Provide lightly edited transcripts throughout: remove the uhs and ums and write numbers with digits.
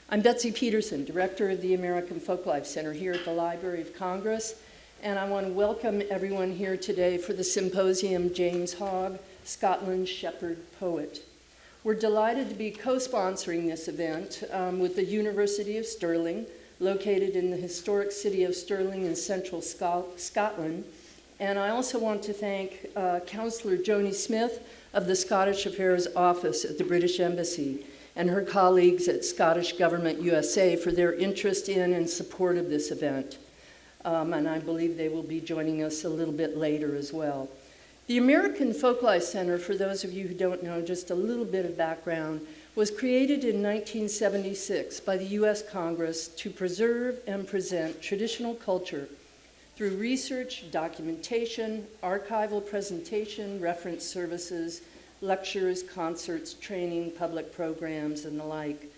I'm Betsy Peterson, Director of the American Folklife Center here at the Library of Congress, and I want to welcome everyone here today for the symposium James Hogg, Scotland's Shepherd Poet. We're delighted to be co-sponsoring this event with the University of Stirling, located in the historic city of Stirling in central Scotland. And I also want to thank Councillor Joni Smith of the Scottish Affairs Office at the British Embassy and her colleagues at Scottish Government USA for their interest in and support of this event. And I believe they will be joining us a little bit later as well. The American Folklife Center, for those of you who don't know, just a little bit of background, was created in 1976 by the US Congress to preserve and present traditional culture through research, documentation, archival presentation, reference services, lectures, concerts, training, public programs, and the like.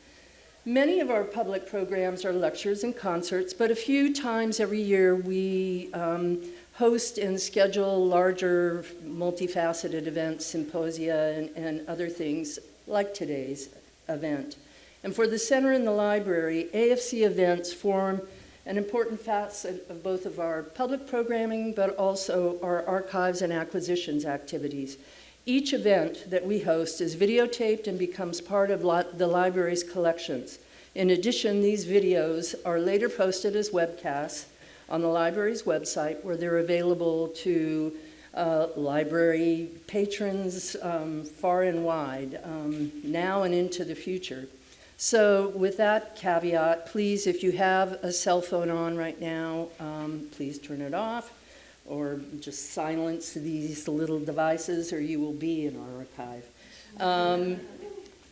Many of our public programs are lectures and concerts, but a few times every year we host and schedule larger, multifaceted events, symposia, and other things like today's event. And for the center and the library, AFC events form an important facet of both of our public programming, but also our archives and acquisitions activities. Each event that we host is videotaped and becomes part of the library's collections. In addition, these videos are later posted as webcasts on the library's website, where they're available to library patrons far and wide, now and into the future. So with that caveat, please, if you have a cell phone on right now, please turn it off, or just silence these little devices, or you will be in our archive.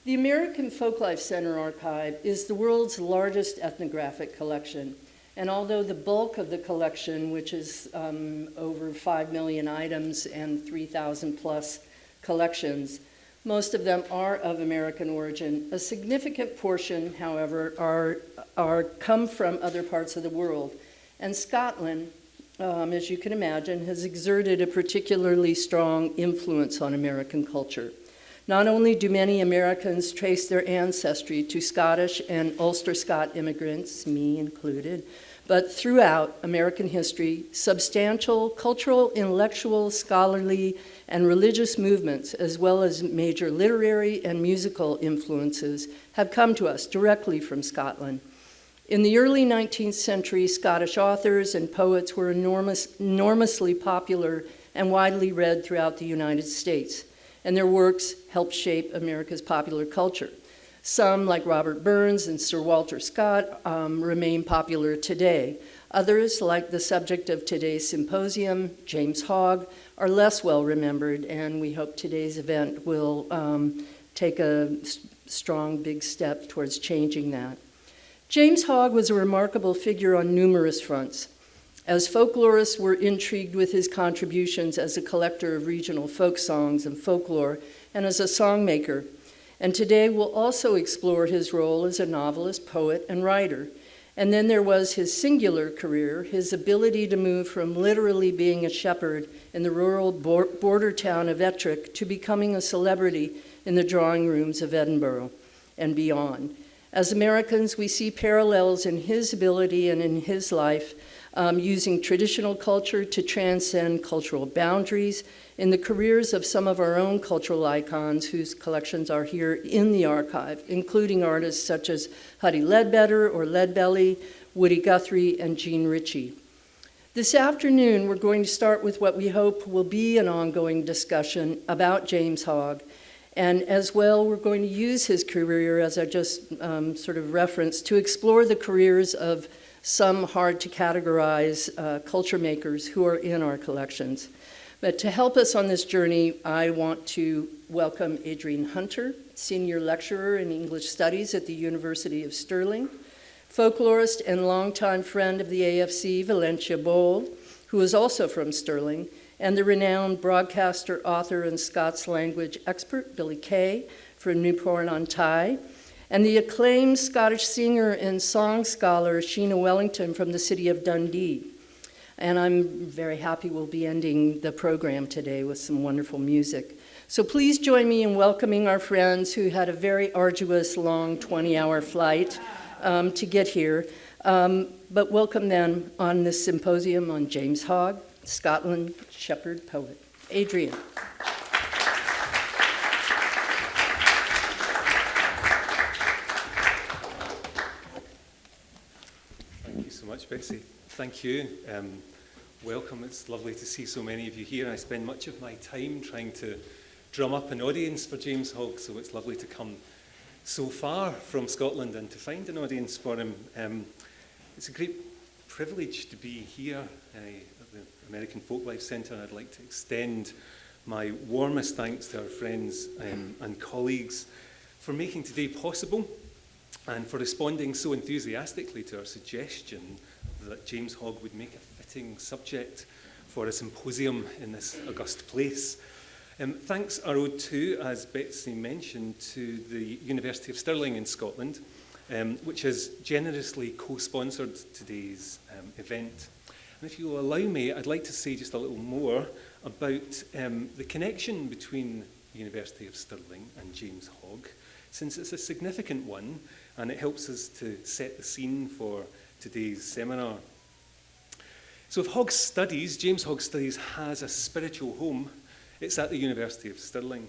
The American Folklife Center archive is the world's largest ethnographic collection. And although the bulk of the collection, which is over 5 million items and 3,000 plus collections, most of them are of American origin, a significant portion, however, come from other parts of the world. And Scotland, as you can imagine, has exerted a particularly strong influence on American culture. Not only do many Americans trace their ancestry to Scottish and Ulster Scot immigrants, me included, but throughout American history, substantial cultural, intellectual, scholarly, and religious movements, as well as major literary and musical influences, have come to us directly from Scotland. In the early 19th century, Scottish authors and poets were enormously popular and widely read throughout the United States, and their works helped shape America's popular culture. Some, like Robert Burns and Sir Walter Scott, remain popular today. Others, like the subject of today's symposium, James Hogg, are less well remembered, and we hope today's event will take a strong, big step towards changing that. James Hogg was a remarkable figure on numerous fronts. As folklorists were intrigued with his contributions as a collector of regional folk songs and folklore, and as a songmaker. And today we'll also explore his role as a novelist, poet, and writer. And then there was his singular career, his ability to move from literally being a shepherd in the rural border town of Ettrick to becoming a celebrity in the drawing rooms of Edinburgh and beyond. As Americans, we see parallels in his ability and in his life, using traditional culture to transcend cultural boundaries in the careers of some of our own cultural icons whose collections are here in the archive, including artists such as Huddie Ledbetter or Leadbelly, Woody Guthrie, and Jean Ritchie. This afternoon, we're going to start with what we hope will be an ongoing discussion about James Hogg. And as well, we're going to use his career, as I just sort of referenced, to explore the careers of some hard to categorize culture makers who are in our collections. But to help us on this journey, I want to welcome Adrian Hunter, Senior Lecturer in English Studies at the University of Stirling, folklorist and longtime friend of the AFC, Valentia Bold, who is also from Stirling, and the renowned broadcaster, author, and Scots language expert, Billy Kay, from Newport-on-Tyne, and the acclaimed Scottish singer and song scholar, Sheena Wellington, from the city of Dundee. And I'm very happy we'll be ending the program today with some wonderful music. So please join me in welcoming our friends who had a very arduous, long 20-hour flight to get here. But welcome then on this symposium on James Hogg, Scotland Shepherd poet. Adrian. Thank you so much, Betsy. Thank you. Welcome. It's lovely to see so many of you here. I spend much of my time trying to drum up an audience for James Hogg, so it's lovely to come so far from Scotland and to find an audience for him. It's a great privilege to be here at the American Folklife Centre. I'd like to extend my warmest thanks to our friends and colleagues for making today possible and for responding so enthusiastically to our suggestion that James Hogg would make a fitting subject for a symposium in this august place. Thanks are owed too, as Betsy mentioned, to the University of Stirling in Scotland, which has generously co-sponsored today's event. And if you will allow me, I'd like to say just a little more about the connection between the University of Stirling and James Hogg, since it's a significant one, and it helps us to set the scene for today's seminar. So if James Hogg's studies has a spiritual home, it's at the University of Stirling.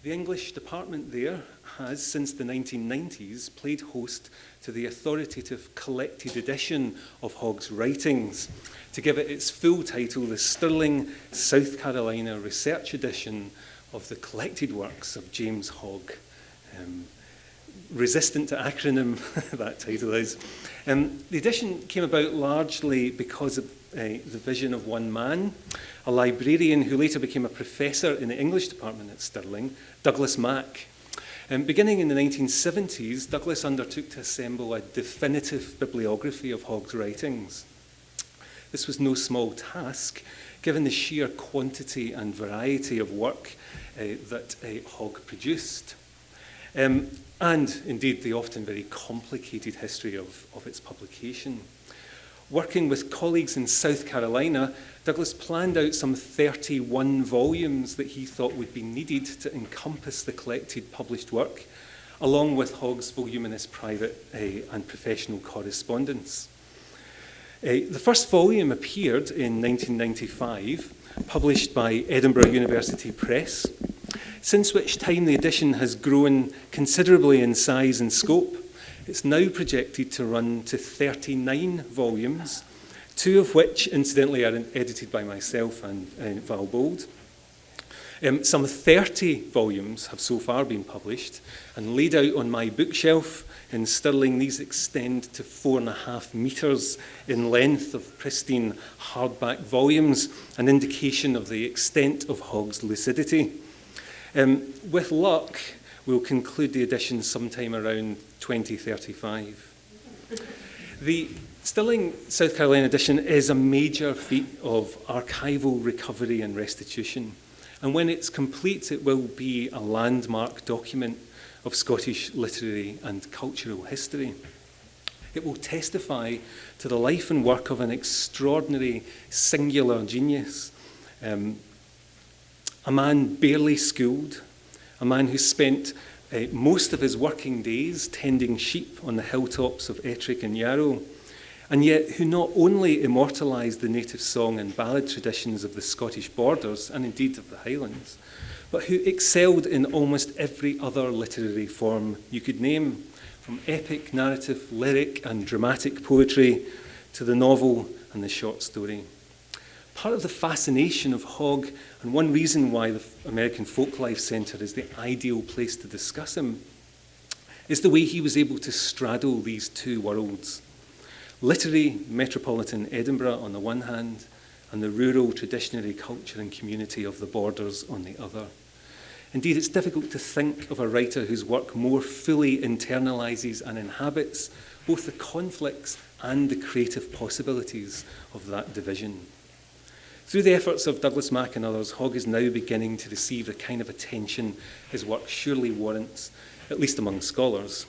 The English department there has, since the 1990s, played host to the authoritative collected edition of Hogg's writings. To give it its full title, the Stirling, South Carolina Research Edition of the collected works of James Hogg. Resistant to acronym, that title is. The edition came about largely because of the vision of one man, a librarian who later became a professor in the English department at Stirling, Douglas Mack. Beginning in the 1970s, Douglas undertook to assemble a definitive bibliography of Hogg's writings. This was no small task, given the sheer quantity and variety of work that Hogg produced. And indeed the often very complicated history of its publication. Working with colleagues in South Carolina, Douglas planned out some 31 volumes that he thought would be needed to encompass the collected published work, along with Hogg's voluminous private and professional correspondence. The first volume appeared in 1995, published by Edinburgh University Press, since which time the edition has grown considerably in size and scope. It's now projected to run to 39 volumes, 2 of which, incidentally, are edited by myself and Val Bold. Some 30 volumes have so far been published, and laid out on my bookshelf in Stirling, these extend to 4.5 metres in length of pristine hardback volumes, an indication of the extent of Hogg's lucidity. With luck, we'll conclude the edition sometime around 2035. The Stirling, South Carolina edition is a major feat of archival recovery and restitution. And when it's complete, it will be a landmark document of Scottish literary and cultural history. It will testify to the life and work of an extraordinary, singular genius, a man barely schooled, a man who spent most of his working days tending sheep on the hilltops of Ettrick and Yarrow, and yet who not only immortalised the native song and ballad traditions of the Scottish borders, and indeed of the Highlands, but who excelled in almost every other literary form you could name, from epic, narrative, lyric and dramatic poetry to the novel and the short story. Part of the fascination of Hogg, and one reason why the American Folklife Centre is the ideal place to discuss him, is the way he was able to straddle these two worlds. Literary metropolitan Edinburgh on the one hand, and the rural traditionary culture and community of the borders on the other. Indeed, it's difficult to think of a writer whose work more fully internalises and inhabits both the conflicts and the creative possibilities of that division. Through the efforts of Douglas Mack and others, Hogg is now beginning to receive the kind of attention his work surely warrants, at least among scholars.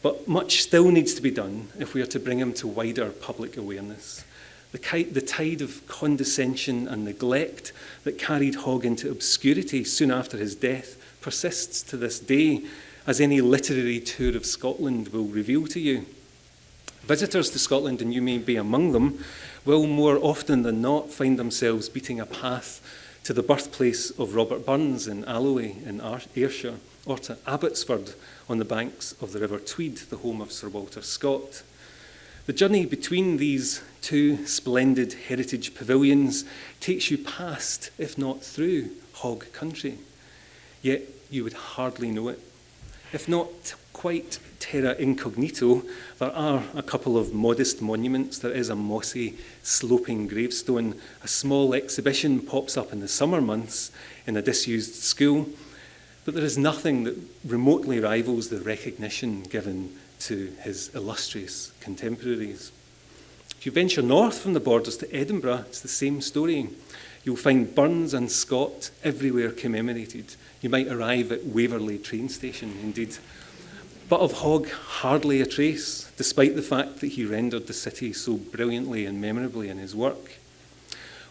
But much still needs to be done if we are to bring him to wider public awareness. The tide of condescension and neglect that carried Hogg into obscurity soon after his death persists to this day, as any literary tour of Scotland will reveal to you. Visitors to Scotland, and you may be among them, will more often than not find themselves beating a path to the birthplace of Robert Burns in Alloway in Ayrshire, or to Abbotsford on the banks of the River Tweed, the home of Sir Walter Scott. The journey between these two splendid heritage pavilions takes you past, if not through, Hogg country. Yet you would hardly know it. If not quite terra incognito, there are a couple of modest monuments. There is a mossy, sloping gravestone. A small exhibition pops up in the summer months in a disused school. But there is nothing that remotely rivals the recognition given to his illustrious contemporaries. If you venture north from the borders to Edinburgh, it's the same story. You'll find Burns and Scott everywhere commemorated. You might arrive at Waverley train station, indeed. But of Hogg, hardly a trace, despite the fact that he rendered the city so brilliantly and memorably in his work.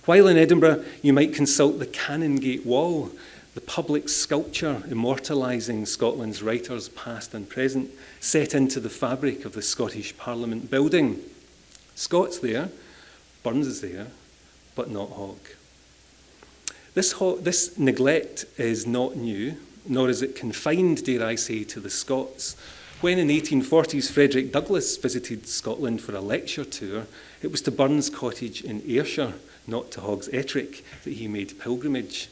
While in Edinburgh, you might consult the Canongate Wall, the public sculpture immortalising Scotland's writers past and present, set into the fabric of the Scottish Parliament building. Scott's there, Burns is there, but not Hogg. This neglect is not new, nor is it confined, dare I say, to the Scots. When in the 1840s Frederick Douglass visited Scotland for a lecture tour, it was to Burns' cottage in Ayrshire, not to Hogg's Ettrick, that he made pilgrimage.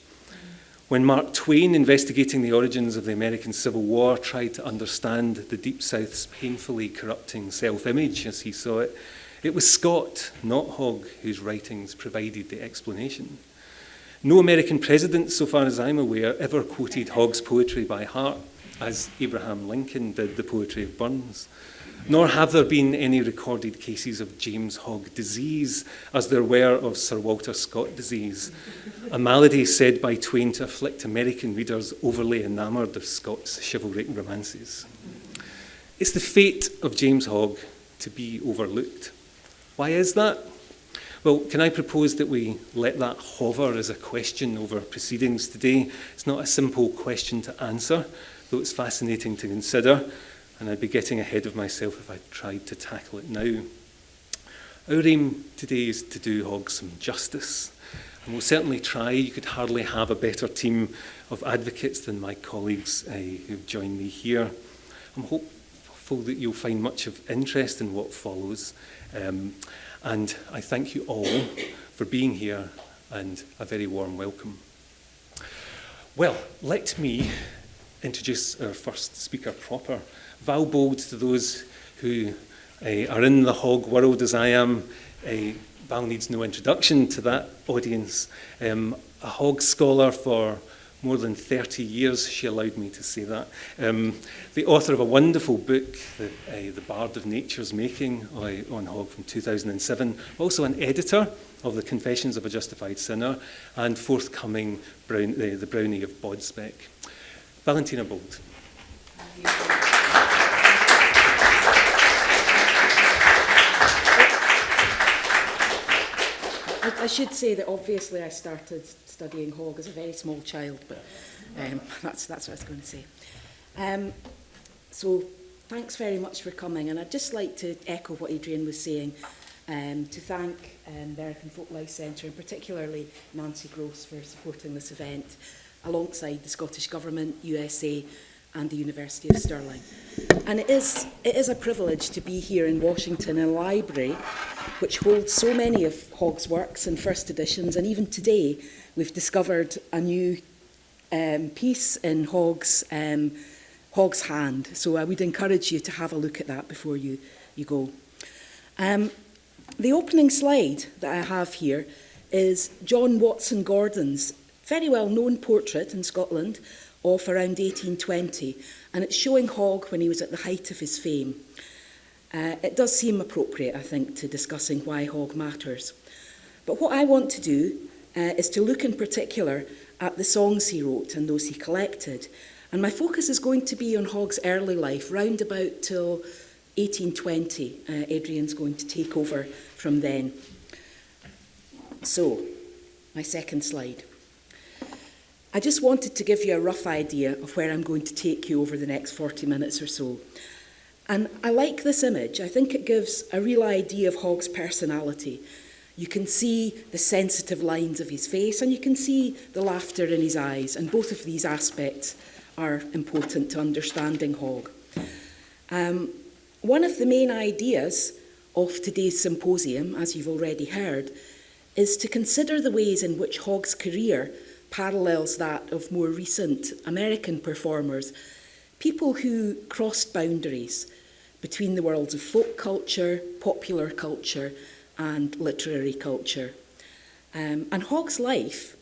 When Mark Twain, investigating the origins of the American Civil War, tried to understand the Deep South's painfully corrupting self-image as he saw it, it was Scott, not Hogg, whose writings provided the explanation. No American president, so far as I'm aware, ever quoted Hogg's poetry by heart, as Abraham Lincoln did the poetry of Burns. Nor have there been any recorded cases of James Hogg disease, as there were of Sir Walter Scott disease, a malady said by Twain to afflict American readers overly enamoured of Scott's chivalric romances. It's the fate of James Hogg to be overlooked. Why is that? Well, can I propose that we let that hover as a question over proceedings today? It's not a simple question to answer, though it's fascinating to consider, and I'd be getting ahead of myself if I tried to tackle it now. Our aim today is to do Hogg some justice, and we'll certainly try. You could hardly have a better team of advocates than my colleagues who've joined me here. I'm hopeful that you'll find much of interest in what follows. And I thank you all for being here, and a very warm welcome. Well, let me introduce our first speaker proper. Val bold to those who are in the Hogg world as I am. Val needs no introduction to that audience. A Hogg scholar for more than 30 years, she allowed me to say that. The author of a wonderful book, The Bard of Nature's Making, on Hogg from 2007. Also an editor of the Confessions of a Justified Sinner, and forthcoming the Brownie of Bodsbeck. Valentina Bold. I should say that obviously I started studying Hogg as a very small child, but that's what I was going to say. So thanks very much for coming, and I'd just like to echo what Adrian was saying, to thank American Folklife Centre, and particularly Nancy Gross for supporting this event, alongside the Scottish Government, USA, and the University of Stirling. And it is a privilege to be here in Washington in a library which holds so many of Hogg's works and first editions, and even today we've discovered a new piece in Hogg's hand. So I would encourage you to have a look at that before you go. The opening slide that I have here is John Watson Gordon's very well-known portrait in Scotland of around 1820, and it's showing Hogg when he was at the height of his fame. It does seem appropriate, I think, to discussing why Hogg matters. But what I want to do is to look in particular at the songs he wrote and those he collected. And my focus is going to be on Hogg's early life, round about till 1820. Adrian's going to take over from then. So, my second slide. I just wanted to give you a rough idea of where I'm going to take you over the next 40 minutes or so. And I like this image. I think it gives a real idea of Hogg's personality. You can see the sensitive lines of his face, and you can see the laughter in his eyes, and both of these aspects are important to understanding Hogg. One of the main ideas of today's symposium, as you've already heard, is to consider the ways in which Hogg's career parallels that of more recent American performers, people who crossed boundaries between the worlds of folk culture, popular culture, and literary culture. And Hogg's life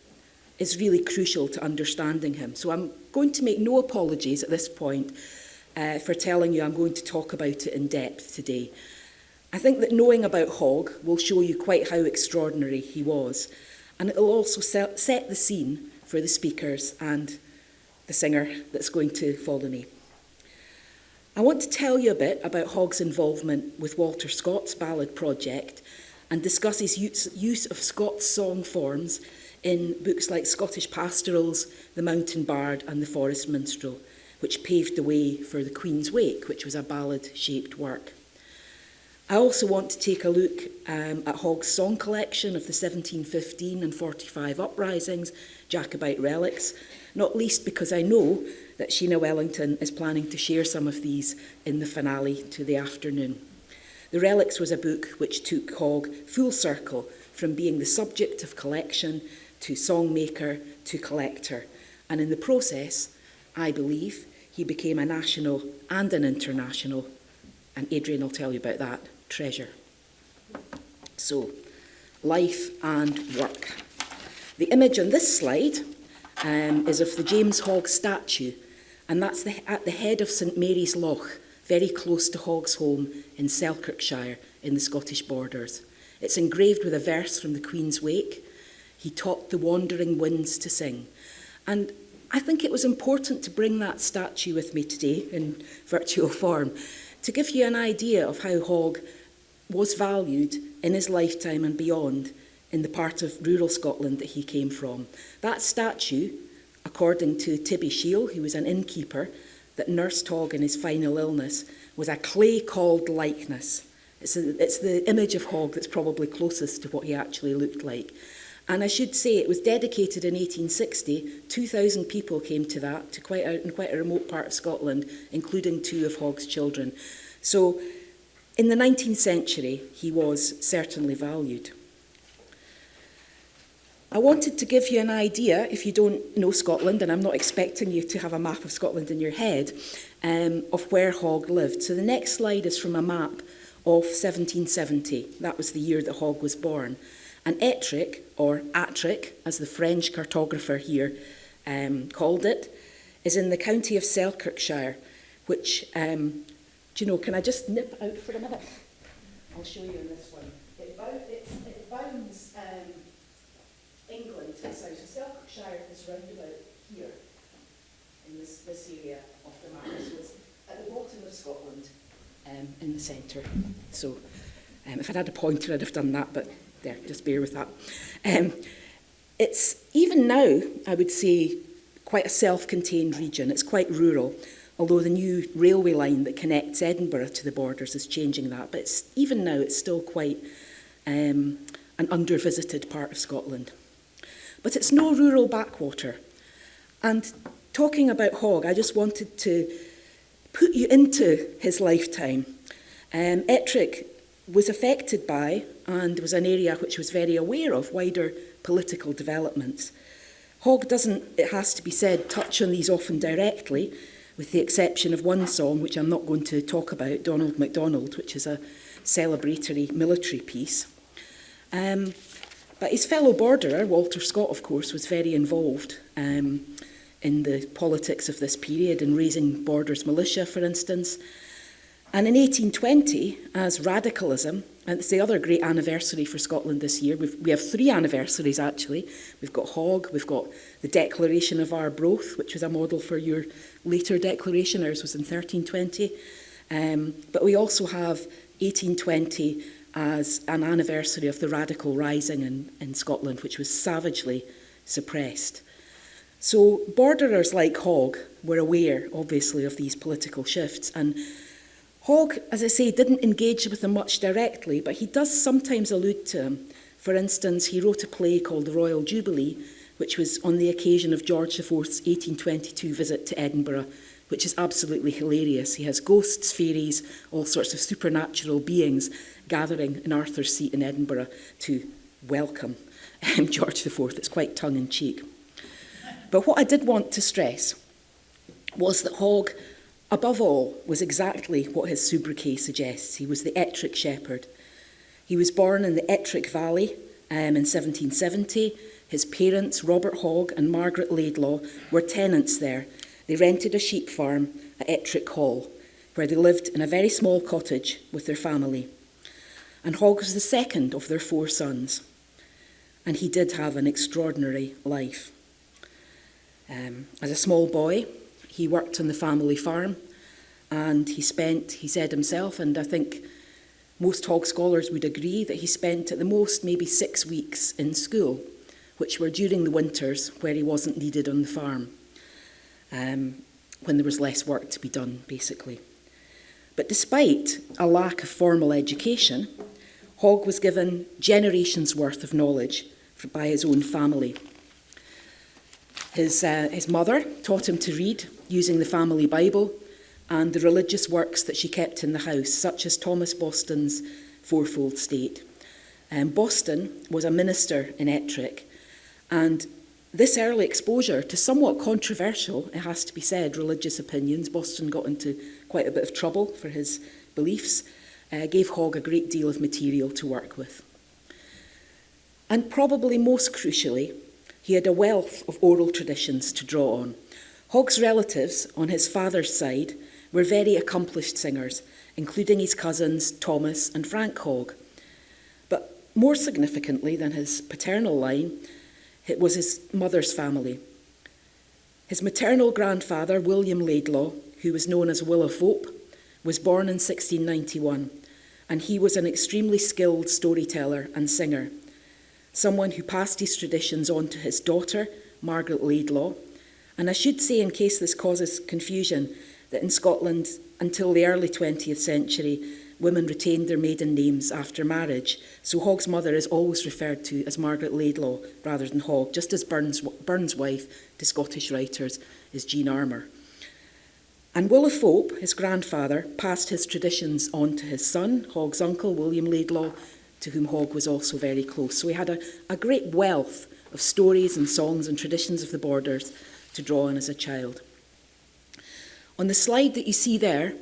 is really crucial to understanding him. So I'm going to make no apologies at this point for telling you I'm going to talk about it in depth today. I think that knowing about Hogg will show you quite how extraordinary he was, and it will also set the scene for the speakers and the singer that's going to follow me. I want to tell you a bit about Hogg's involvement with Walter Scott's ballad project and discuss his use of Scott's song forms in books like Scottish Pastorals, The Mountain Bard and The Forest Minstrel, which paved the way for The Queen's Wake, which was a ballad-shaped work. I also want to take a look at Hogg's song collection of the 1715 and 45 uprisings, Jacobite Relics, not least because I know that Sheena Wellington is planning to share some of these in the finale to the afternoon. The Relics was a book which took Hogg full circle from being the subject of collection to songmaker to collector. And in the process, I believe, he became a national and an international, and Adrian will tell you about that, treasure. So, life and work. The image on this slide is of the James Hogg statue, and that's at the head of St Mary's Loch, very close to Hogg's home in Selkirkshire in the Scottish borders. It's engraved with a verse from the Queen's Wake. He taught the wandering winds to sing. And I think it was important to bring that statue with me today in virtual form to give you an idea of how Hogg was valued in his lifetime and beyond in the part of rural Scotland that he came from. That statue, according to Tibby Shiel, who was an innkeeper that nursed Hogg in his final illness, was a clay-called likeness. It's the image of Hogg that's probably closest to what he actually looked like. And I should say it was dedicated in 1860. 2,000 people came to that, in quite a remote part of Scotland, including 2 of Hogg's children. So in the 19th century, he was certainly valued. I wanted to give you an idea, if you don't know Scotland, and I'm not expecting you to have a map of Scotland in your head, of where Hogg lived. So the next slide is from a map of 1770. That was the year that Hogg was born. And Ettrick, or Attrick, as the French cartographer here called it, is in the county of Selkirkshire, which, can I just nip out for a minute? I'll show you in this one. It bounds England to the south. So Selkirkshire is round about here, in this area of the map. So it's at the bottom of Scotland, in the centre. So if I'd had a pointer, I'd have done that, but there, just bear with that. It's, even now, I would say, quite a self-contained region. It's quite rural, although the new railway line that connects Edinburgh to the borders is changing that. But even now, it's still quite an under-visited part of Scotland. But it's no rural backwater. And talking about Hogg, I just wanted to put you into his lifetime. Ettrick was affected by, and was an area which was very aware of, wider political developments. Hogg doesn't, it has to be said, touch on these often directly, with the exception of one song, which I'm not going to talk about, Donald MacDonald, which is a celebratory military piece. But his fellow borderer, Walter Scott, of course, was very involved in the politics of this period, in raising Borders militia, for instance. And in 1820, as radicalism, and it's the other great anniversary for Scotland this year, we have 3 anniversaries actually. We've got Hogg, we've got the Declaration of Arbroath, which was a model for your later declaration, ours was in 1320. But we also have 1820 as an anniversary of the radical rising in Scotland, which was savagely suppressed. So borderers like Hogg were aware, obviously, of these political shifts, and Hogg, as I say, didn't engage with them much directly, but he does sometimes allude to him. For instance, he wrote a play called The Royal Jubilee, which was on the occasion of George IV's 1822 visit to Edinburgh, which is absolutely hilarious. He has ghosts, fairies, all sorts of supernatural beings gathering in Arthur's Seat in Edinburgh to welcome George IV. It's quite tongue-in-cheek. But what I did want to stress was that Hogg, above all, was exactly what his sobriquet suggests. He was the Ettrick Shepherd. He was born in the Ettrick Valley in 1770. His parents, Robert Hogg and Margaret Laidlaw, were tenants there. They rented a sheep farm at Ettrick Hall, where they lived in a very small cottage with their family. And Hogg was the second of their 4 sons. And he did have an extraordinary life. As a small boy, he worked on the family farm, and he said himself, and I think most Hogg scholars would agree, that he spent at the most maybe 6 weeks in school, which were during the winters where he wasn't needed on the farm, when there was less work to be done, basically. But despite a lack of formal education, Hogg was given generations' worth of knowledge by his own family. His mother taught him to read using the family Bible and the religious works that she kept in the house, such as Thomas Boston's Fourfold State. Boston was a minister in Ettrick, and this early exposure to somewhat controversial, it has to be said, religious opinions — Boston got into quite a bit of trouble for his beliefs — gave Hogg a great deal of material to work with. And probably most crucially, he had a wealth of oral traditions to draw on. Hogg's relatives on his father's side were very accomplished singers, including his cousins Thomas and Frank Hogg. But more significantly than his paternal line, it was his mother's family. His maternal grandfather, William Laidlaw, who was known as Will of Hope, was born in 1691, and he was an extremely skilled storyteller and singer, someone who passed his traditions on to his daughter, Margaret Laidlaw. And I should say, in case this causes confusion, that in Scotland, until the early 20th century, women retained their maiden names after marriage. So Hogg's mother is always referred to as Margaret Laidlaw rather than Hogg, just as Burns' wife to Scottish writers is Jean Armour. And Will of Hope, his grandfather, passed his traditions on to his son, Hogg's uncle, William Laidlaw, to whom Hogg was also very close. So he had a great wealth of stories and songs and traditions of the borders to draw on as a child. On the slide that you see there,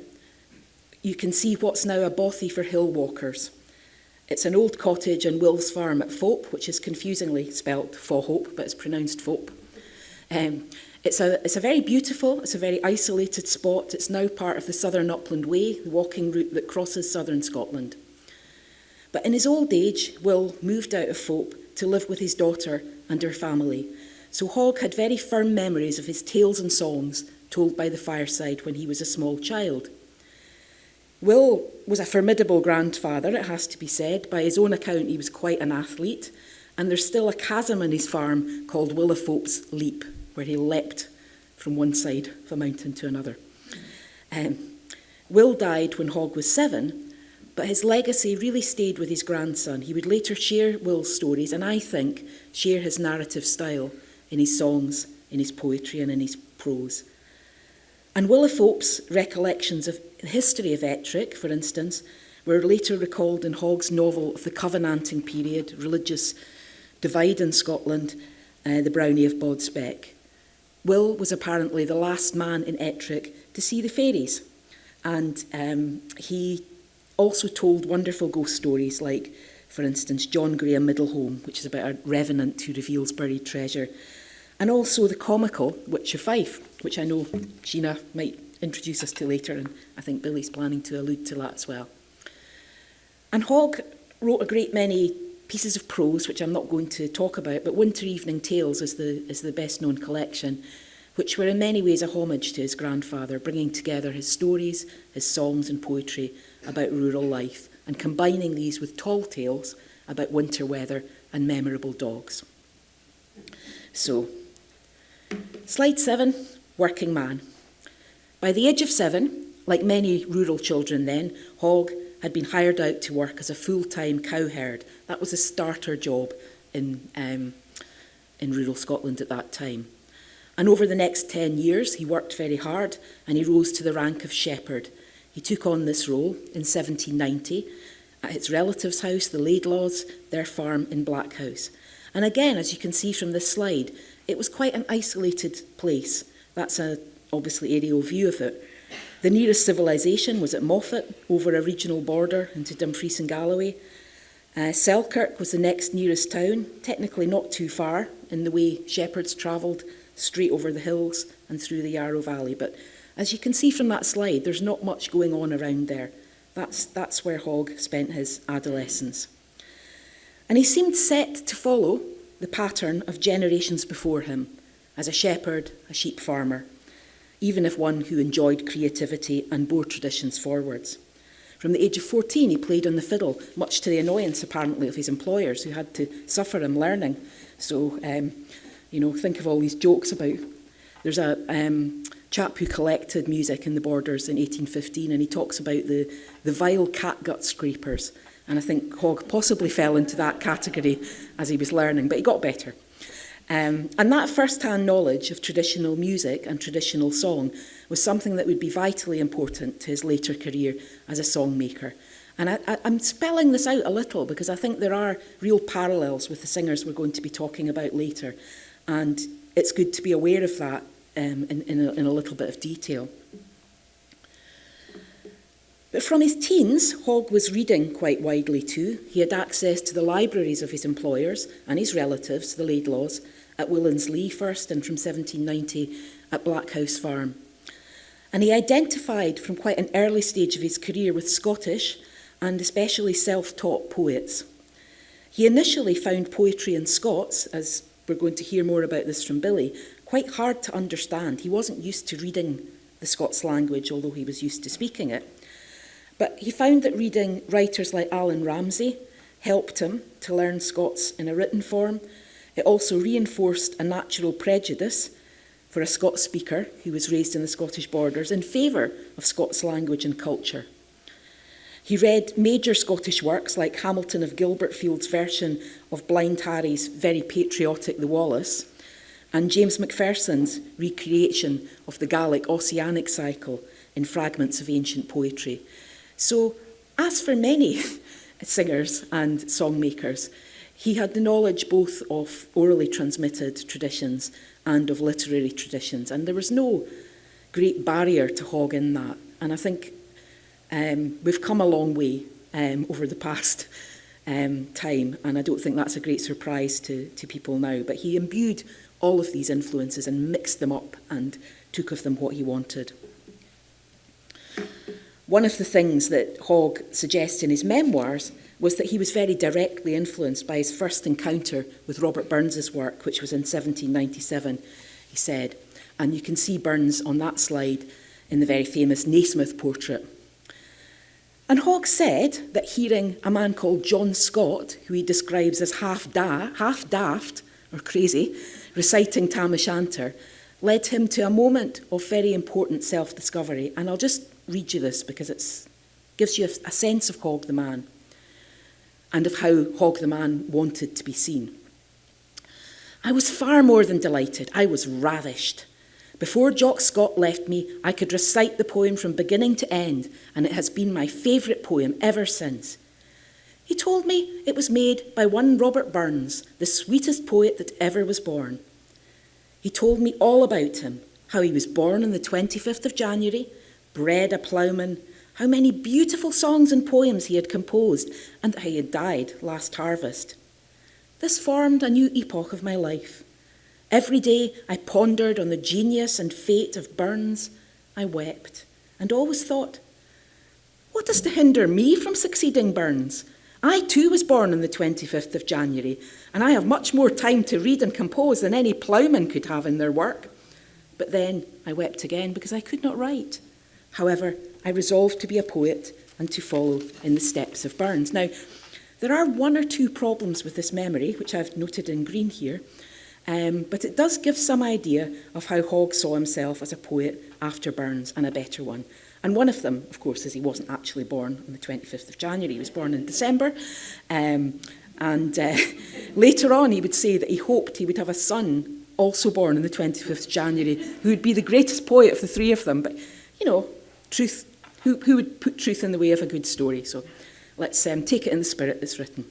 you can see what's now a bothy for hill walkers. It's an old cottage on Will's farm at Fope, which is confusingly spelt Fauhope, but it's pronounced Fope. It's a very beautiful, it's a very isolated spot. It's now part of the Southern Upland Way, the walking route that crosses southern Scotland. But in his old age, Will moved out of Fope to live with his daughter and her family. So Hogg had very firm memories of his tales and songs told by the fireside when he was a small child. Will was a formidable grandfather, it has to be said. By his own account, he was quite an athlete, and there's still a chasm on his farm called Will of Hope's Leap, where he leapt from one side of a mountain to another. Will died when Hogg was 7, but his legacy really stayed with his grandson. He would later share Will's stories, and I think share his narrative style in his songs, in his poetry, and in his prose. And Will of Hope's recollections of the history of Ettrick, for instance, were later recalled in Hogg's novel of the Covenanting period, religious divide in Scotland, The Brownie of Bodsbeck. Will was apparently the last man in Ettrick to see the fairies, and he also told wonderful ghost stories like, for instance, John Graham Middlehome, which is about a revenant who reveals buried treasure, and also the comical Witch of Fife, which I know Sheena might introduce us to later, and I think Billy's planning to allude to that as well. And Hogg wrote a great many pieces of prose, which I'm not going to talk about, but Winter Evening Tales is the best-known collection, which were in many ways a homage to his grandfather, bringing together his stories, his songs and poetry about rural life, and combining these with tall tales about winter weather and memorable dogs. So, slide 7, working man. By the age of 7, Like many rural children then, Hogg had been hired out to work as a full-time cowherd. That was a starter job in rural Scotland at that time. And over the next 10 years, he worked very hard and he rose to the rank of shepherd. He took on this role in 1790 at his relative's house, the Laidlaws, their farm in Blackhouse. And again, as you can see from this slide, it was quite an isolated place. That's an obviously aerial view of it. The nearest civilization was at Moffat, over a regional border into Dumfries and Galloway. Selkirk was the next nearest town, technically not too far in the way shepherds travelled straight over the hills and through the Yarrow Valley. But as you can see from that slide, there's not much going on around there. That's where Hogg spent his adolescence. And he seemed set to follow the pattern of generations before him, as a shepherd, a sheep farmer, even if one who enjoyed creativity and bore traditions forwards. From the age of 14, he played on the fiddle, much to the annoyance, apparently, of his employers, who had to suffer him learning. So, think of all these jokes about... There's a chap who collected music in the Borders in 1815, and he talks about the vile catgut scrapers. And I think Hogg possibly fell into that category as he was learning, but he got better. And that first-hand knowledge of traditional music and traditional song was something that would be vitally important to his later career as a songmaker. And I'm spelling this out a little because I think there are real parallels with the singers we're going to be talking about later. And it's good to be aware of that in a little bit of detail. But from his teens, Hogg was reading quite widely too. He had access to the libraries of his employers and his relatives, the Laidlaws, at Willinslee first and from 1790 at Blackhouse Farm. And he identified from quite an early stage of his career with Scottish and especially self-taught poets. He initially found poetry in Scots, as we're going to hear more about this from Billy, quite hard to understand. He wasn't used to reading the Scots language, although he was used to speaking it. But he found that reading writers like Alan Ramsay helped him to learn Scots in a written form. It also reinforced a natural prejudice for a Scots speaker who was raised in the Scottish Borders in favour of Scots language and culture. He read major Scottish works like Hamilton of Gilbertfield's version of Blind Harry's very patriotic The Wallace, and James Macpherson's recreation of the Gaelic Ossianic cycle in fragments of ancient poetry. So, as for many singers and songmakers, he had the knowledge both of orally transmitted traditions and of literary traditions, and there was no great barrier to Hogg in that. And I think we've come a long way over the past time, and I don't think that's a great surprise to people now. But he imbued all of these influences and mixed them up and took of them what he wanted. One of the things that Hogg suggests in his memoirs was that he was very directly influenced by his first encounter with Robert Burns's work, which was in 1797, he said. And you can see Burns on that slide in the very famous Naismith portrait. And Hogg said that hearing a man called John Scott, who he describes as half daft or crazy, reciting Tam O'Shanter, led him to a moment of very important self-discovery. And I'll just read you this because it gives you a sense of Hogg the man and of how Hogg the man wanted to be seen. I was far more than delighted. I was ravished. Before Jock Scott left me, I could recite the poem from beginning to end, and it has been my favourite poem ever since. He told me it was made by one Robert Burns, the sweetest poet that ever was born. He told me all about him, how he was born on the 25th of January, bred a ploughman, how many beautiful songs and poems he had composed, and how he had died last harvest. This formed a new epoch of my life. Every day I pondered on the genius and fate of Burns. I wept, and always thought, what is to hinder me from succeeding Burns? I too was born on the 25th of January, and I have much more time to read and compose than any ploughman could have in their work. But then I wept again because I could not write. However, I resolved to be a poet and to follow in the steps of Burns. Now, there are one or two problems with this memory, which I've noted in green here, but it does give some idea of how Hogg saw himself as a poet after Burns, and a better one. And one of them, of course, is he wasn't actually born on the 25th of January. He was born in December. Later on, he would say that he hoped he would have a son also born on the 25th of January, who would be the greatest poet of the three of them. But, you know, truth, who would put truth in the way of a good story? So let's take it in the spirit that's written.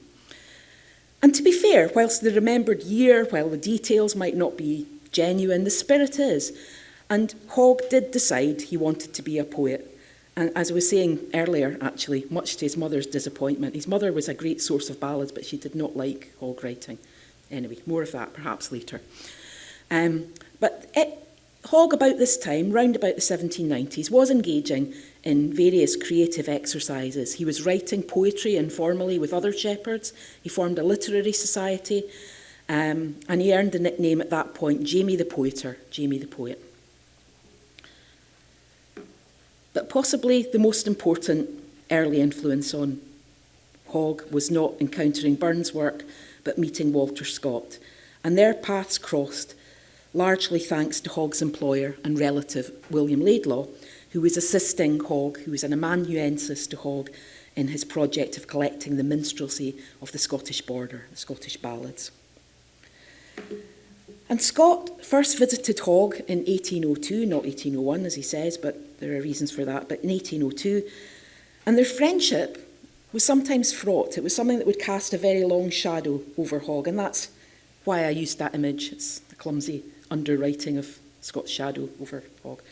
And to be fair, whilst the remembered year, while the details might not be genuine, the spirit is. And Hogg did decide he wanted to be a poet. And as I was saying earlier, actually, much to his mother's disappointment, his mother was a great source of ballads, but she did not like Hogg writing. Anyway, more of that perhaps later. Hogg, about this time, round about the 1790s, was engaging in various creative exercises. He was writing poetry informally with other shepherds. He formed a literary society, and he earned the nickname at that point, Jamie the Poeter, Jamie the Poet. But possibly the most important early influence on Hogg was not encountering Burns' work, but meeting Walter Scott. And their paths crossed, largely thanks to Hogg's employer and relative, William Laidlaw, who was assisting Hogg, who was an amanuensis to Hogg in his project of collecting the minstrelsy of the Scottish border, the Scottish ballads. And Scott first visited Hogg in 1802, not 1801 as he says, but there are reasons for that, but in 1802. And their friendship was sometimes fraught. It was something that would cast a very long shadow over Hogg, and that's why I used that image. It's the clumsy underwriting of Scott's shadow over Hogg.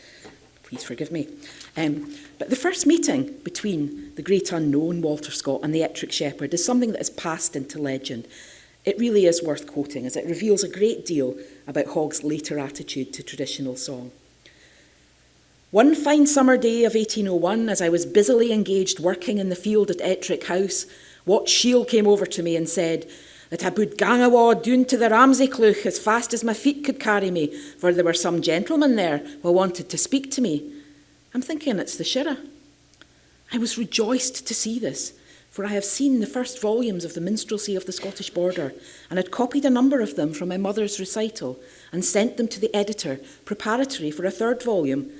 Please forgive me. But the first meeting between the great unknown, Walter Scott, and the Ettrick Shepherd is something that has passed into legend. It really is worth quoting, as it reveals a great deal about Hogg's later attitude to traditional song. One fine summer day of 1801, as I was busily engaged working in the field at Ettrick House, Wat Shiel came over to me and said that I would gang awa doon to the Ramsey Cleuch as fast as my feet could carry me, for there were some gentlemen there who wanted to speak to me. I'm thinking it's the Shirra. I was rejoiced to see this, for I have seen the first volumes of the minstrelsy of the Scottish border, and had copied a number of them from my mother's recital, and sent them to the editor, preparatory for a third volume.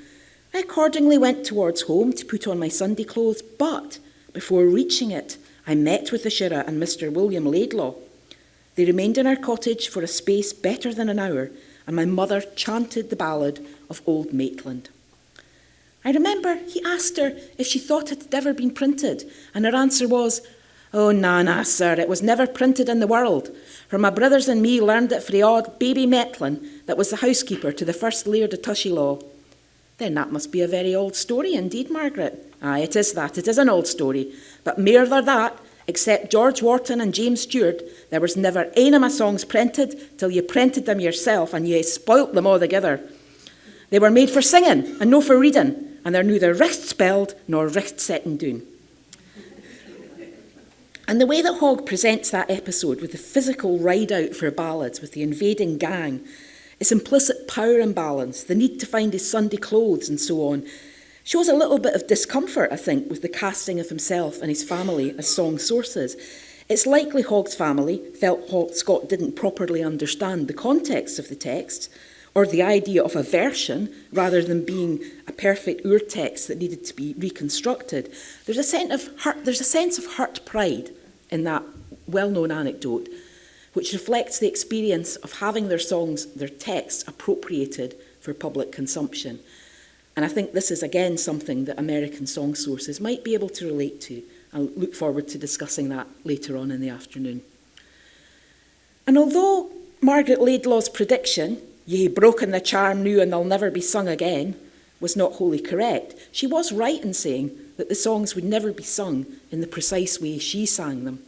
I accordingly went towards home to put on my Sunday clothes, but before reaching it, I met with the Shirra and Mr. William Laidlaw. They remained in our cottage for a space better than an hour, and my mother chanted the ballad of Old Maitland. I remember he asked her if she thought it had ever been printed, and her answer was, "Oh, na, sir, it was never printed in the world, for my brothers and me learned it frae odd baby Maitland that was the housekeeper to the first Laird of Tushielaw." "Then that must be a very old story indeed, Margaret." "Aye, it is that, it is an old story, but mair than that, except George Wharton and James Stewart, there was never ane of my songs printed till you printed them yourself, and ye spoilt them altogether. They were made for singing and no for reading, and they're neither richt spelled nor richt setting down." And the way that Hogg presents that episode with the physical ride-out for ballads with the invading gang, its implicit power imbalance, the need to find his Sunday clothes and so on, shows a little bit of discomfort, I think, with the casting of himself and his family as song sources. It's likely Hogg's family felt Scott didn't properly understand the context of the text, or the idea of a version, rather than being a perfect ur-text that needed to be reconstructed. There's a sense of hurt pride in that well-known anecdote, which reflects the experience of having their songs, their texts, appropriated for public consumption. And I think this is, again, something that American song sources might be able to relate to. I look forward to discussing that later on in the afternoon. And although Margaret Laidlaw's prediction, "Ye hae broken the charm now and they'll never be sung again," was not wholly correct, she was right in saying that the songs would never be sung in the precise way she sang them.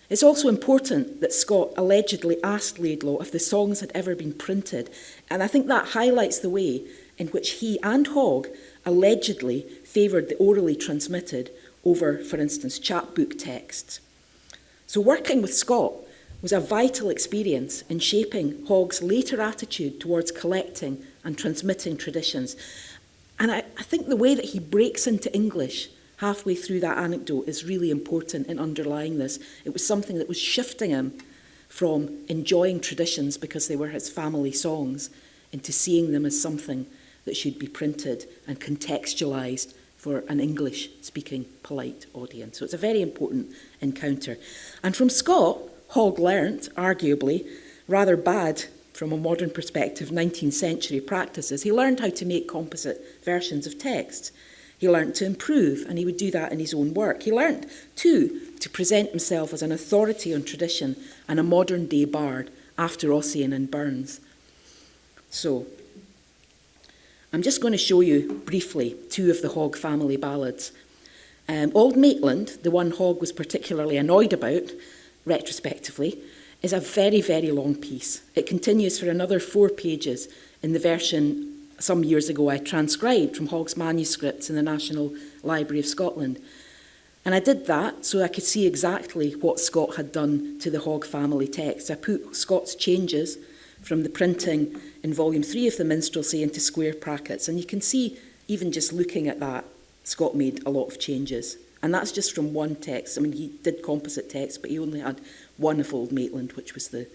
It's also important that Scott allegedly asked Laidlaw if the songs had ever been printed, and I think that highlights the way in which he and Hogg allegedly favoured the orally transmitted over, for instance, chapbook texts. So working with Scott was a vital experience in shaping Hogg's later attitude towards collecting and transmitting traditions. And I think the way that he breaks into English halfway through that anecdote is really important in underlying this. It was something that was shifting him from enjoying traditions because they were his family songs into seeing them as something that should be printed and contextualised for an English-speaking polite audience. So it's a very important encounter. And from Scott, Hogg learnt, arguably, rather bad from a modern perspective, 19th century practices. He learned how to make composite versions of texts. He learnt to improve, and he would do that in his own work. He learnt, too, to present himself as an authority on tradition and a modern-day bard after Ossian and Burns. So, I'm just going to show you briefly two of the Hogg family ballads. Old Maitland, the one Hogg was particularly annoyed about, retrospectively, is a very, very long piece. It continues for another 4 pages in the version some years ago I transcribed from Hogg's manuscripts in the National Library of Scotland. And I did that so I could see exactly what Scott had done to the Hogg family text. I put Scott's changes from the printing in volume 3 of the Minstrelsy into square brackets. And you can see, even just looking at that, Scott made a lot of changes. And that's just from one text. I mean, he did composite text, but he only had one of Old Maitland, which was the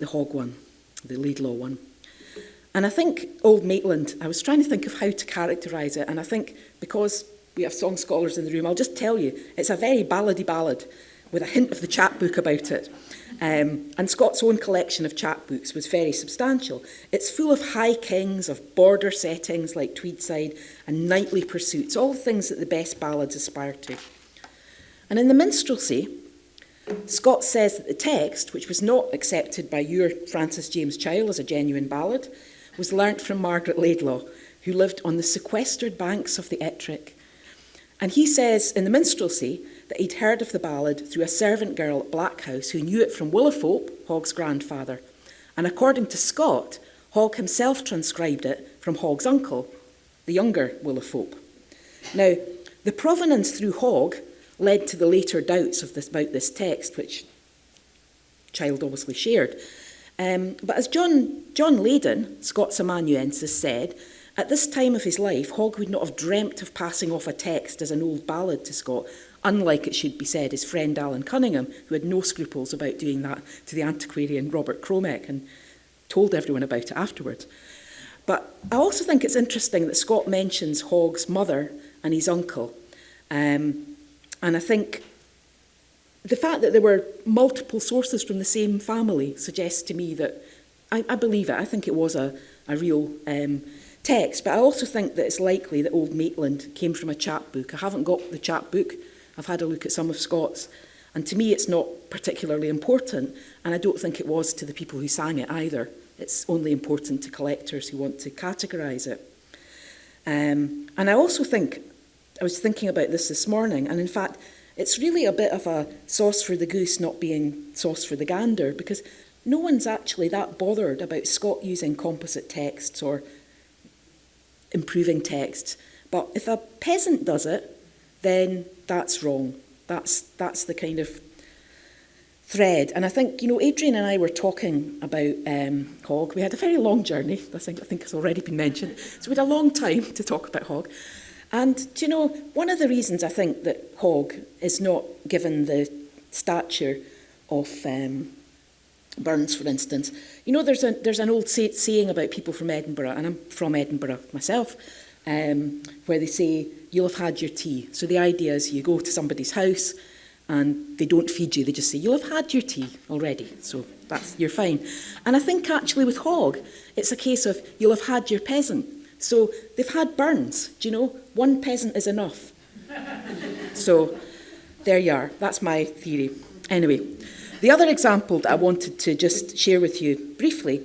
Hogg one, the Laidlaw one. And I think Old Maitland, I was trying to think of how to characterise it, and I think because we have song scholars in the room, I'll just tell you, it's a very ballady ballad with a hint of the chapbook about it. And Scott's own collection of chapbooks was very substantial. It's full of high kings, of border settings like Tweedside, and knightly pursuits, all the things that the best ballads aspire to. And in the Minstrelsy, Scott says that the text, which was not accepted by your Francis James Child as a genuine ballad, was learnt from Margaret Laidlaw, who lived on the sequestered banks of the Ettrick. And he says in the Minstrelsy that he'd heard of the ballad through a servant girl at Blackhouse who knew it from Willowhope, Hogg's grandfather. And according to Scott, Hogg himself transcribed it from Hogg's uncle, the younger Willowhope. Now, the provenance through Hogg led to the later doubts about this text, which Child obviously shared. But as John Leyden, Scott's amanuensis, said, at this time of his life, Hogg would not have dreamt of passing off a text as an old ballad to Scott, unlike, it should be said, his friend Alan Cunningham, who had no scruples about doing that to the antiquarian Robert Cromek and told everyone about it afterwards. But I also think it's interesting that Scott mentions Hogg's mother and his uncle. And I think the fact that there were multiple sources from the same family suggests to me that I believe it. I think it was a real text. But I also think that it's likely that Old Maitland came from a chapbook. I haven't got the chapbook. I've had a look at some of Scott's. And to me, it's not particularly important. And I don't think it was to the people who sang it either. It's only important to collectors who want to categorise it. And I also think, I was thinking about this morning, and in fact, it's really a bit of a sauce for the goose not being sauce for the gander, because no one's actually that bothered about Scott using composite texts or improving texts. But if a peasant does it, then that's wrong. That's the kind of thread. And I think, Adrian and I were talking about Hogg. We had a very long journey, I think it's already been mentioned. So we had a long time to talk about Hogg. And, one of the reasons I think that Hogg is not given the stature of Burns, for instance, there's an old saying about people from Edinburgh, and I'm from Edinburgh myself, where they say, you'll have had your tea. So the idea is you go to somebody's house and they don't feed you, they just say, you'll have had your tea already, so you're fine. And I think actually with Hogg, it's a case of you'll have had your peasant. So they've had Burns, one peasant is enough. So there you are, that's my theory. Anyway, the other example that I wanted to just share with you briefly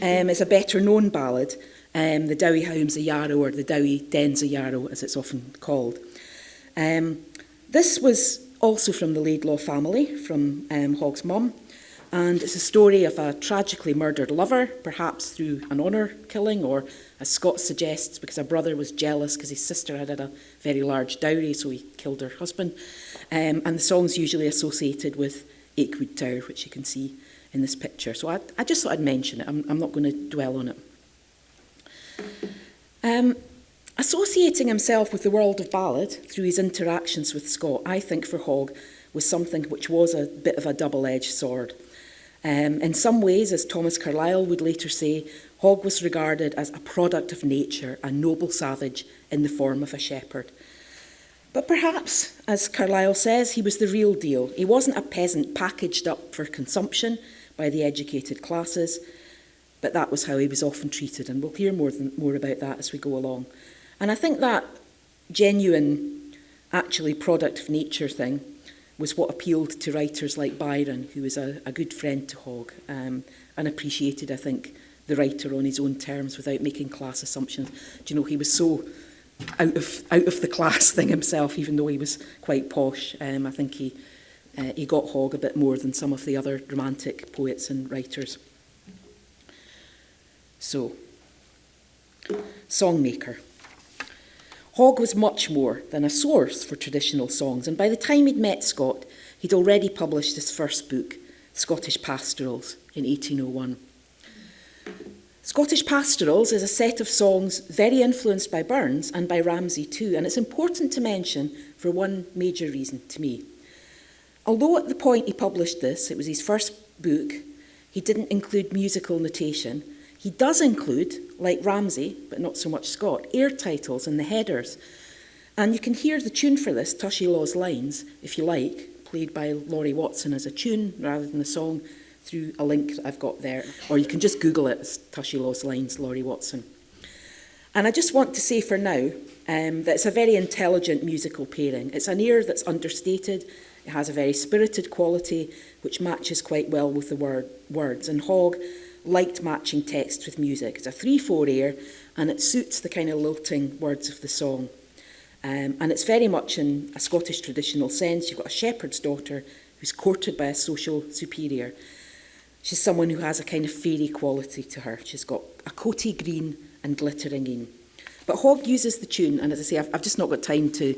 is a better known ballad, the Dowie Haum's a Yarrow, or the Dowie Den's a Yarrow, as it's often called. This was also from the Laidlaw family, from Hogg's mum, and it's a story of a tragically murdered lover, perhaps through an honour killing, or as Scott suggests, because a brother was jealous because his sister had a very large dowry, so he killed her husband. And the song's usually associated with Aikwood Tower, which you can see in this picture. So I just thought I'd mention it. I'm not going to dwell on it. Associating himself with the world of ballad through his interactions with Scott, I think for Hogg, was something which was a bit of a double-edged sword. In some ways, as Thomas Carlyle would later say, Hogg was regarded as a product of nature, a noble savage in the form of a shepherd. But perhaps, as Carlyle says, he was the real deal. He wasn't a peasant packaged up for consumption by the educated classes, but that was how he was often treated, and we'll hear more about that as we go along. And I think that genuine, actually product of nature thing was what appealed to writers like Byron, who was a good friend to Hogg, and appreciated, I think, the writer on his own terms without making class assumptions. Do you know, he was so out of the class thing himself, even though he was quite posh. I think he got Hogg a bit more than some of the other romantic poets and writers. So, songmaker. Hogg was much more than a source for traditional songs, and by the time he'd met Scott, he'd already published his first book, Scottish Pastorals, in 1801. Scottish Pastorals is a set of songs very influenced by Burns and by Ramsay too, and it's important to mention for one major reason to me. Although at the point he published this, it was his first book, he didn't include musical notation, he does include, like Ramsay, but not so much Scott, air titles in the headers. And you can hear the tune for this, Tushy Law's Lines, if you like, played by Laurie Watson as a tune rather than a song, through a link that I've got there. Or you can just Google it, it's Tushy Law's Lines, Laurie Watson. And I just want to say for now that it's a very intelligent musical pairing. It's an air that's understated, it has a very spirited quality, which matches quite well with the words. And Hogg liked matching text with music. It's a 3/4 air, and it suits the kind of lilting words of the song. And it's very much in a Scottish traditional sense. You've got a shepherd's daughter who's courted by a social superior. She's someone who has a kind of fairy quality to her. She's got a coaty green and glittering een. But Hogg uses the tune, and as I say, I've just not got time to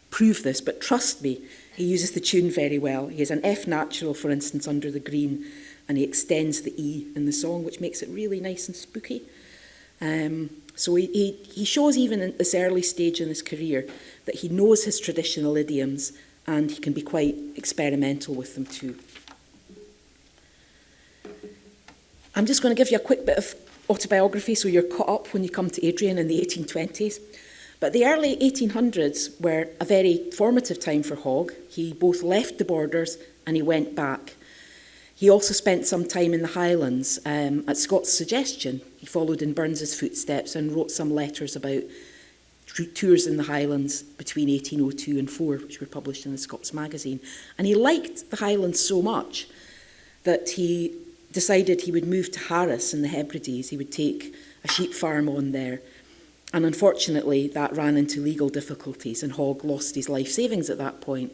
prove this, but trust me, he uses the tune very well. He has an F natural, for instance, under the green, and he extends the E in the song, which makes it really nice and spooky. So he shows even at this early stage in his career that he knows his traditional idioms and he can be quite experimental with them too. I'm just going to give you a quick bit of autobiography so you're caught up when you come to Adrian in the 1820s. But the early 1800s were a very formative time for Hogg. He both left the borders and he went back. He also spent some time in the Highlands at Scott's suggestion. He followed in Burns's footsteps and wrote some letters about tours in the Highlands between 1802 and 4, which were published in the Scots magazine. And he liked the Highlands so much that he decided he would move to Harris in the Hebrides. He would take a sheep farm on there. And unfortunately, that ran into legal difficulties, and Hogg lost his life savings at that point.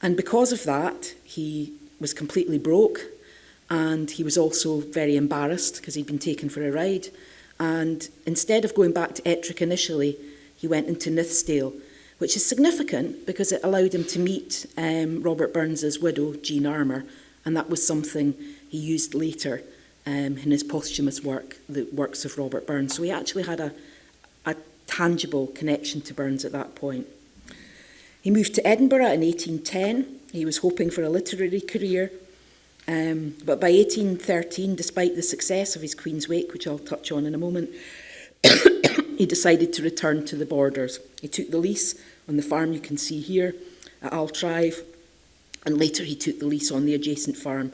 And because of that, he was completely broke, and he was also very embarrassed because he'd been taken for a ride. And instead of going back to Ettrick initially, he went into Nithsdale, which is significant because it allowed him to meet Robert Burns's widow, Jean Armour, and that was something he used later in his posthumous work, the works of Robert Burns. So he actually had a tangible connection to Burns at that point. He moved to Edinburgh in 1810. He was hoping for a literary career, but by 1813, despite the success of his Queen's Wake, which I'll touch on in a moment, he decided to return to the borders. He took the lease on the farm you can see here at Altrive, and later he took the lease on the adjacent farm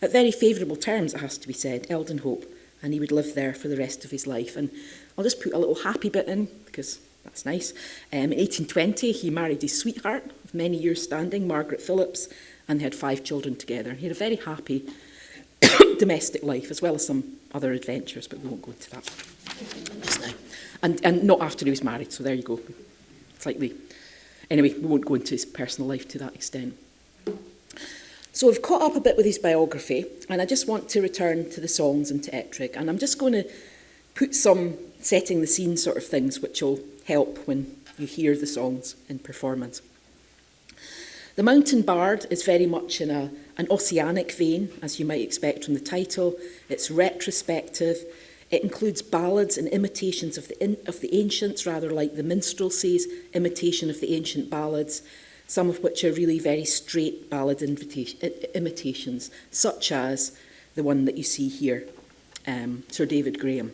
at very favourable terms, it has to be said, Eldenhope, and he would live there for the rest of his life. And I'll just put a little happy bit in, because that's nice. In 1820, he married his sweetheart of many years standing, Margaret Phillips, and they had 5 children together. He had a very happy domestic life, as well as some other adventures, but we won't go into that just now. And not after he was married, so there you go. Slightly. Anyway, we won't go into his personal life to that extent. So we've caught up a bit with his biography, and I just want to return to the songs and to Ettrick, and I'm just going to put some setting the scene sort of things which will help when you hear the songs in performance. The Mountain Bard is very much in an oceanic vein, as you might expect from the title. It's retrospective. It includes ballads and imitations of the ancients, rather like the minstrelsies, imitation of the ancient ballads. some of which are really very straight ballad imitations, such as the one that you see here, Sir David Graham.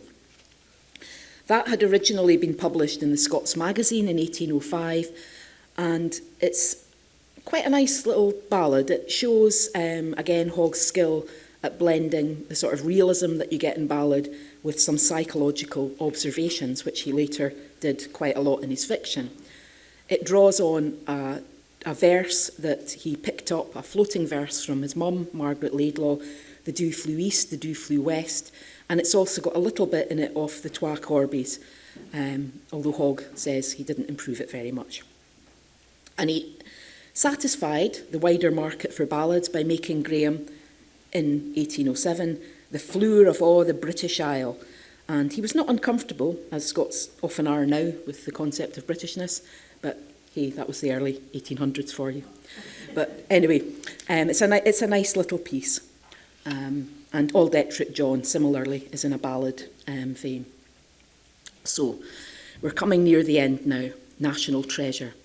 That had originally been published in the Scots Magazine in 1805, and it's quite a nice little ballad. It shows, again, Hogg's skill at blending the sort of realism that you get in ballad with some psychological observations, which he later did quite a lot in his fiction. It draws on a verse that he picked up, a floating verse from his mum, Margaret Laidlaw, "The dew flew east, the dew flew west," and it's also got a little bit in it off the Twa Corbies, although Hogg says he didn't improve it very much. And he satisfied the wider market for ballads by making Graham, in 1807, the floor of all the British Isle. And he was not uncomfortable, as Scots often are now, with the concept of Britishness, but hey, that was the early 1800s for you. But anyway, it's a nice little piece. And Auld Ettrick John, similarly, is in a ballad vein. So, we're coming near the end now, national treasure.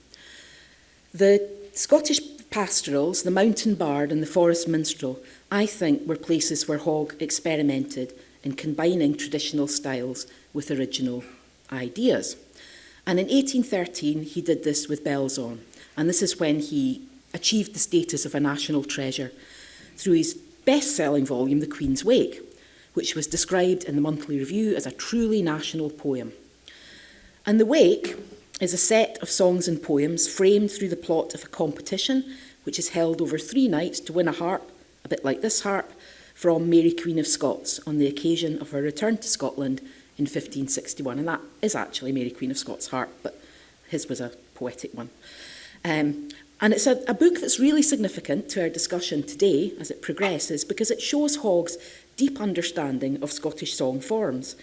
The Scottish pastorals, the mountain bard and the forest minstrel, I think were places where Hogg experimented in combining traditional styles with original ideas. And in 1813, he did this with Bells On, and this is when he achieved the status of a national treasure through his best-selling volume, The Queen's Wake, which was described in the Monthly Review as a truly national poem. And The Wake is a set of songs and poems framed through the plot of a competition, which is held over 3 nights to win a harp, a bit like this harp, from Mary Queen of Scots on the occasion of her return to Scotland in 1561. And that is actually Mary Queen of Scots' harp, but his was a poetic one. And it's a book that's really significant to our discussion today as it progresses, because it shows Hogg's deep understanding of Scottish song forms.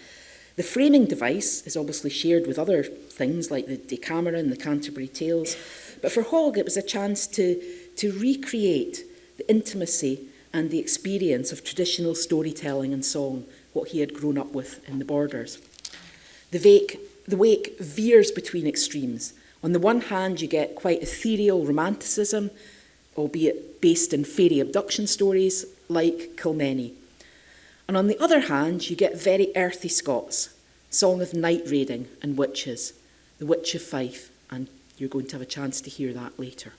The framing device is obviously shared with other things like the Decameron, the Canterbury Tales, but for Hogg it was a chance to recreate the intimacy and the experience of traditional storytelling and song, what he had grown up with in the Borders. The Wake veers between extremes. On the one hand, you get quite ethereal romanticism, albeit based in fairy abduction stories like Kilmeny. And on the other hand, you get very earthy Scots, song of night raiding and witches, the Witch of Fife, and you're going to have a chance to hear that later.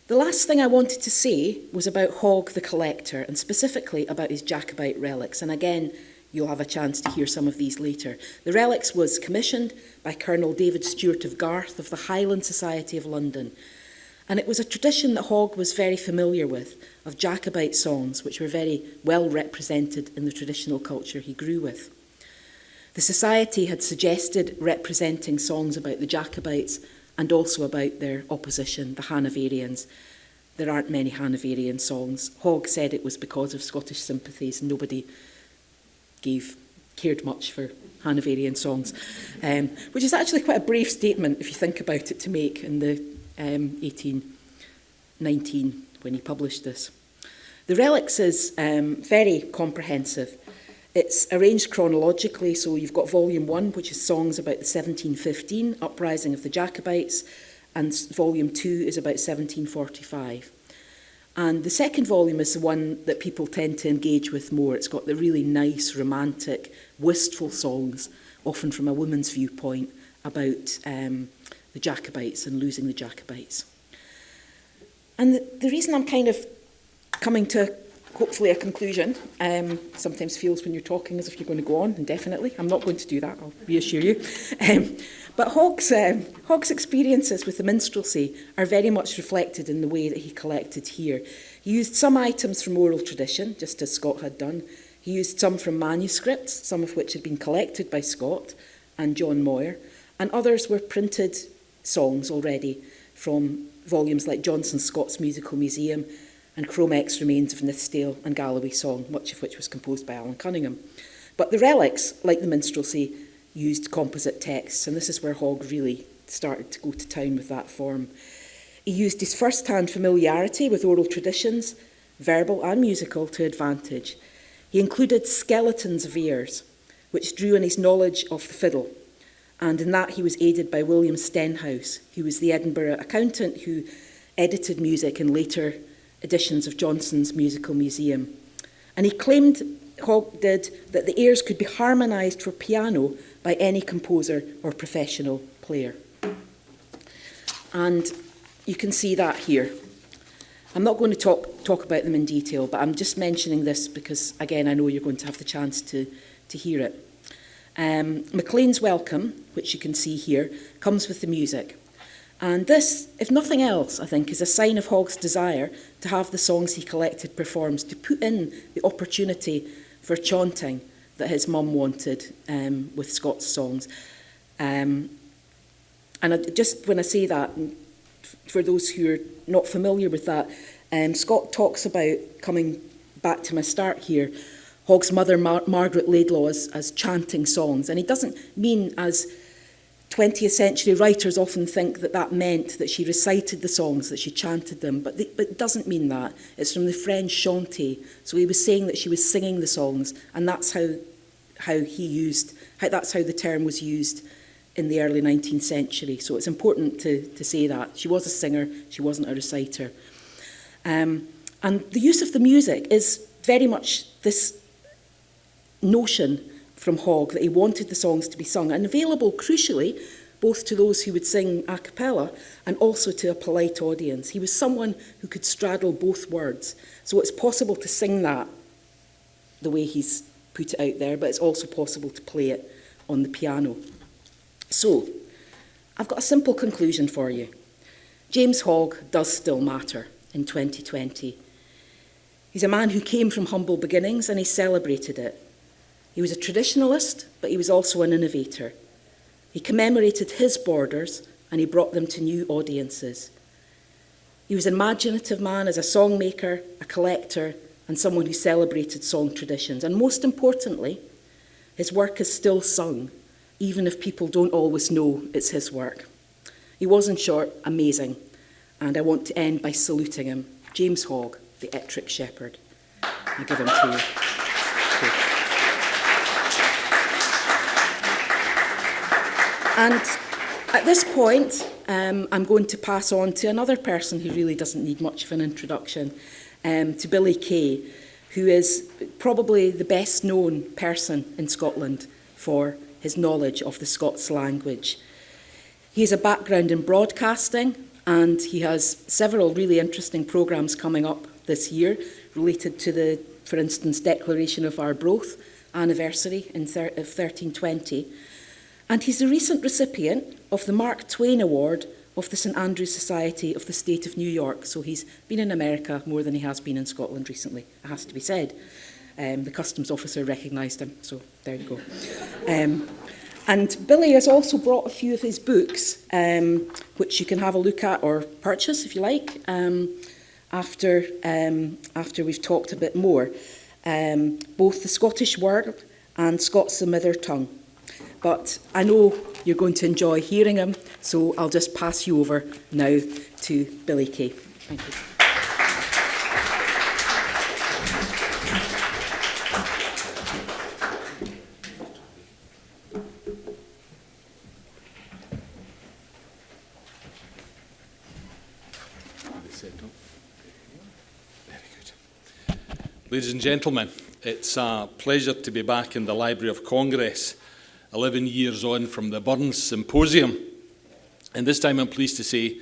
The last thing I wanted to say was about Hogg the collector, and specifically about his Jacobite relics. And again, you'll have a chance to hear some of these later. The relics was commissioned by Colonel David Stewart of Garth of the Highland Society of London. And it was a tradition that Hogg was very familiar with, of Jacobite songs, which were very well represented in the traditional culture he grew with. The Society had suggested representing songs about the Jacobites and also about their opposition, the Hanoverians. There aren't many Hanoverian songs. Hogg said it was because of Scottish sympathies. Nobody cared much for Hanoverian songs, which is actually quite a brave statement if you think about it to make in the 1819 when he published this. The Relics is very comprehensive. It's arranged chronologically, so you've got Volume 1, which is songs about the 1715 uprising of the Jacobites, and Volume 2 is about 1745. And the second volume is the one that people tend to engage with more. It's got the really nice, romantic, wistful songs, often from a woman's viewpoint, about the Jacobites and losing the Jacobites. And the reason I'm kind of coming to hopefully a conclusion, sometimes feels when you're talking as if you're going to go on indefinitely. I'm not going to do that, I'll reassure you. But Hogg's experiences with the minstrelsy are very much reflected in the way that he collected here. He used some items from oral tradition, just as Scott had done. He used some from manuscripts, some of which had been collected by Scott and John Moir, and others were printed songs already from volumes like Johnson's Scots Musical Museum and Cromeck's Remains of Nithsdale and Galloway Song, much of which was composed by Alan Cunningham. But the relics, like the minstrelsy, used composite texts, and this is where Hogg really started to go to town with that form. He used his first-hand familiarity with oral traditions, verbal and musical, to advantage. He included skeletons of airs, which drew on his knowledge of the fiddle, And in that he was aided by William Stenhouse, who was the Edinburgh accountant who edited music in later editions of Johnson's Musical Museum. And he claimed, Hogg did, that the airs could be harmonised for piano by any composer or professional player. And you can see that here. I'm not going to talk about them in detail, but I'm just mentioning this because, again, I know you're going to have the chance to hear it. Maclean's Welcome, which you can see here, comes with the music. And this, if nothing else, I think, is a sign of Hogg's desire to have the songs he collected performed, to put in the opportunity for chaunting that his mum wanted with Scots songs. And just when I say that, for those who are not familiar with that, Scott talks about, coming back to my start here, Hogg's mother, Margaret Laidlaw, as chanting songs. And he doesn't mean, as 20th century writers often think, that meant that she recited the songs, that she chanted them, but it doesn't mean that. It's from the French chanter. So he was saying that she was singing the songs, and that's how that's how the term was used in the early 19th century. So it's important to say that. She was a singer, she wasn't a reciter. And the use of the music is very much this notion from Hogg that he wanted the songs to be sung and available, crucially, both to those who would sing a cappella and also to a polite audience. He was someone who could straddle both words. So it's possible to sing that the way he's put it out there, but it's also possible to play it on the piano. So, I've got a simple conclusion for you. James Hogg does still matter in 2020. He's a man who came from humble beginnings and he celebrated it. He was a traditionalist, but he was also an innovator. He commemorated his borders and he brought them to new audiences. He was an imaginative man as a songmaker, a collector, and someone who celebrated song traditions. And most importantly, his work is still sung, even if people don't always know it's his work. He was, in short, amazing. And I want to end by saluting him. James Hogg, the Ettrick Shepherd. I give him to you. And at this point, I'm going to pass on to another person who really doesn't need much of an introduction, to Billy Kay, who is probably the best known person in Scotland for his knowledge of the Scots language. He has a background in broadcasting, and he has several really interesting programmes coming up this year related to the, for instance, Declaration of Arbroath anniversary of 1320. And he's a recent recipient of the Mark Twain Award of the St Andrews Society of the State of New York. So he's been in America more than he has been in Scotland recently, it has to be said. The customs officer recognised him, so there you go. And Billy has also brought a few of his books, which you can have a look at or purchase if you like, after we've talked a bit more. Both The Scottish World and Scots the Mother Tongue. But I know you're going to enjoy hearing him, so I'll just pass you over now to Billy Kay. Thank you. Ladies and gentlemen, it's a pleasure to be back in the Library of Congress, 11 years on from the Burns Symposium. And this time I'm pleased to say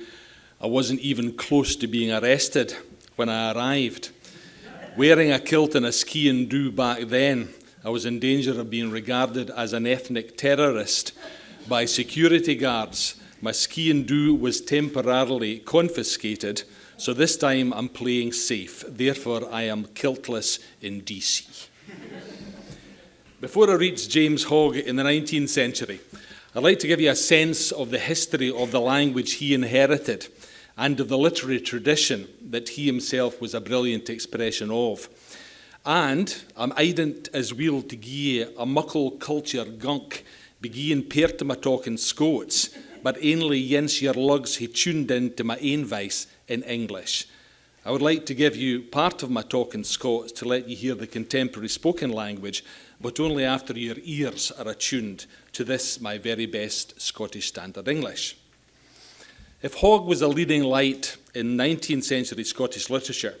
I wasn't even close to being arrested when I arrived. Wearing a kilt and a ski and do back then, I was in danger of being regarded as an ethnic terrorist by security guards. My ski and do was temporarily confiscated, so this time I'm playing safe. Therefore, I am kiltless in DC. Before I reach James Hogg in the 19th century, I'd like to give you a sense of the history of the language he inherited and of the literary tradition that he himself was a brilliant expression of. And I'm eident as weel to gie a muckle culture gunk begin peert my talk in Scots, but only jens your lugs he tuned in to my ain voice in English. I would like to give you part of my talk in Scots to let you hear the contemporary spoken language, but only after your ears are attuned to this, my very best Scottish Standard English. If Hogg was a leading light in 19th century Scottish literature,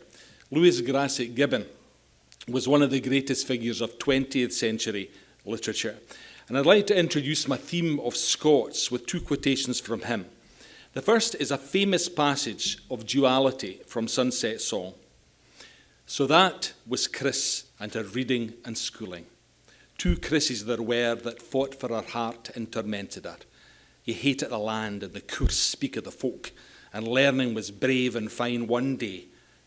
Lewis Grassic Gibbon was one of the greatest figures of 20th century literature. And I'd like to introduce my theme of Scots with two quotations from him. The first is a famous passage of duality from Sunset Song. So that was Chris and her reading and schooling. Two Chrises there were that fought for her heart and tormented her. You hated the land and the coarse speak of the folk, and learning was brave and fine one day,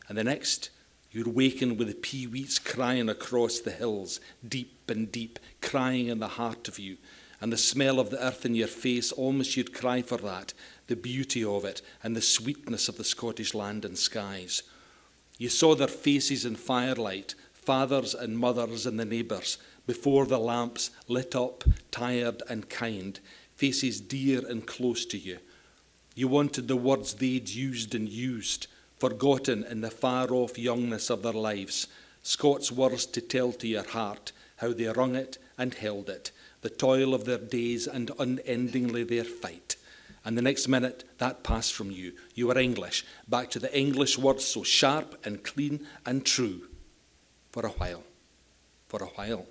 and the next you'd waken with the pee-weets crying across the hills, deep and deep, crying in the heart of you, and the smell of the earth in your face, almost you'd cry for that, the beauty of it, and the sweetness of the Scottish land and skies. You saw their faces in firelight, fathers and mothers and the neighbours, before the lamps lit up, tired and kind, faces dear and close to you. You wanted the words they'd used and used, forgotten in the far-off youngness of their lives, Scots words to tell to your heart how they wrung it and held it, the toil of their days and unendingly their fight. And the next minute, that passed from you. You were English, back to the English words so sharp and clean and true. For a while,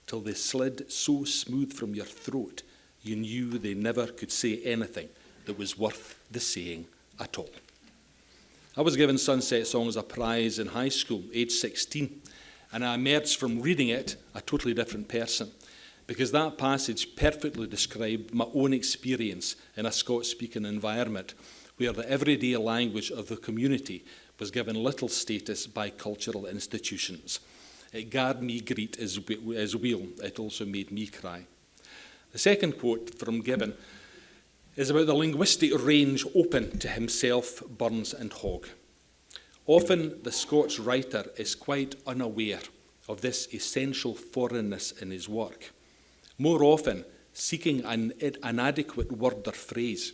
till they slid so smooth from your throat, you knew they never could say anything that was worth the saying at all. I was given Sunset Song as a prize in high school, age 16, and I emerged from reading it a totally different person, because that passage perfectly described my own experience in a Scots-speaking environment where the everyday language of the community was given little status by cultural institutions. It garred me greet as weel. It also made me cry. The second quote from Gibbon is about the linguistic range open to himself, Burns and Hogg. Often the Scots writer is quite unaware of this essential foreignness in his work, more often seeking an inadequate word or phrase.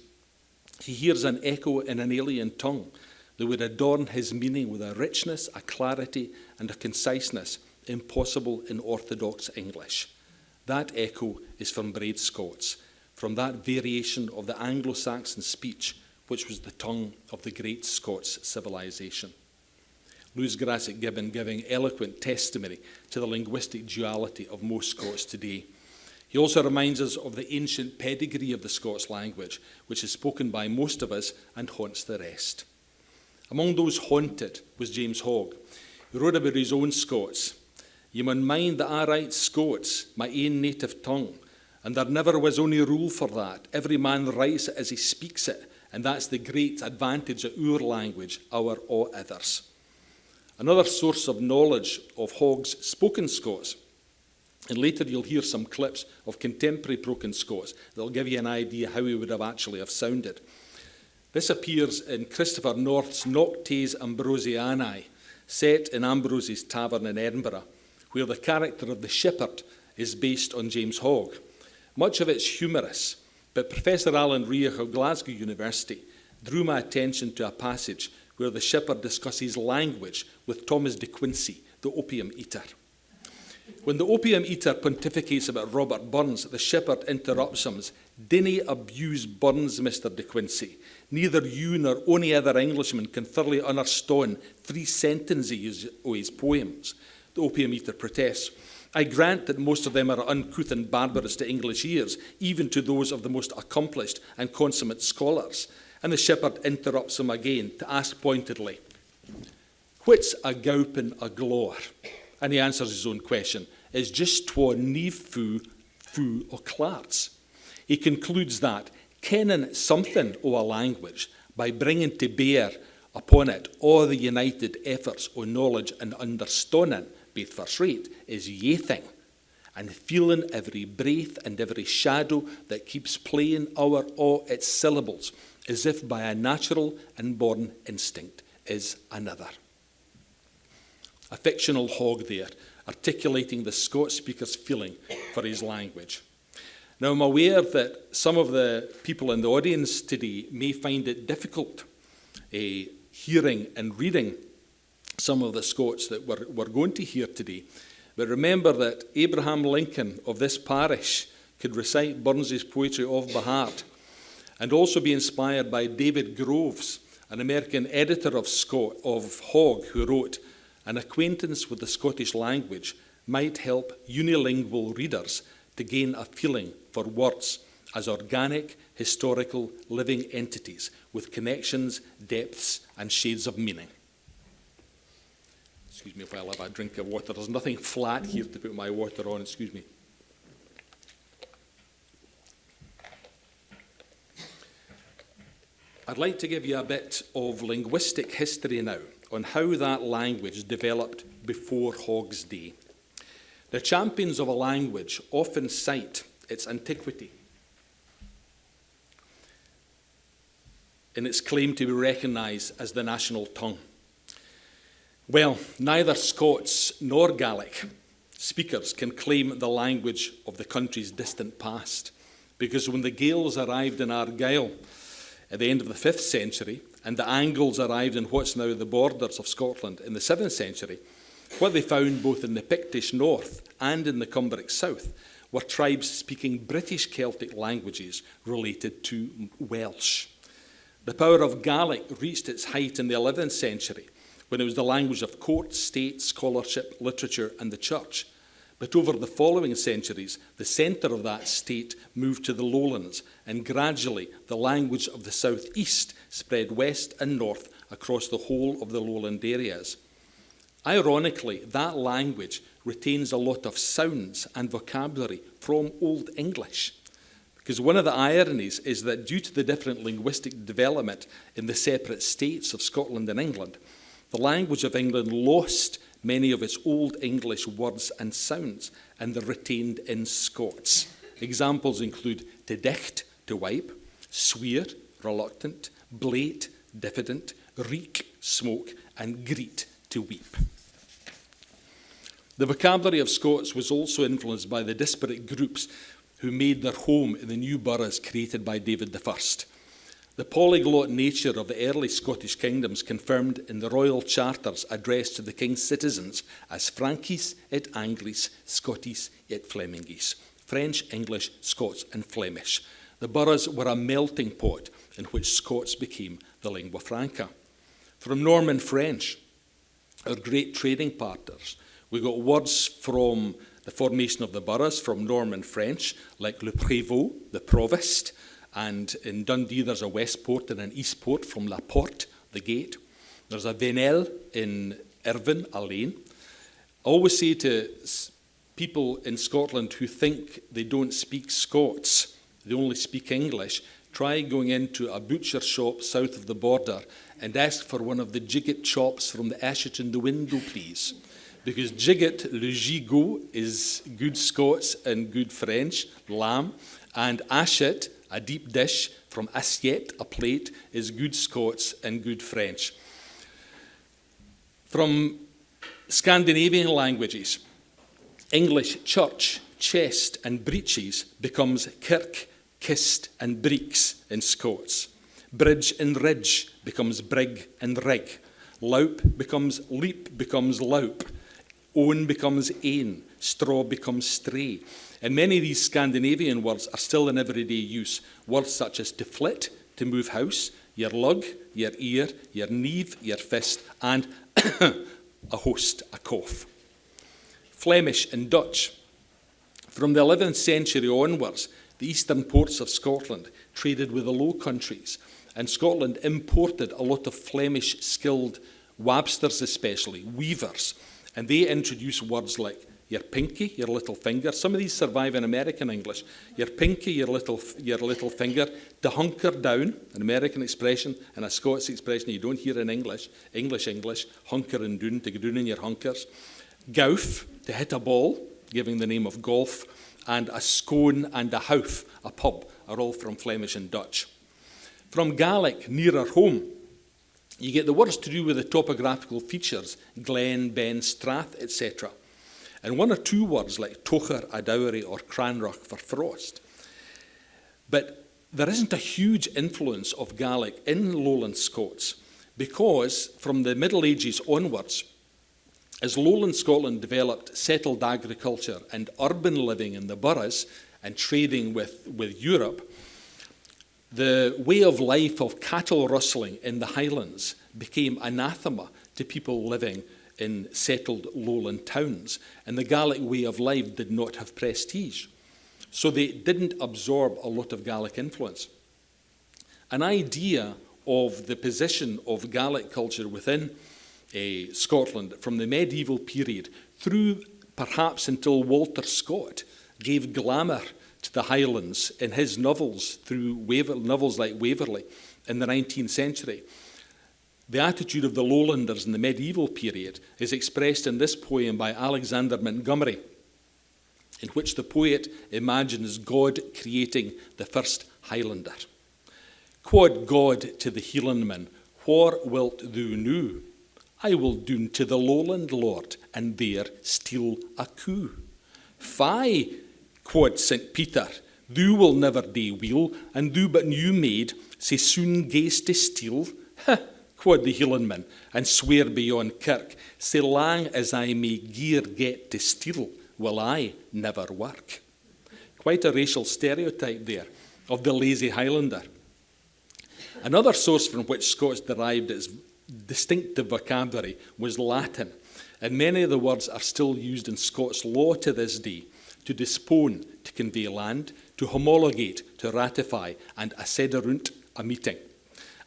He hears an echo in an alien tongue that would adorn his meaning with a richness, a clarity, and a conciseness impossible in orthodox English. That echo is from Braid Scots, from that variation of the Anglo-Saxon speech, which was the tongue of the great Scots civilization. Lewis Grassic Gibbon giving eloquent testimony to the linguistic duality of most Scots today. He also reminds us of the ancient pedigree of the Scots language, which is spoken by most of us and haunts the rest. Among those haunted was James Hogg, who wrote about his own Scots. "You mun mind that I write Scots, my ain native tongue, and there never was ony rule for that. Every man writes it as he speaks it, and that's the great advantage of our language, our o others." Another source of knowledge of Hogg's spoken Scots, and later you'll hear some clips of contemporary broken Scots that'll give you an idea how he would have actually have sounded. This appears in Christopher North's Noctes Ambrosianae, set in Ambrose's Tavern in Edinburgh, where the character of the shepherd is based on James Hogg. Much of it's humorous, but Professor Alan Reich of Glasgow University drew my attention to a passage where the shepherd discusses language with Thomas de Quincey, the opium eater. When the opium eater pontificates about Robert Burns, the shepherd interrupts him. "Dinna abuse Burns, Mr. de Quincey. Neither you nor ony other Englishman can thoroughly understand 3 sentences of his poems." The opium eater protests. "I grant that most of them are uncouth and barbarous to English ears, even to those of the most accomplished and consummate scholars." And the shepherd interrupts him again to ask pointedly, "What's a gowpen a glore?" And he answers his own question, "It's just twa nieve fu o clarts." He concludes that, kenning something o a language by bringing to bear upon it all the united efforts o knowledge and understanding, both first rate, is yaething, and feeling every breath and every shadow that keeps playing over all its syllables, as if by a natural and born instinct, is another. A fictional Hogg there, articulating the Scots speaker's feeling for his language. Now, I'm aware that some of the people in the audience today may find it difficult hearing and reading some of the Scots that we're going to hear today. But remember that Abraham Lincoln of this parish could recite Burns's poetry off by heart, and also be inspired by David Groves, an American editor of Hogg, who wrote, "An acquaintance with the Scottish language might help unilingual readers to gain a feeling for words as organic, historical, living entities with connections, depths, and shades of meaning." Excuse me while I have a drink of water. There's nothing flat here to put my water on, excuse me. I'd like to give you a bit of linguistic history now on how that language developed before Hogg's day. The champions of a language often cite its antiquity in its claim to be recognised as the national tongue. Well, neither Scots nor Gaelic speakers can claim the language of the country's distant past, because when the Gaels arrived in Argyll at the end of the 5th century, and the Angles arrived in what's now the borders of Scotland in the 7th century, what they found both in the Pictish north and in the Cumbric south were tribes speaking British Celtic languages related to Welsh. The power of Gaelic reached its height in the 11th century, when it was the language of court, state, scholarship, literature, and the church. But over the following centuries, the centre of that state moved to the lowlands, and gradually the language of the southeast spread west and north across the whole of the lowland areas. Ironically, that language retains a lot of sounds and vocabulary from Old English. Because one of the ironies is that due to the different linguistic development in the separate states of Scotland and England, the language of England lost many of its Old English words and sounds, and they're retained in Scots. Examples include to dicht, to wipe, swear, reluctant, blate, diffident, reek, smoke, and greet, to weep. The vocabulary of Scots was also influenced by the disparate groups who made their home in the new boroughs created by David I. The polyglot nature of the early Scottish kingdoms confirmed in the royal charters addressed to the king's citizens as Frankis et Anglis, Scotis et Flemingis, French, English, Scots and Flemish. The boroughs were a melting pot in which Scots became the lingua franca. From Norman French, our great trading partners, we got words from the formation of the boroughs from Norman French, like le prévôt, the provost, and in Dundee there's a Westport and an Eastport from La Porte, the gate. There's a Venel in Irvine, a lane. I always say to people in Scotland who think they don't speak Scots, they only speak English, try going into a butcher shop south of the border and ask for one of the jigget chops from the Ashet in the window, please. Because jigget, le gigot, is good Scots and good French, lamb, and ashet, a deep dish from assiette, a plate, is good Scots and good French. From Scandinavian languages, English church, chest and breeches becomes kirk, kist and breeks in Scots. Bridge and ridge becomes brig and rig. Loup becomes leap becomes loup. Own becomes ain. Straw becomes stray. And many of these Scandinavian words are still in everyday use. Words such as to flit, to move house, your lug, your ear, your neve, your fist, and a host, a cough. Flemish and Dutch. From the 11th century onwards, the eastern ports of Scotland traded with the Low Countries, and Scotland imported a lot of Flemish skilled wabsters, especially weavers, and they introduced words like your pinky, your little finger. Some of these survive in American English. Your pinky, your little finger. To hunker down, an American expression, and a Scots expression you don't hear in English. English, hunker and doon, to go doon in your hunkers. Gowf, to hit a ball, giving the name of golf. And a scone and a houf, a pub, are all from Flemish and Dutch. From Gaelic, nearer home, you get the words to do with the topographical features, glen, ben, strath, etc. And one or two words like tocher, a dowry, or cranrock for frost. But there isn't a huge influence of Gaelic in Lowland Scots, because from the Middle Ages onwards, as lowland Scotland developed settled agriculture and urban living in the boroughs and trading with Europe, the way of life of cattle rustling in the Highlands became anathema to people living in settled lowland towns, and the Gaelic way of life did not have prestige. So they didn't absorb a lot of Gaelic influence. An idea of the position of Gaelic culture within Scotland from the medieval period through perhaps until Walter Scott gave glamour to the Highlands in his novels, through novels like Waverley in the 19th century. The attitude of the lowlanders in the medieval period is expressed in this poem by Alexander Montgomery, in which the poet imagines God creating the first Highlander. Quod God to the Hielandman, whore wilt thou know? I will doon to the lowland lord, and there steal a coo. Fie, quod St. Peter, thou will never dae weel, and thou but new made, sae soon gaest to steal. Ha, quod the Hielandman, and swear beyond kirk, sae lang as I may gear get to steal, will I never work. Quite a racial stereotype there of the lazy Highlander. Another source from which Scots derived its distinctive vocabulary was Latin, and many of the words are still used in Scots law to this day: to dispone, to convey land, to homologate, to ratify, and accederunt, a meeting.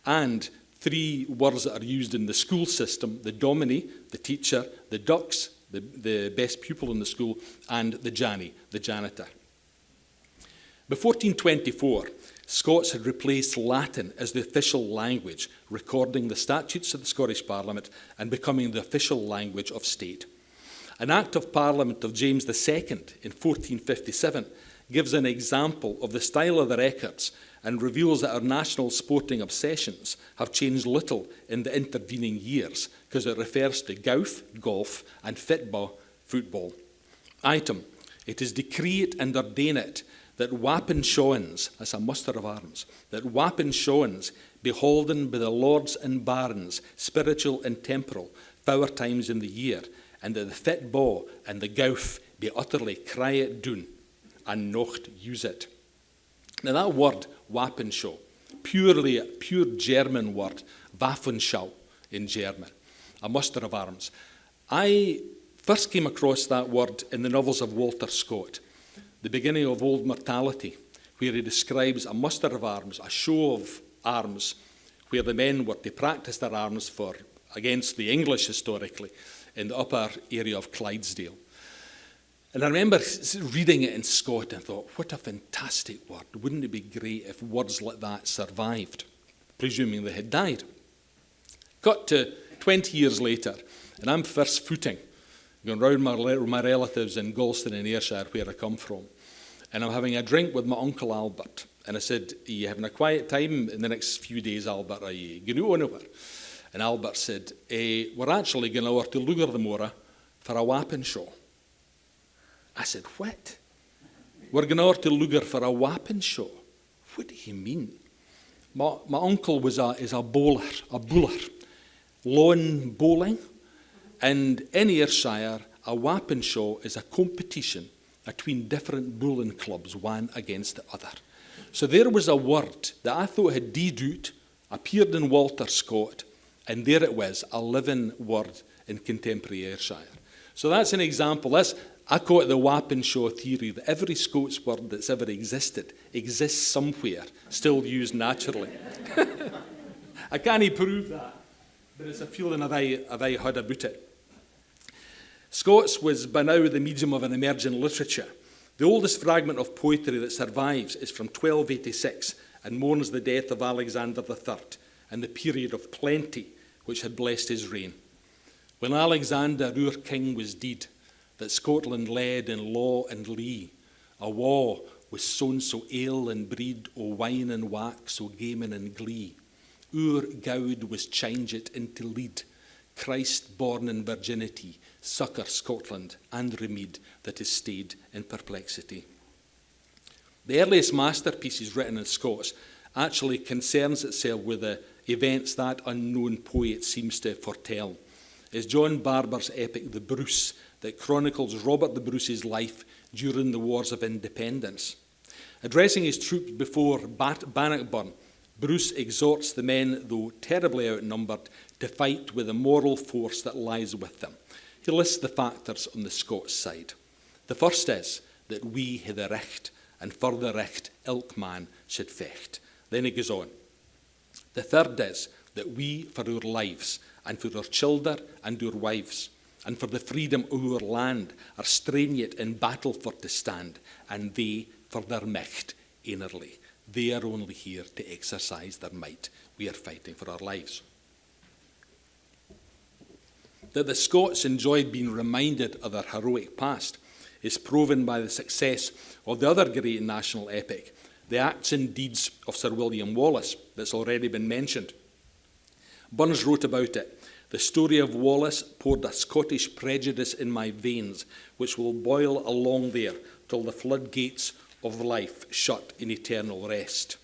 And three words that are used in the school system: the dominie, the teacher, the dux, the best pupil in the school, and the janny, the janitor. Before 1424, Scots had replaced Latin as the official language, recording the statutes of the Scottish Parliament and becoming the official language of state. An Act of Parliament of James II in 1457 gives an example of the style of the records and reveals that our national sporting obsessions have changed little in the intervening years, because it refers to gowf, golf, and football. Item, it is decreed and ordained that wapen shawns, that's a muster of arms, that wapen shawns be holden by the lords and barons, spiritual and temporal, 4 times in the year, and that the football and the gowf be utterly cried doon, and nocht use it. Now that word, Wappenshow, pure German word, Waffenschau in German, a muster of arms. I first came across that word in the novels of Walter Scott, the beginning of Old Mortality, where he describes a muster of arms, a show of arms, where the men were to practice their arms against the English historically in the upper area of Clydesdale. And I remember reading it in Scott and thought, what a fantastic word. Wouldn't it be great if words like that survived, presuming they had died? Got to 20 years later, and I'm first footing, going round my relatives in Galston in Ayrshire, where I come from. And I'm having a drink with my Uncle Albert. And I said, are you having a quiet time in the next few days, Albert? Are you going to anywhere? And Albert said, we're actually going over to Lugarthemora for a Wappenshaw. I said, what? We're going over to Lugar for a Wappenshaw? What do you mean? My uncle is a bowler, lawn bowling. And in Ayrshire, a Wappenshaw is a competition between different bowling clubs, one against the other. So there was a word that I thought had died out, appeared in Walter Scott, and there it was, a living word in contemporary Ayrshire. So that's an example. I call it the Wappenshaw theory, that every Scots word that's ever existed exists somewhere, still used naturally. I can't prove that, but it's a feeling I've had about it. Scots was by now the medium of an emerging literature. The oldest fragment of poetry that survives is from 1286 and mourns the death of Alexander III and the period of plenty which had blessed his reign. When Alexander, our king, was dead, that Scotland led in law and lee, a war was sown so ale and breed, o wine and wax, so gaming and glee. Our gowd was changed into lead, Christ born in virginity, succour Scotland and remede that is stayed in perplexity. The earliest masterpieces written in Scots actually concerns itself with the events that unknown poet seems to foretell, is John Barber's epic The Bruce, that chronicles Robert the Bruce's life during the Wars of Independence. Addressing his troops before Bannockburn, Bruce exhorts the men, though terribly outnumbered, to fight with the moral force that lies with them. He lists the factors on the Scots side. The first is that we hae the recht, and for the recht ilk man should fecht. Then he goes on. The third is that we, for our lives, and for our children and our wives, and for the freedom of our land, are strain yet in battle for to stand, and they for their might innerly. They are only here to exercise their might. We are fighting for our lives. That the Scots enjoyed being reminded of their heroic past is proven by the success of the other great national epic, the acts and deeds of Sir William Wallace, that's already been mentioned. Burns wrote about it, "The story of Wallace poured a Scottish prejudice in my veins, which will boil along there till the floodgates of life shut in eternal rest."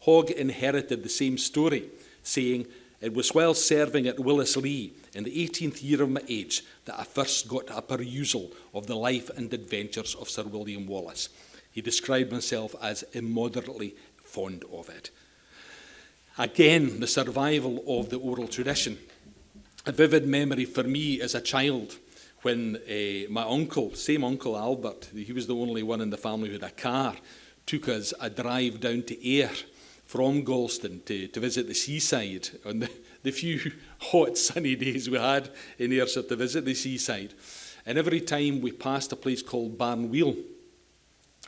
Hogg inherited the same story, saying, "It was while serving at Willis-Lee in the 18th year of my age that I first got a perusal of the life and adventures of Sir William Wallace." He described himself as immoderately fond of it. Again, the survival of the oral tradition. A vivid memory for me as a child when my uncle, same Uncle Albert, he was the only one in the family who had a car, took us a drive down to Ayr from Galston to visit the seaside on the few hot sunny days we had in Ayrshire to visit the seaside. And every time we passed a place called Barnwheel,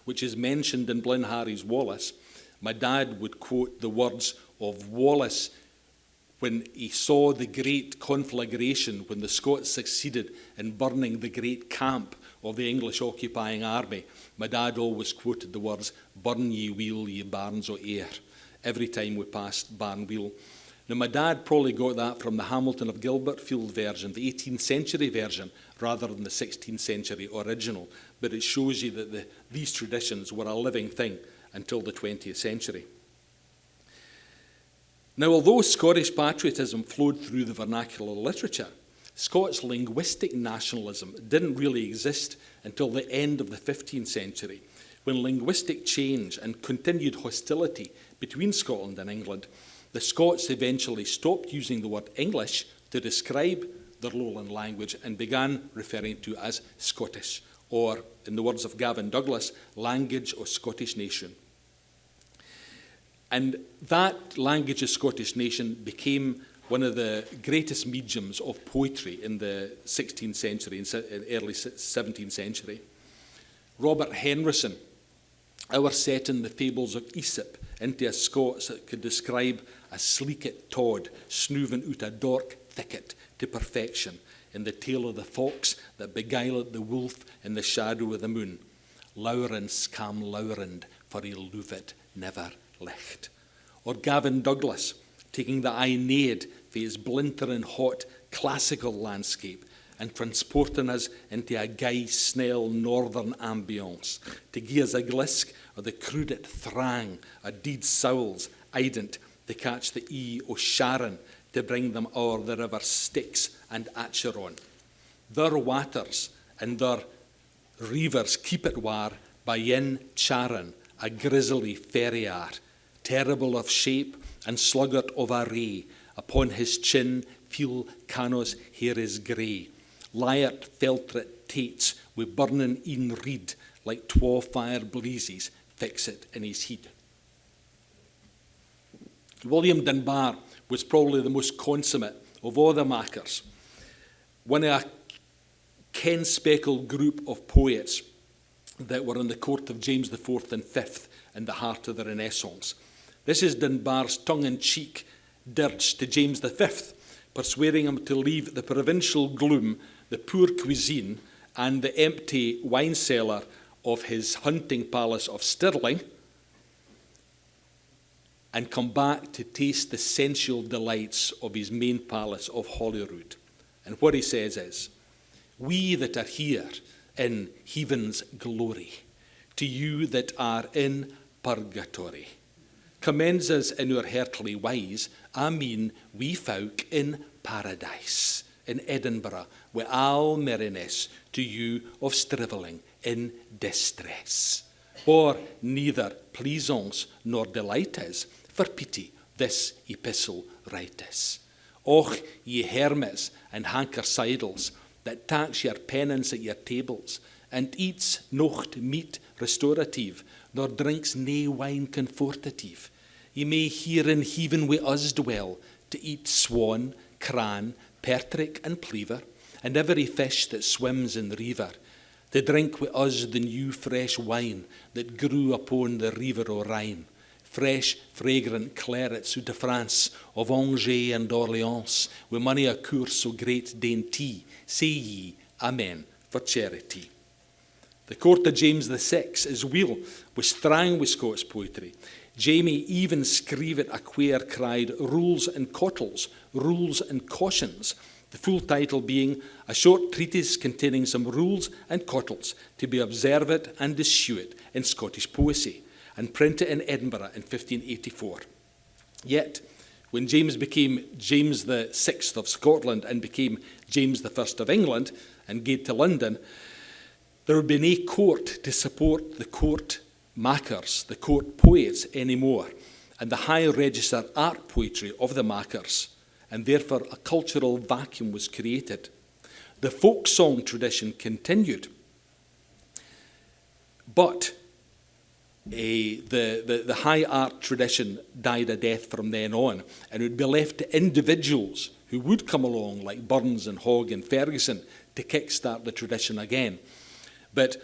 which is mentioned in Blenharry's Wallace, my dad would quote the words of Wallace when he saw the great conflagration, when the Scots succeeded in burning the great camp of the English occupying army. My dad always quoted the words, "Burn ye wheel, ye barns o' Ayr," every time we passed Barnwheel. Now, my dad probably got that from the Hamilton of Gilbertfield version, the 18th century version, rather than the 16th century original. But it shows you that these traditions were a living thing until the 20th century. Now, although Scottish patriotism flowed through the vernacular literature, Scots linguistic nationalism didn't really exist until the end of the 15th century, when linguistic change and continued hostility between Scotland and England, the Scots eventually stopped using the word English to describe their lowland language and began referring to it as Scottish, or, in the words of Gavin Douglas, language of Scottish nation. And that language of Scottish nation became one of the greatest mediums of poetry in the 16th century and early 17th century. Robert Henryson, our setting the fables of Aesop into a Scots that could describe a sleeket tod snooving out a dark thicket to perfection in the tale of the fox that beguiled the wolf in the shadow of the moon. Lowrand scam lowrand, for he'll love it never licht. Or Gavin Douglas, taking the Aeneid for his blintering hot classical landscape and transporting us into a gay, snell northern ambience to gie us a glisk of the crudit thrang of deed souls ident to catch the ee o' Sharon to bring them o'er the river Styx and Acheron. Their waters and their rivers keep it war by yin Charon, a grisly ferriar, terrible of shape and sluggard of array, upon his chin fuel canos hair is grey. Liart feltret tates with burning een reed, like twa fire blazes fix it in his head. William Dunbar was probably the most consummate of all the makers. One of a ken-speckled group of poets that were in the court of James IV and V in the heart of the Renaissance. This is Dunbar's tongue-in-cheek dirge to James V, persuading him to leave the provincial gloom, the poor cuisine, and the empty wine cellar of his hunting palace of Stirling, and come back to taste the sensual delights of his main palace of Holyrood. And what he says is, "We that are here in heaven's glory, to you that are in purgatory, commends us in our earthly wise, I mean we folk in paradise, in Edinburgh, with all merriness to you of striveling in distress. Or neither pleasance nor delight is, for pity this epistle writeth. Och, ye hermes and hanker sidles, that tax your penance at your tables, and eats nocht meat restorative, nor drinks nae wine comfortative. Ye may here in heaven wi' us dwell, to eat swan, cran, pertrick and pleaver, and every fish that swims in the river, to drink wi' us the new fresh wine that grew upon the river o' Rhine, fresh, fragrant clarets out of France, of Angers and Orleans, wi' mony a course so great dainty, say ye, Amen, for charity. The court of James VI is weel, was thrang with Scots poetry. Jamie even screvet a queer cried rules and cottles, rules and cautions, the full title being a short treatise containing some rules and cottles to be observed and eschewed in Scottish poesy, and printed in Edinburgh in 1584. Yet, when James became James VI of Scotland and became James I of England and gaed to London, there would be no court to support the court makers, the court poets anymore, and the high register art poetry of the makers, and therefore a cultural vacuum was created. The folk song tradition continued, but the high art tradition died a death from then on, and it would be left to individuals who would come along, like Burns and Hogg and Ferguson, to kickstart the tradition again. But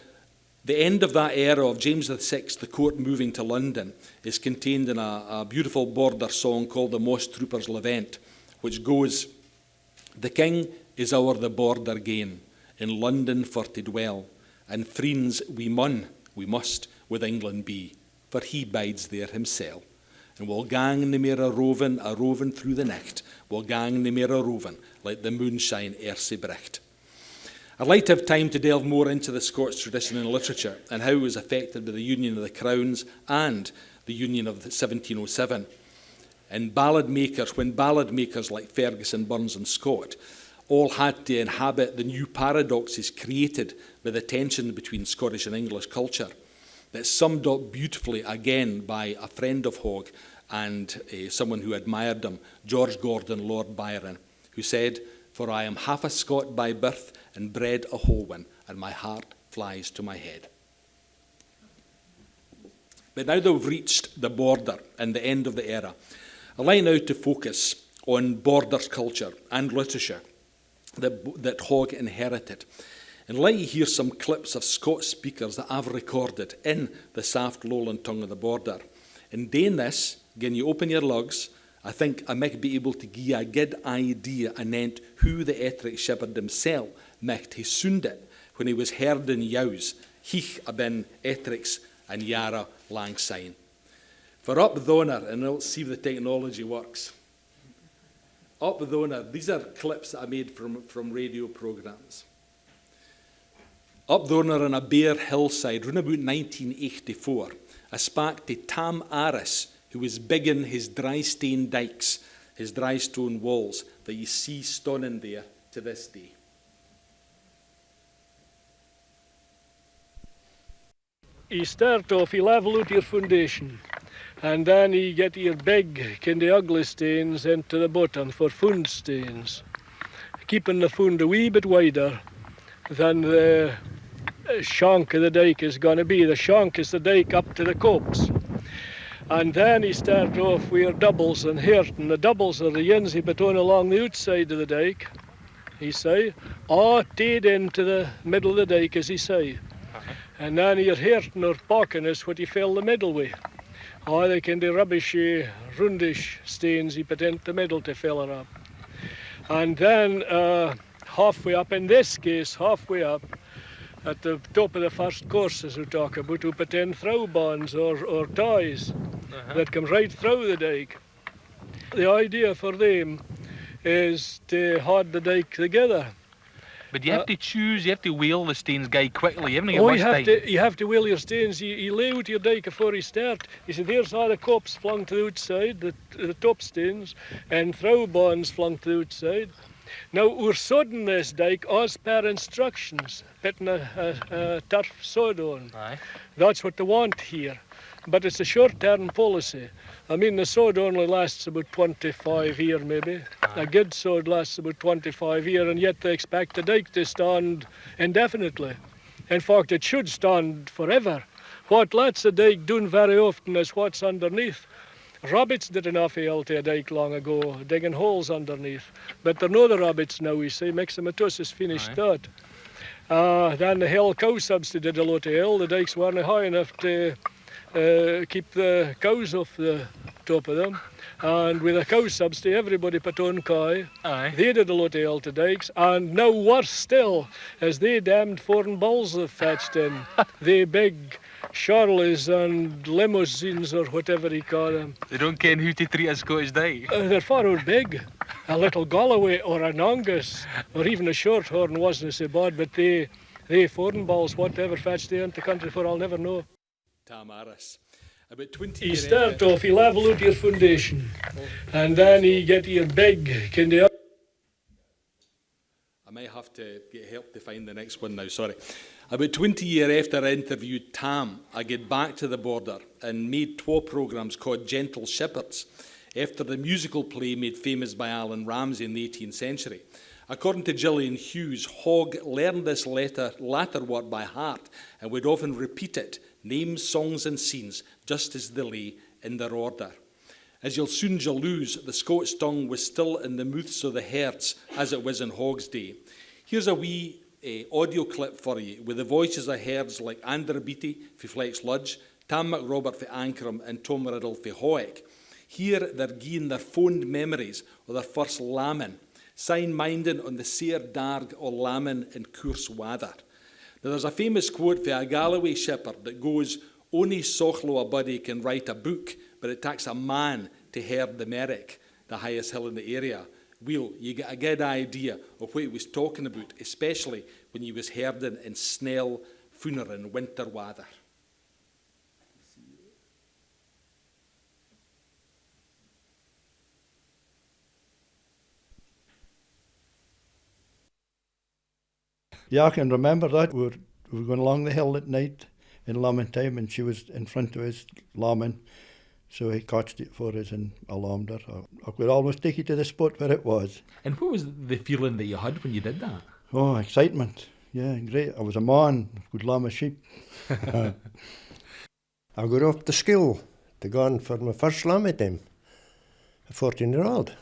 the end of that era of James VI, the court moving to London, is contained in a beautiful border song called the Moss Trooper's Levant, which goes, "The king is o'er the border gane, in London for to dwell, and friends we must with England be, for he bides there himself. And we'll gang nae mere a roving through the night, we'll gang nae mere a roving, like the moonshine ersy bricht." I'd like to have time to delve more into the Scots tradition in literature and how it was affected by the Union of the Crowns and the Union of 1707. And when ballad makers like Ferguson, Burns and Scott all had to inhabit the new paradoxes created by the tension between Scottish and English culture, that's summed up beautifully again by a friend of Hogg and someone who admired him, George Gordon, Lord Byron, who said, "For I am half a Scot by birth and bred a Holwyn, and my heart flies to my head." But now that we've reached the border and the end of the era, I'd like now to focus on borders culture and literature that Hogg inherited. And I'd like you to hear some clips of Scots speakers that I've recorded in the soft lowland tongue of the border. In doing this, when you open your lugs, I think I might be able to give you a good idea anent who the Ettrick Shepherd himself might have sounded when he was herding yows, heich a ben Ettricks and Yara lang syne. For up thoner, and let's see if the technology works. Up thoner, these are clips that I made from radio programmes. Up thoner on a bare hillside, round about 1984, I spak to Tam Aris, who was bigging his dry stone dikes, his dry stone walls that you see stunning there to this day. You start off, you level out your foundation, and then you get your big, kind of ugly stones into the bottom for fund stones, keeping the fund a wee bit wider than the shank of the dike is going to be. The shank is the dike up to the copse. And then you start off with your doubles and hirten. The doubles are the yins you put on along the outside of the dike, he say, or tied into the middle of the dike, as he say. And then your hirten or pocken is what you fill the middle with. Or they can do rubbishy, roundish stones you put into the middle to fill it up. And then halfway up, in this case, halfway up, at the top of the first course, as we talk about, we put in throw bonds or ties that come right through the dike. The idea for them is to hold the dike together. But you have to choose, you have to wheel the stains guy quickly. You haven't got Oh, much time. you have to wheel your stains. You lay out your dike before you start. You see, there's all the cups flung to the outside, the top stains, and throw bonds flung to the outside. Now, we're sodding this dike as per instructions, putting a turf sod on. Aye. That's what they want here. But it's a short-term policy. I mean, the sod only lasts about 25 years, maybe. A good sod lasts about 25 years, and yet they expect the dike to stand indefinitely. In fact, it should stand forever. What lets the dike down very often is what's underneath. Rabbits did an awful hell to a dike long ago, digging holes underneath. But there are no other rabbits now, you see. Myxomatosis finished that. Then the hill cow subsidy did a lot of hell. The dikes weren't high enough to keep the cows off the top of them. And with a cow subsidy, everybody put on cow. Aye. They did a lot of hell to dikes. And now worse still, as they damned foreign bulls have fetched in. They big Charlies and limousines or whatever you call them. They don't ken who to treat a Scottish dike. They're far out big. A little Galloway or an Angus or even a Shorthorn wasn't so bad, but they foreign balls, whatever fetched they into the country for, I'll never know. Tamaris. About 20 You years start off, you level out your foundation, and then you get your big kind of. I may have to get help to find the next one now, sorry. About 20 years after I interviewed Tam, I get back to the border and made 2 programmes called Gentle Shepherds, after the musical play made famous by Alan Ramsay in the 18th century. According to Gillian Hughes, Hogg learned this latter work by heart and would often repeat it, names, songs and scenes, just as they lay in their order. As you'll soon jalouse, the Scots tongue was still in the mouths of the herds, as it was in Hogg's day. Here's a wee audio clip for you, with the voices of herds like Ander Beattie for Flex Lodge, Tam McRobert for Ancram and Tom Riddle for Howick. Here they're gieing their fond memories of their first lambing, sign minding on the Sair Darg or lambing in Coors Wather. Now there's a famous quote for a Galloway shepherd that goes, "Only Sochlo a buddy can write a book, but it takes a man to herd the Merrick, the highest hill in the area." Well, you get a good idea of what he was talking about, especially when he was herding in Snell, Funer and Winter Wather. Yeah, I can remember that. We were going along the hill at night in lambing time, and she was in front of us lambing. So he catched it for us and alarmed her. I could almost take you to the spot where it was. And what was the feeling that you had when you did that? Oh, excitement. Yeah, great. I was a man, could lamb a sheep. I got off to school to go on for my first lambing time, a 14-year-old.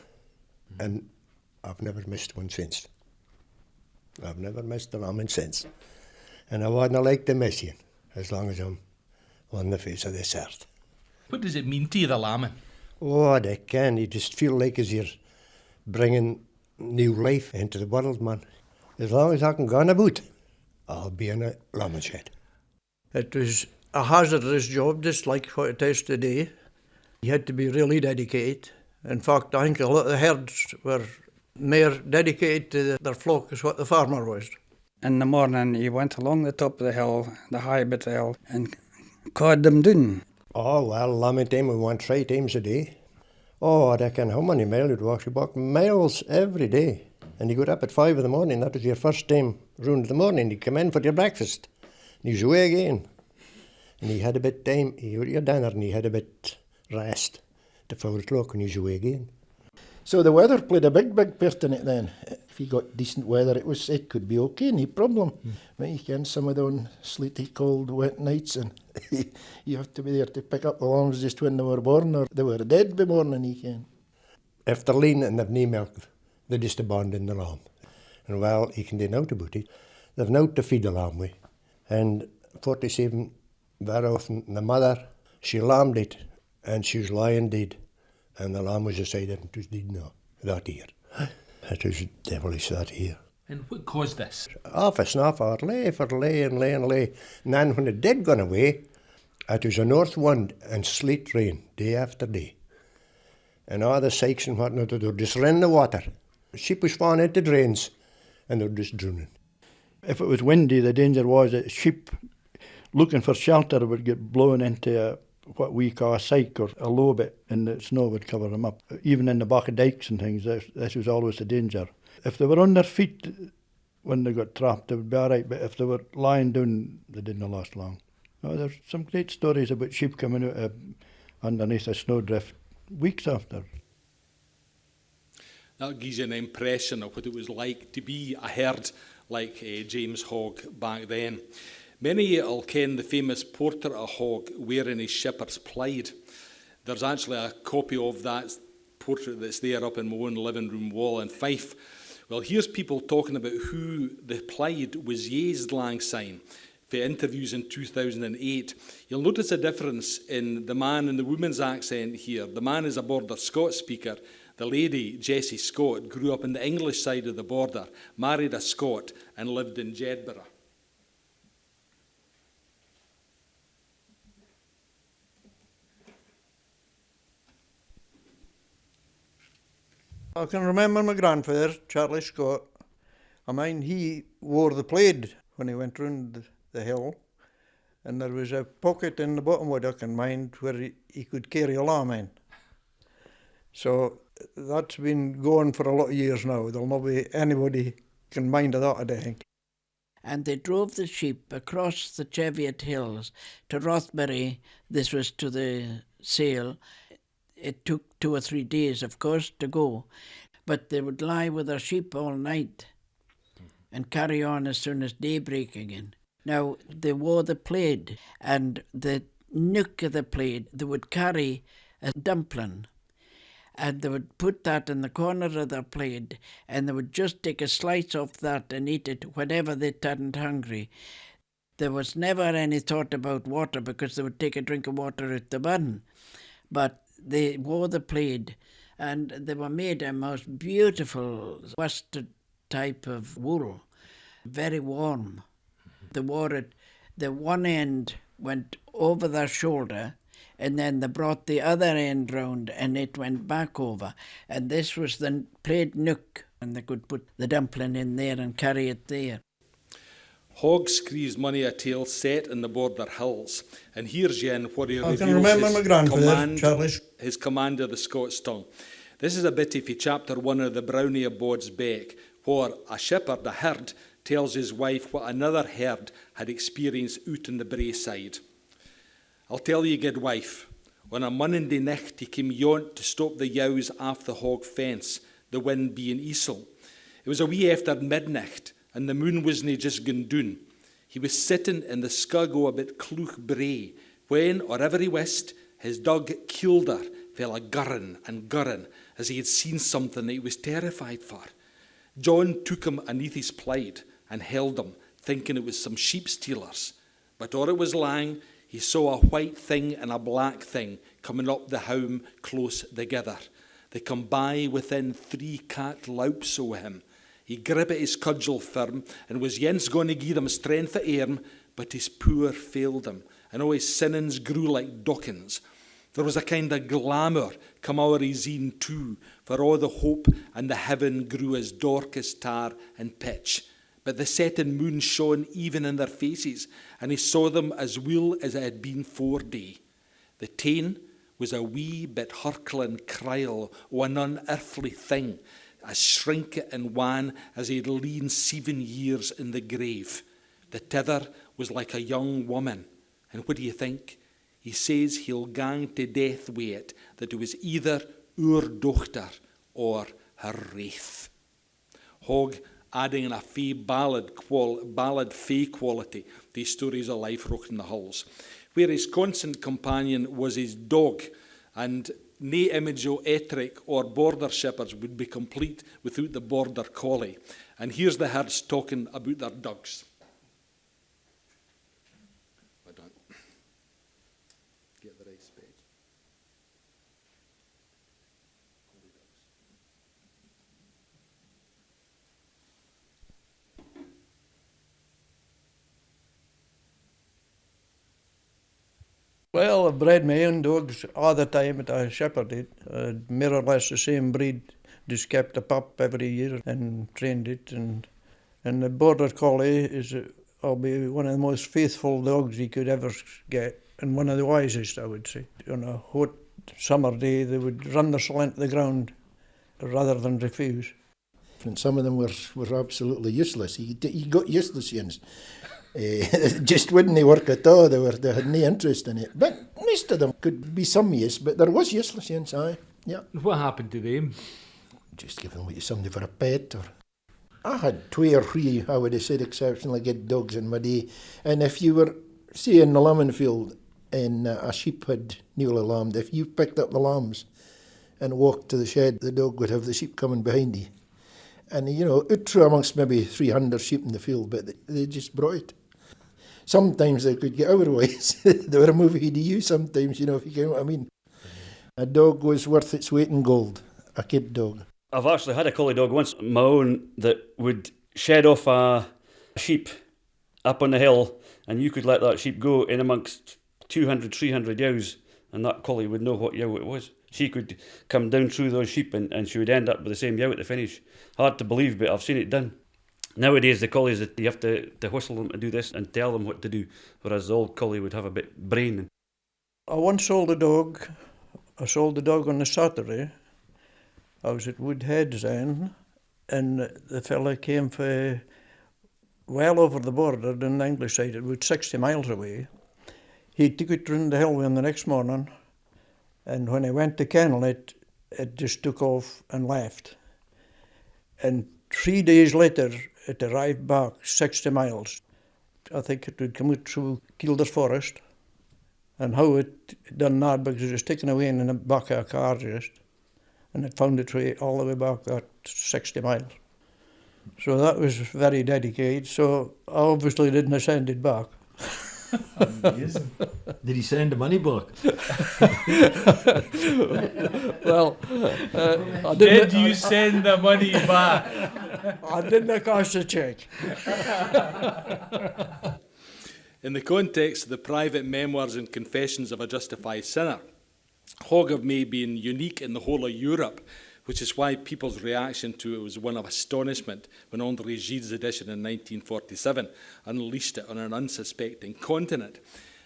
And I've never missed one since. I've never missed a lambing since. And I wouldn't like to miss you as long as I'm on the face of this earth. What does it mean to you, the lambing? Oh, they can. You just feel like as you're bringing new life into the world, man. As long as I can go on a boot, I'll be in a lambing shed. It was a hazardous job, just like what it is today. You had to be really dedicated. In fact, I think a lot of the herds were more dedicated to their flock as what the farmer was. In the morning, he went along the top of the hill, the high bit of the hill, and cawed them down. Oh, well, lambing time we went 3 times a day. Oh, I reckon how many miles you'd walk? You walk miles every day. And you got up at 5 in the morning, that was your first time round in the morning. You come in for your breakfast, and you was away again. And you had a bit time, you ate your dinner, and you had a bit rest to 4 o'clock, and you was away again. So the weather played a big part in it then. If you got decent weather, it could be okay, no problem. But you can some of those sleety, cold, wet nights, and you have to be there to pick up the lambs just when they were born, or they were dead by morning, you can. If they're lean and they've no milk, they just abandon the lamb. And well, you can do nought about it. They've nought to feed the lamb with. And 47, very often, the mother, she lambed it, and she was lying dead. And the lamb was aside and it was dead now, that year. It was devilish that year. And what caused this? Half a snuff, I'd lay for lay. And then when it did go away, it was a north wind and sleet rain, day after day. And all the sykes and whatnot, they would just run the water. Sheep was falling into drains, and they're just drowning. If it was windy, the danger was that sheep looking for shelter would get blown into what we call a syke or a low bit, and the snow would cover them up. Even in the back of dikes and things, this was always the danger. If they were on their feet when they got trapped, they would be all right, but if they were lying down, they didn't last long. Oh, there's some great stories about sheep coming out underneath a snowdrift weeks after. That gives you an impression of what it was like to be a herd like James Hogg back then. Many of you will ken the famous portrait of Hogg wearing his shepherd's plaid. There's actually a copy of that portrait that's there up in my own living room wall in Fife. Well, here's people talking about who the plaid was used lang syne for interviews in 2008. You'll notice a difference in the man and the woman's accent here. The man is a border Scots speaker. The lady, Jessie Scott, grew up on the English side of the border, married a Scot, and lived in Jedburgh. I can remember my grandfather, Charlie Scott. I mind he wore the plaid when he went round the hill, and there was a pocket in the bottom of it, I can mind, where he could carry a lamb in. So that's been going for a lot of years now. There'll not be anybody can mind of that, I think. And they drove the sheep across the Cheviot Hills to Rothbury. This was to the sale. It took 2 or 3 days, of course, to go. But they would lie with their sheep all night and carry on as soon as daybreak again. Now, they wore the plaid, and the nook of the plaid, they would carry a dumpling, and they would put that in the corner of their plaid, and they would just take a slice off that and eat it whenever they turned hungry. There was never any thought about water, because they would take a drink of water at the burn. But they wore the plaid, and they were made a most beautiful worsted type of wool, very warm. They wore it, the one end went over their shoulder, and then they brought the other end round and it went back over. And this was the plaid nook, and they could put the dumpling in there and carry it there. Hogg screes many a tale set in the border hills, and here's yen what he I reveals can remember my grandfather, his command of the Scots tongue. This is a bit of chapter 1 of the Brownie of Bod's Beck, where a shepherd, a herd, tells his wife what another herd had experienced out in the braeside. I'll tell you, good wife, when a Monday nicht he came yont to stop the yows off the Hog fence, the wind being easel. It was a wee after midnight, and the moon wasna just gone doon. He was sitting in the scug o' a bit cleuch brae, when, or ever he wist, his dog Kilder fell a gurrin and gurrin, as he had seen something that he was terrified for. John took him aneath his plaid and held him, thinking it was some sheep stealers. But or it was lang, he saw a white thing and a black thing coming up the home close together. They come by within 3 cat loups o' him. He gripped his cudgel firm and was yens going to give them strength of arm, but his poor failed him, and all his sinnings grew like dockins. There was a kind of glamour come o'er his een too, for all the hope and the heaven grew as dark as tar and pitch. But the setting moon shone even in their faces, and he saw them as well as it had been 4 day. The tane was a wee bit hurkling criel o' an unearthly thing, as shrinky and wan as he'd lain 7 years in the grave. The tither was like a young woman, and what do you think? He says he'll gang to death with it, that it was either our dochter or her wraith. Hogg adding a fey ballad fey quality to his stories of life rocking the hulls, where his constant companion was his dog, and nae image o' Ettrick or border shepherds would be complete without the border collie. And here's the herds talking about their dogs. I don't get the right spec. Well, I've bred my own dogs all the time that I shepherded. More or less the same breed. Just kept a pup every year and trained it. And And the Border Collie will be one of the most faithful dogs you could ever get, and one of the wisest, I would say. On a hot summer day, they would run their soul into the ground rather than refuse. And some of them were absolutely useless. You got useless ones. Just wouldn't work at all. They had no interest in it. But most of them could be some use, but there was useless ones, aye. Yeah. What happened to them? Just giving them to somebody for a pet. Or I had 2 or 3, I would have said, exceptionally good dogs in my day. And if you were, say, in the lambing field and a sheep had newly lambed, if you picked up the lambs and walked to the shed, the dog would have the sheep coming behind you. And, out through amongst maybe 300 sheep in the field, but they just brought it. Sometimes they could get otherwise. They were a movie to you sometimes, if you get what I mean. A dog was worth its weight in gold, a kid dog. I've actually had a collie dog once, my own, that would shed off a sheep up on the hill, and you could let that sheep go in amongst 200, 300 yows, and that collie would know what yow it was. She could come down through those sheep and she would end up with the same yow at the finish. Hard to believe, but I've seen it done. Nowadays, the collies, you have to whistle them to do this and tell them what to do, whereas the old collie would have a bit brain. I once sold a dog. I sold the dog on a Saturday. I was at Woodheads then, and the fella came for well over the border on the English side, about 60 miles away. He took it round the hill with him the next morning, and when he went to kennel it just took off and left. And 3 days later, it arrived back 60 miles. I think it would come out through Kielder Forest, and how it done that, because it was taken away in the back of a car just, and it found its way all the way back that 60 miles. So that was very dedicated, so I obviously didn't send it back. Amazing. Did he send the money back? Well, Did you send the money back? I didn't cash the cheque. In the context of the Private Memoirs and Confessions of a Justified Sinner, Hogg may have been unique in the whole of Europe, which is why people's reaction to it was one of astonishment when André Gide's edition in 1947 unleashed it on an unsuspecting continent.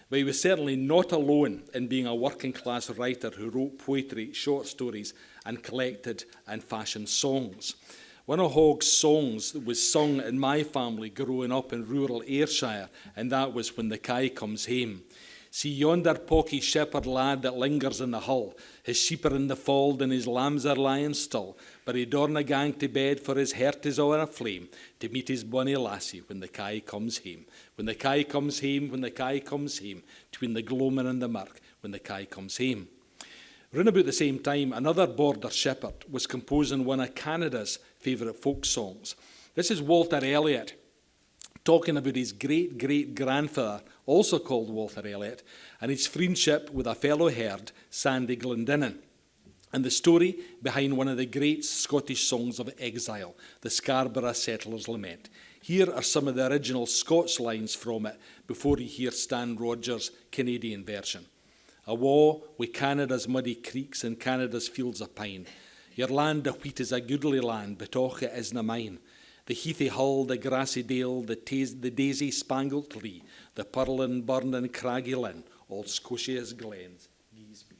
But he was certainly not alone in being a working-class writer who wrote poetry, short stories, and collected and fashioned songs. One of Hogg's songs was sung in my family growing up in rural Ayrshire, and that was When the Kye Comes Hame. See yonder pocky shepherd lad that lingers in the hull. His sheep are in the fold and his lambs are lying still. But he dorna gang to bed, for his heart is o'er aflame, to meet his bonny lassie when the kye comes hame. When the kye comes hame, when the kye comes hame, between the gloamin' and the mirk, when the kye comes hame. Round about the same time, another border shepherd was composing one of Canada's favourite folk songs. This is Walter Elliot, talking about his great-great-grandfather, also called Walter Elliot, and his friendship with a fellow herd, Sandy Glendinning, and the story behind one of the great Scottish songs of exile, the Scarborough Settler's Lament. Here are some of the original Scots lines from it before you hear Stan Rogers' Canadian version. Awa wi Canada's muddy creeks and Canada's fields of pine. Your land of wheat is a goodly land, but och it isna mine. The heathy hull, the grassy dale, the daisy-spangled tree, the purlin, burn and craggy linn, all Scotia's glens, gees be.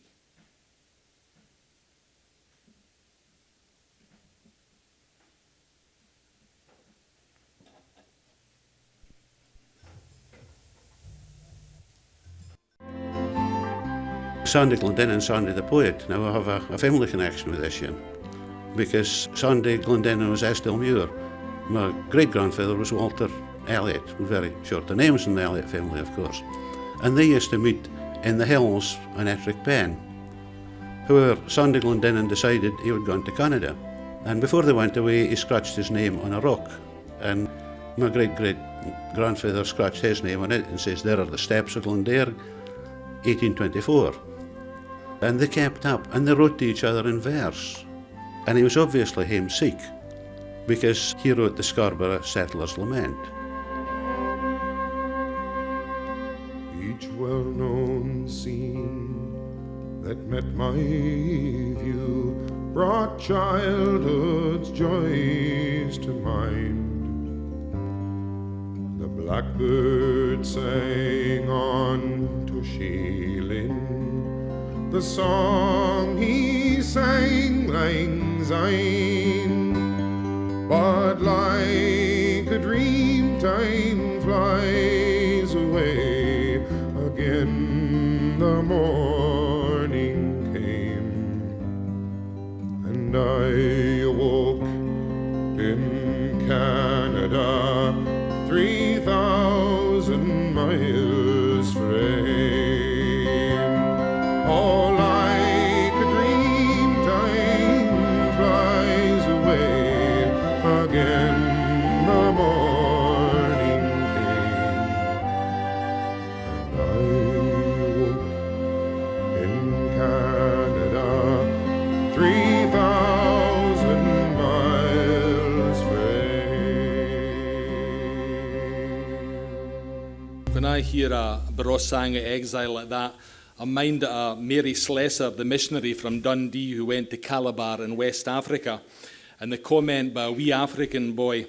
Sandy Glendinning, Sandy the poet. Now I have a family connection with this one, because Sandy Glendinning was Estelmuir. My great-grandfather was Walter Elliot, very short the names in the Elliot family, of course. And they used to meet in the hills in Ettrick Pen. However, Sandy Glendinning decided he would go into Canada. And before they went away, he scratched his name on a rock. And my great-great-grandfather scratched his name on it and says, "There are the steps of Glendaire, 1824. And they kept up, and they wrote to each other in verse. And he was obviously homesick, because he wrote the Scarborough Settler's Lament. Each well-known scene that met my view brought childhood's joys to mind. Blackbird sang on to Sheelin, the song he sang lang syne, but like a dream time flies away, again the morning came, and I awoke in Canada, 3,000 miles frame. All like a dream time flies away, again the morning came, and I woke in Canada, 3,000 miles frame. When I hear a Barossanga exile like that, I'm minded of Mary Slessor, the missionary from Dundee who went to Calabar in West Africa, and the comment by a wee African boy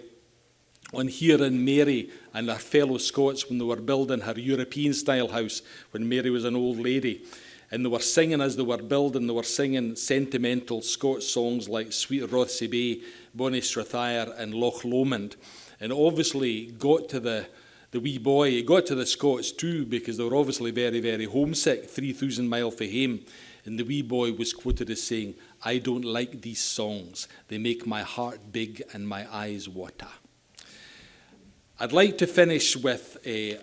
on hearing Mary and her fellow Scots when they were building her European-style house when Mary was an old lady. And they were singing as they were building, they were singing sentimental Scots songs like Sweet Rothsay Bay, Bonnie Strathair and Loch Lomond. And obviously got to the wee boy, it got to the Scots too, because they were obviously very, very homesick, 3,000 miles from home. And the wee boy was quoted as saying, "I don't like these songs. They make my heart big and my eyes water." I'd like to finish with, I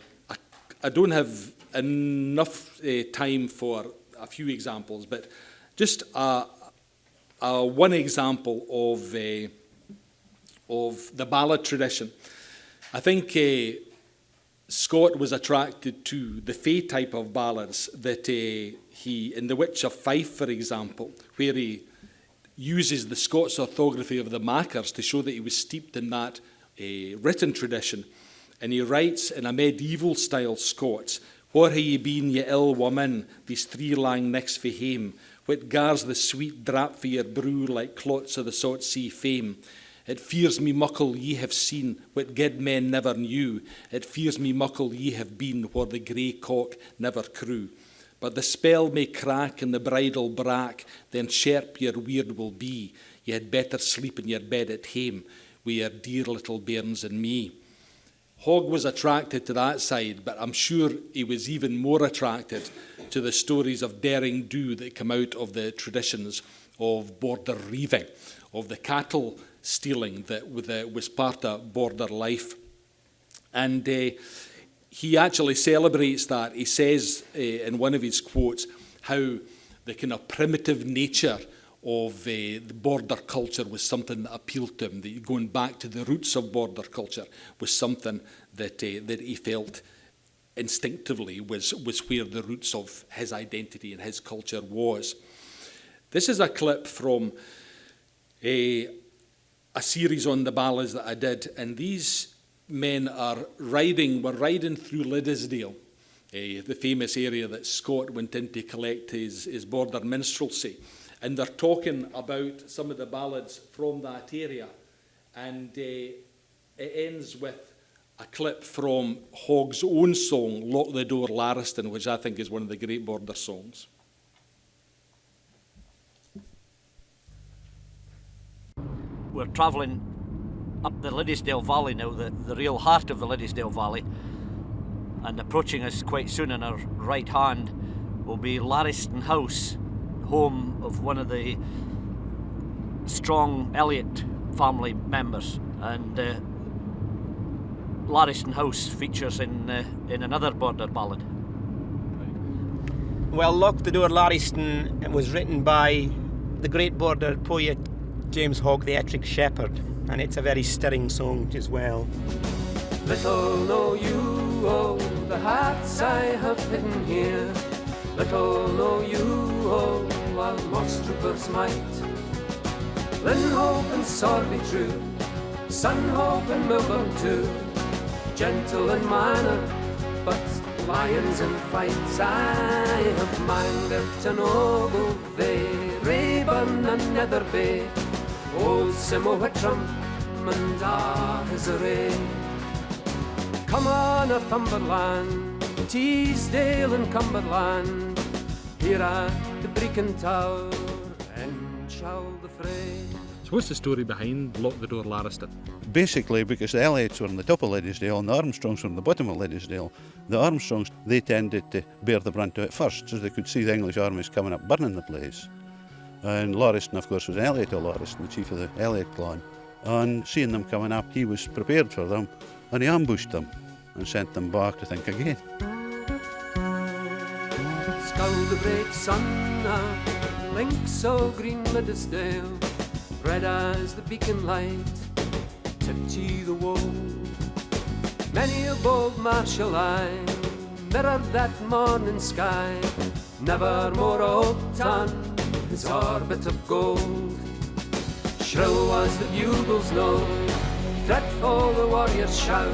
don't have enough time for a few examples, but just one example of the ballad tradition. I think Scott was attracted to the Fay type of ballads that he, in The Witch of Fife, for example, where he uses the Scots orthography of the Makars to show that he was steeped in that written tradition. And he writes in a medieval style Scots, "Where hae ye been, ye ill woman, these 3 lang nicks fae hame? What gars the sweet drap for your brew like clots of the salt sea fame? It fears me muckle ye have seen what guid men never knew. It fears me muckle ye have been where the grey cock never crew. But the spell may crack and the bridle brack, then sharp your weird will be. Ye had better sleep in your bed at hame with your dear little bairns and me." Hogg was attracted to that side, but I'm sure he was even more attracted to the stories of daring do that come out of the traditions of border reaving, of the cattle stealing that was part of border life. And he actually celebrates that. He says in one of his quotes how the kind of primitive nature of the border culture was something that appealed to him. That going back to the roots of border culture was something that he felt instinctively was where the roots of his identity and his culture was. This is a clip from a series on the ballads that I did, and these men were riding through Liddesdale, the famous area that Scott went in to collect his border minstrelsy. And they're talking about some of the ballads from that area. And it ends with a clip from Hogg's own song, "Lock the Door, Larriston," which I think is one of the great border songs. We're travelling up the Liddesdale Valley now, the real heart of the Liddesdale Valley. And approaching us quite soon on our right hand will be Larriston House, home of one of the strong Elliot family members. And Larriston House features in another border ballad. Well, Lock the Door, Larriston was written by the great border poet James Hogg, the Ettrick Shepherd, and it's a very stirring song as well. Little know you, oh, the hearts I have hidden here. Little know you, oh, while moss troopers might. Lynn Hope and Sorby true, Sun Hope and Milburn too. Gentle and minor, but lions in fights. I have minded an Ogle Bay, Raeburn and Netherby, Old Simo Whitram and his array. Come on, Northumberland, Teesdale and Cumberland, here at the Brecon Tower, and shall the fray. So what's the story behind Lock the Door Lariston? Basically, because the Elliots were on the top of Liddesdale and the Armstrongs were on the bottom of Liddesdale, the Armstrongs, they tended to bear the brunt of it first, so they could see the English armies coming up burning the place. And Lauriston, of course, was an Elliot of Lauriston, the chief of the Elliot clan. And seeing them coming up, he was prepared for them, and he ambushed them and sent them back to think again. Scull the great sun up, links o' green Liddesdale, red as the beacon light, tipsy the wold. Many a bold martial eye mirrored that morning sky, never more outdone his orbit of gold. Shrill was the bugle's note, dreadful the warrior's shout,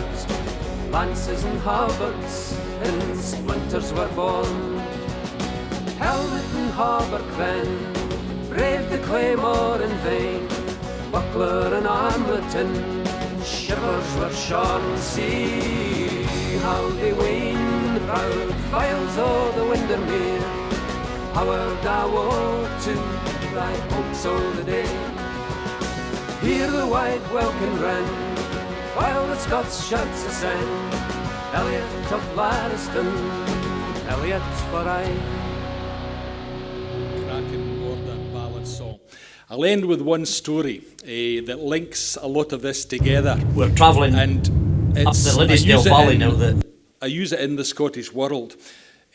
lances and halberds in splinters were born. Helmet and hauberk then braved the claymore in vain, buckler and armlet in shivers were shorn. See how they wane the proud files o' the Windermere, Howard I woe to thy hopes o' the day. Hear the wide welkin rend, while the Scots shouts ascend, Elliot of Lariston, Elliot for aye. Cracking border ballad song. I'll end with one story that links a lot of this together. We're travelling and up the Liddesdale Valley now. I use it in the Scottish world.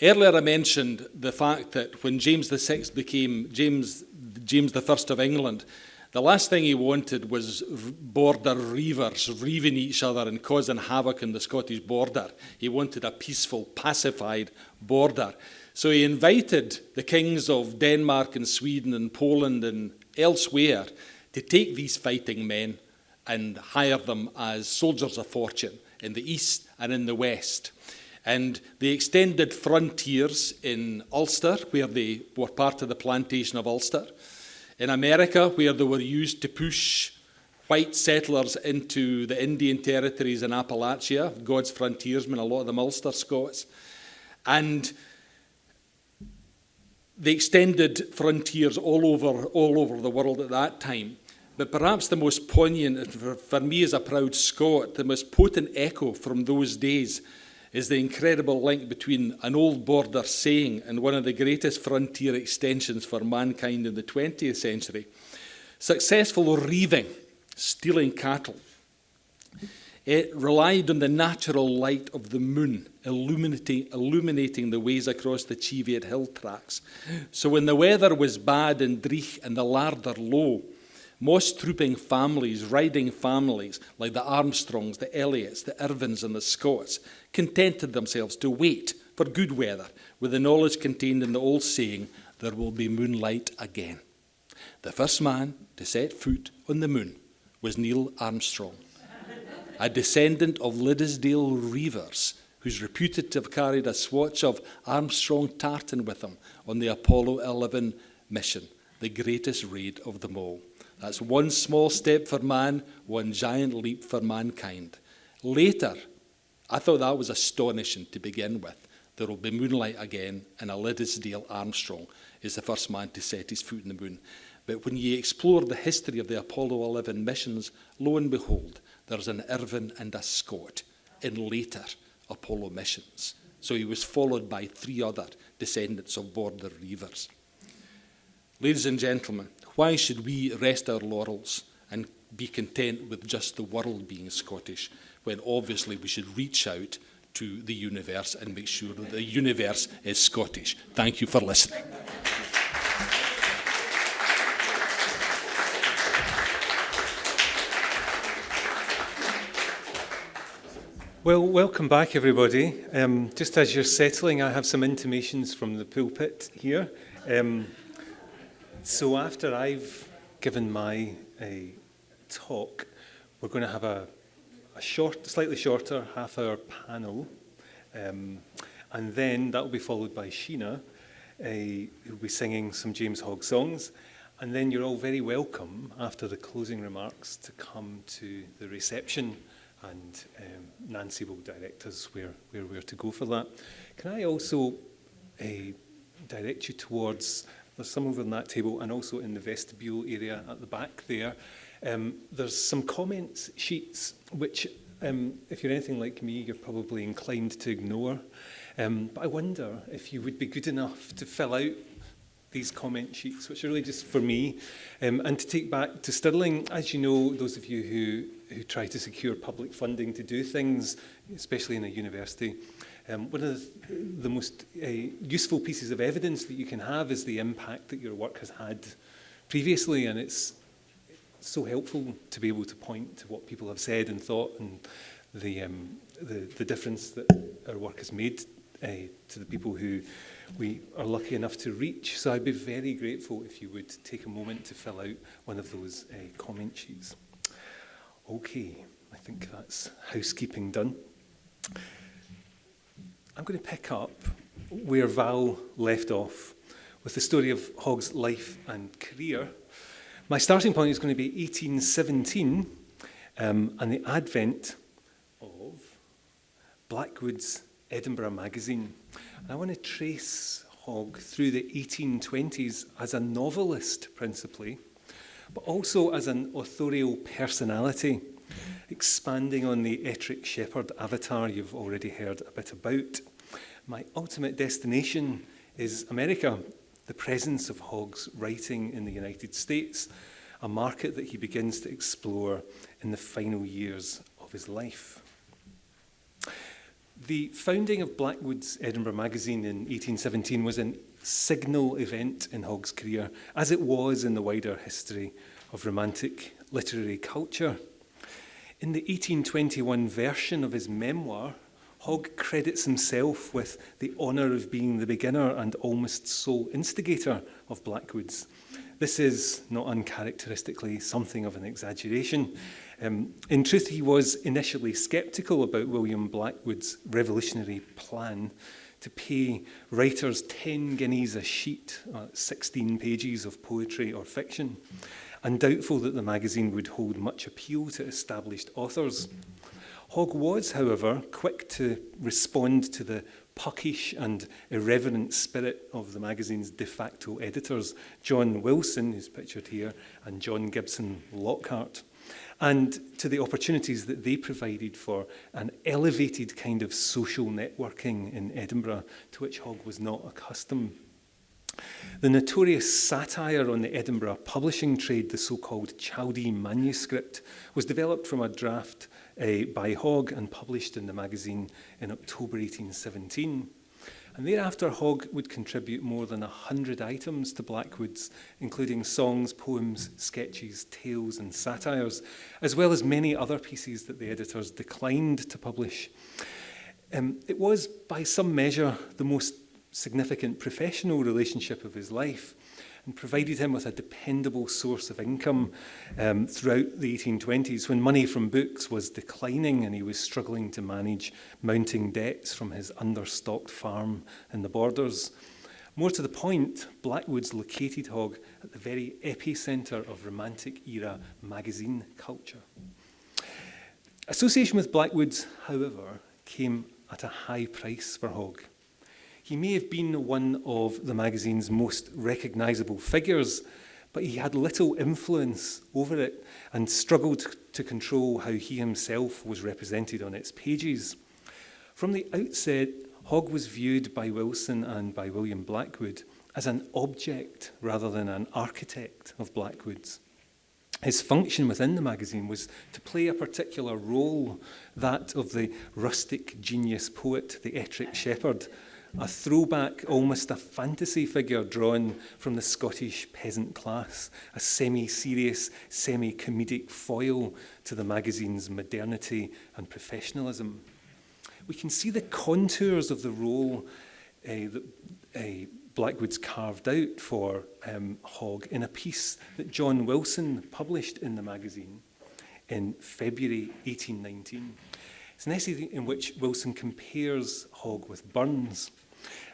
Earlier I mentioned the fact that when James VI became James I of England, the last thing he wanted was border reivers reiving each other and causing havoc on the Scottish border. He wanted a peaceful, pacified border. So he invited the kings of Denmark and Sweden and Poland and elsewhere to take these fighting men and hire them as soldiers of fortune in the east and in the west. And they extended frontiers in Ulster, where they were part of the plantation of Ulster. In America, where they were used to push white settlers into the Indian territories in Appalachia, God's frontiersmen, a lot of them Ulster Scots. And they extended frontiers all over the world at that time. But perhaps the most poignant, for me as a proud Scot, the most potent echo from those days is the incredible link between an old border saying and one of the greatest frontier extensions for mankind in the 20th century. Successful reaving, stealing cattle. It relied on the natural light of the moon, illuminating the ways across the Cheviot hill tracks. So when the weather was bad in Dreich and the larder low, moss-trooping families, riding families like the Armstrongs, the Elliots, the Irvins and the Scots contented themselves to wait for good weather with the knowledge contained in the old saying, there will be moonlight again. The first man to set foot on the moon was Neil Armstrong, a descendant of Liddesdale reivers who's reputed to have carried a swatch of Armstrong tartan with him on the Apollo 11 mission, the greatest raid of them all. That's one small step for man, one giant leap for mankind. Later, I thought that was astonishing to begin with. There will be moonlight again, and a Liddesdale Armstrong is the first man to set his foot in the moon. But when you explore the history of the Apollo 11 missions, lo and behold, there's an Irvin and a Scot in later Apollo missions. So he was followed by 3 other descendants of border reivers. Ladies and gentlemen, why should we rest our laurels and be content with just the world being Scottish, when obviously we should reach out to the universe and make sure that the universe is Scottish? Thank you for listening. Well, welcome back, everybody. Just as you're settling, I have some intimations from the pulpit here. So after I've given my talk, we're going to have a slightly shorter half-hour panel, and then that will be followed by Sheena, who'll be singing some James Hogg songs, and then you're all very welcome after the closing remarks to come to the reception and Nancy will direct us where we're to go for that. Can I also direct you towards, there's some over on that table and also in the vestibule area at the back there. There's some comments sheets which, if you're anything like me, you're probably inclined to ignore. But I wonder if you would be good enough to fill out these comment sheets, which are really just for me, and to take back to Stirling. As you know, those of you who try to secure public funding to do things, especially in a university, one of the most useful pieces of evidence that you can have is the impact that your work has had previously, and it's so helpful to be able to point to what people have said and thought and the difference that our work has made to the people who we are lucky enough to reach. So I'd be very grateful if you would take a moment to fill out one of those comment sheets. Okay, I think that's housekeeping done. I'm going to pick up where Val left off with the story of Hogg's life and career. My starting point is going to be 1817 and the advent of Blackwood's Edinburgh magazine. And I want to trace Hogg through the 1820s as a novelist principally, but also as an authorial personality, expanding on the Ettrick Shepherd avatar you've already heard a bit about. My ultimate destination is America, the presence of Hogg's writing in the United States, a market that he begins to explore in the final years of his life. The founding of Blackwood's Edinburgh magazine in 1817 was a signal event in Hogg's career, as it was in the wider history of Romantic literary culture. In the 1821 version of his memoir, Hogg credits himself with the honour of being the beginner and almost sole instigator of Blackwood's. This is, not uncharacteristically, something of an exaggeration. In truth, he was initially sceptical about William Blackwood's revolutionary plan to pay writers 10 guineas a sheet, 16 pages of poetry or fiction, and doubtful that the magazine would hold much appeal to established authors. Hogg was, however, quick to respond to the puckish and irreverent spirit of the magazine's de facto editors, John Wilson, who's pictured here, and John Gibson Lockhart, and to the opportunities that they provided for an elevated kind of social networking in Edinburgh, to which Hogg was not accustomed. The notorious satire on the Edinburgh publishing trade, the so-called Chaldee manuscript, was developed from a draft by Hogg and published in the magazine in October 1817. And thereafter, Hogg would contribute more than 100 items to Blackwood's, including songs, poems, sketches, tales and satires, as well as many other pieces that the editors declined to publish. It was, by some measure, the most significant professional relationship of his life, and provided him with a dependable source of income throughout the 1820s, when money from books was declining and he was struggling to manage mounting debts from his understocked farm in the Borders. More to the point, Blackwood's located Hogg at the very epicentre of Romantic-era magazine culture. Association with Blackwood's, however, came at a high price for Hogg. He may have been one of the magazine's most recognisable figures, but he had little influence over it and struggled to control how he himself was represented on its pages. From the outset, Hogg was viewed by Wilson and by William Blackwood as an object rather than an architect of Blackwood's. His function within the magazine was to play a particular role, that of the rustic genius poet, the Ettrick Shepherd, a throwback, almost a fantasy figure drawn from the Scottish peasant class, a semi-serious, semi-comedic foil to the magazine's modernity and professionalism. We can see the contours of the role that Blackwood's carved out for Hogg in a piece that John Wilson published in the magazine in February 1819. It's an essay in which Wilson compares Hogg with Burns.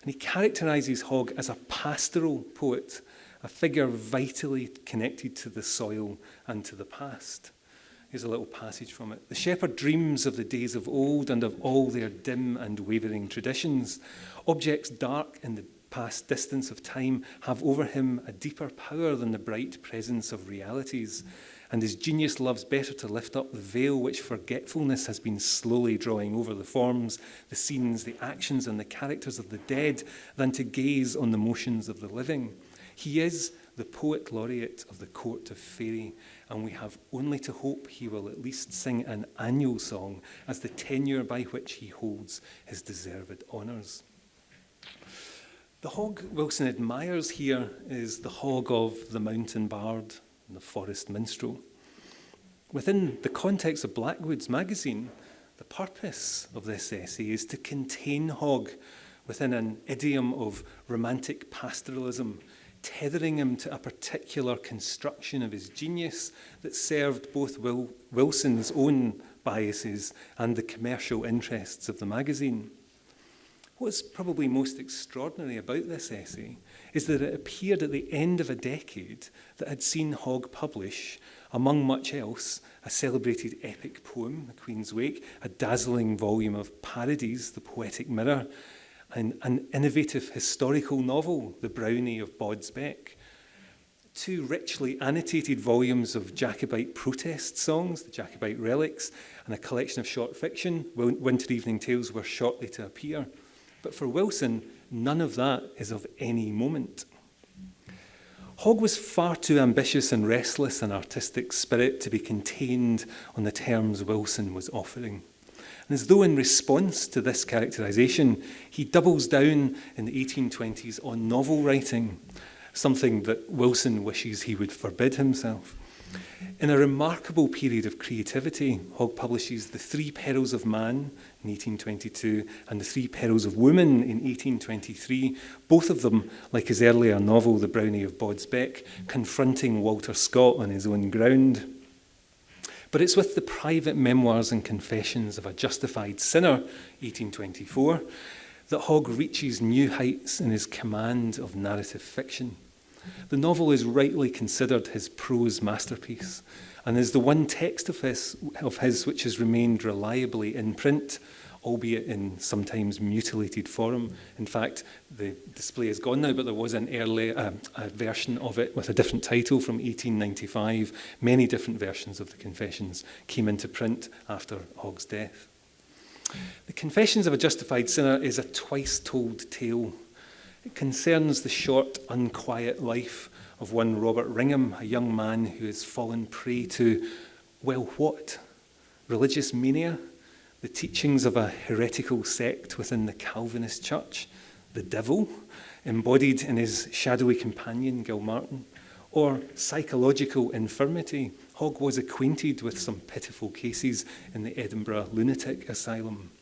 And he characterises Hogg as a pastoral poet, a figure vitally connected to the soil and to the past. Here's a little passage from it. The shepherd dreams of the days of old and of all their dim and wavering traditions. Objects dark in the past distance of time have over him a deeper power than the bright presence of realities, and his genius loves better to lift up the veil which forgetfulness has been slowly drawing over the forms, the scenes, the actions, and the characters of the dead than to gaze on the motions of the living. He is the poet laureate of the court of faerie, and we have only to hope he will at least sing an annual song as the tenure by which he holds his deserved honours. The Hogg Wilson admires here is the Hogg of the mountain bard and the forest minstrel. Within the context of Blackwood's magazine, the purpose of this essay is to contain Hogg within an idiom of romantic pastoralism, tethering him to a particular construction of his genius that served both Wilson's own biases and the commercial interests of the magazine. What's probably most extraordinary about this essay is that it appeared at the end of a decade that had seen Hogg publish, among much else, a celebrated epic poem, The Queen's Wake, a dazzling volume of parodies, The Poetic Mirror, and an innovative historical novel, The Brownie of Bodsbeck, 2 richly annotated volumes of Jacobite protest songs, the Jacobite Relics, and a collection of short fiction, Winter Evening Tales, were shortly to appear. But for Wilson, none of that is of any moment. Hogg was far too ambitious and restless an artistic spirit to be contained on the terms Wilson was offering. And as though in response to this characterisation, he doubles down in the 1820s on novel writing, something that Wilson wishes he would forbid himself. In a remarkable period of creativity, Hogg publishes The Three Perils of Man in 1822 and The Three Perils of Woman in 1823, both of them, like his earlier novel, The Brownie of Bodsbeck, confronting Walter Scott on his own ground. But it's with the Private Memoirs and Confessions of a Justified Sinner, 1824, that Hogg reaches new heights in his command of narrative fiction. The novel is rightly considered his prose masterpiece and is the one text of his which has remained reliably in print, albeit in sometimes mutilated form. In fact, the display is gone now, but there was an early a version of it with a different title from 1895. Many different versions of the Confessions came into print after Hogg's death. The Confessions of a Justified Sinner is a twice-told tale. It concerns the short, unquiet life of one Robert Ringham, a young man who has fallen prey to, well, what? Religious mania? The teachings of a heretical sect within the Calvinist church? The devil, embodied in his shadowy companion, Gilmartin? Or psychological infirmity? Hogg was acquainted with some pitiful cases in the Edinburgh Lunatic Asylum.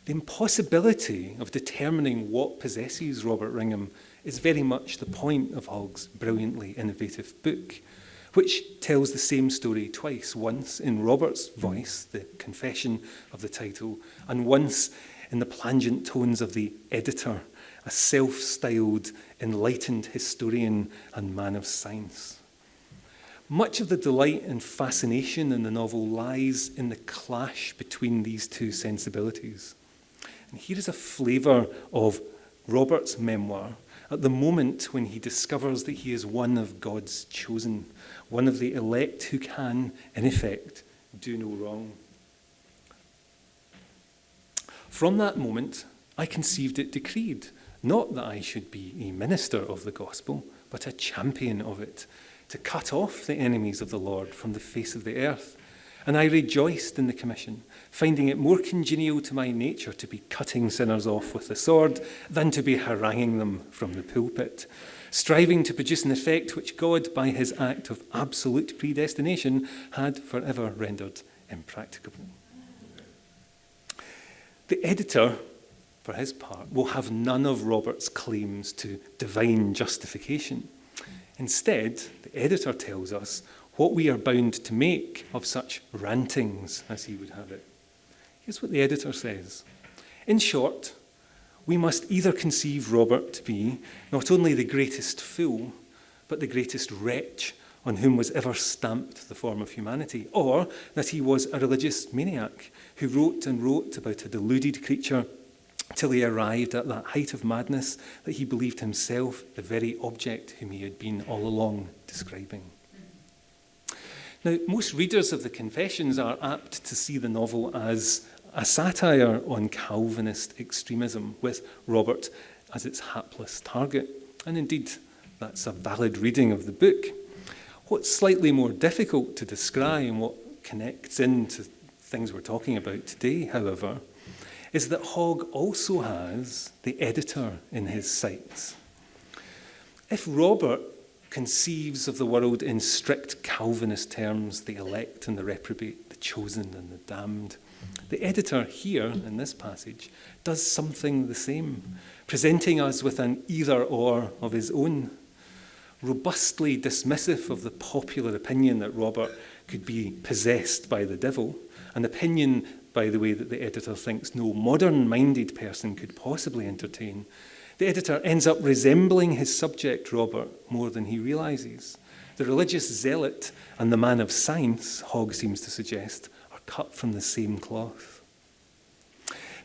The impossibility of determining what possesses Robert Ringham is very much the point of Hogg's brilliantly innovative book, which tells the same story twice, once in Robert's voice, the confession of the title, and once in the plangent tones of the editor, a self-styled, enlightened historian and man of science. Much of the delight and fascination in the novel lies in the clash between these two sensibilities. And here is a flavour of Robert's memoir at the moment when he discovers that he is one of God's chosen, one of the elect who can, in effect, do no wrong. From that moment, I conceived it decreed, not that I should be a minister of the gospel, but a champion of it, to cut off the enemies of the Lord from the face of the earth. And I rejoiced in the commission, finding it more congenial to my nature to be cutting sinners off with the sword than to be haranguing them from the pulpit, striving to produce an effect which God, by his act of absolute predestination, had forever rendered impracticable. The editor, for his part, will have none of Robert's claims to divine justification. Instead, the editor tells us what we are bound to make of such rantings, as he would have it. Here's what the editor says. In short, we must either conceive Robert to be not only the greatest fool, but the greatest wretch on whom was ever stamped the form of humanity, or that he was a religious maniac who wrote and wrote about a deluded creature till he arrived at that height of madness that he believed himself the very object whom he had been all along describing. Now, most readers of the Confessions are apt to see the novel as a satire on Calvinist extremism, with Robert as its hapless target. And indeed, that's a valid reading of the book. What's slightly more difficult to describe and what connects into things we're talking about today, however, is that Hogg also has the editor in his sights. If Robert conceives of the world in strict Calvinist terms, the elect and the reprobate, the chosen and the damned, the editor here in this passage does something the same, presenting us with an either-or of his own, robustly dismissive of the popular opinion that Robert could be possessed by the devil, an opinion, by the way, that the editor thinks no modern-minded person could possibly entertain. The editor ends up resembling his subject, Robert, more than he realises. The religious zealot and the man of science, Hogg seems to suggest, are cut from the same cloth.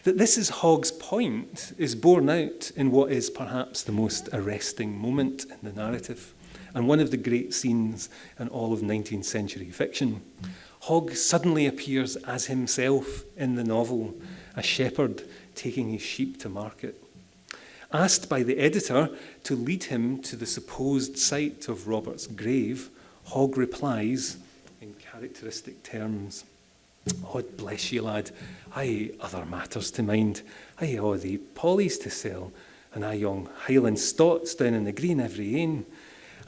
That this is Hogg's point is borne out in what is perhaps the most arresting moment in the narrative, and one of the great scenes in all of 19th century fiction. Hogg suddenly appears as himself in the novel, a shepherd taking his sheep to market. Asked by the editor to lead him to the supposed site of Robert's grave, Hogg replies in characteristic terms, "God bless you, lad, I other matters to mind. I hae a' the pollies to sell, and I young Highland stots down in the green every ane.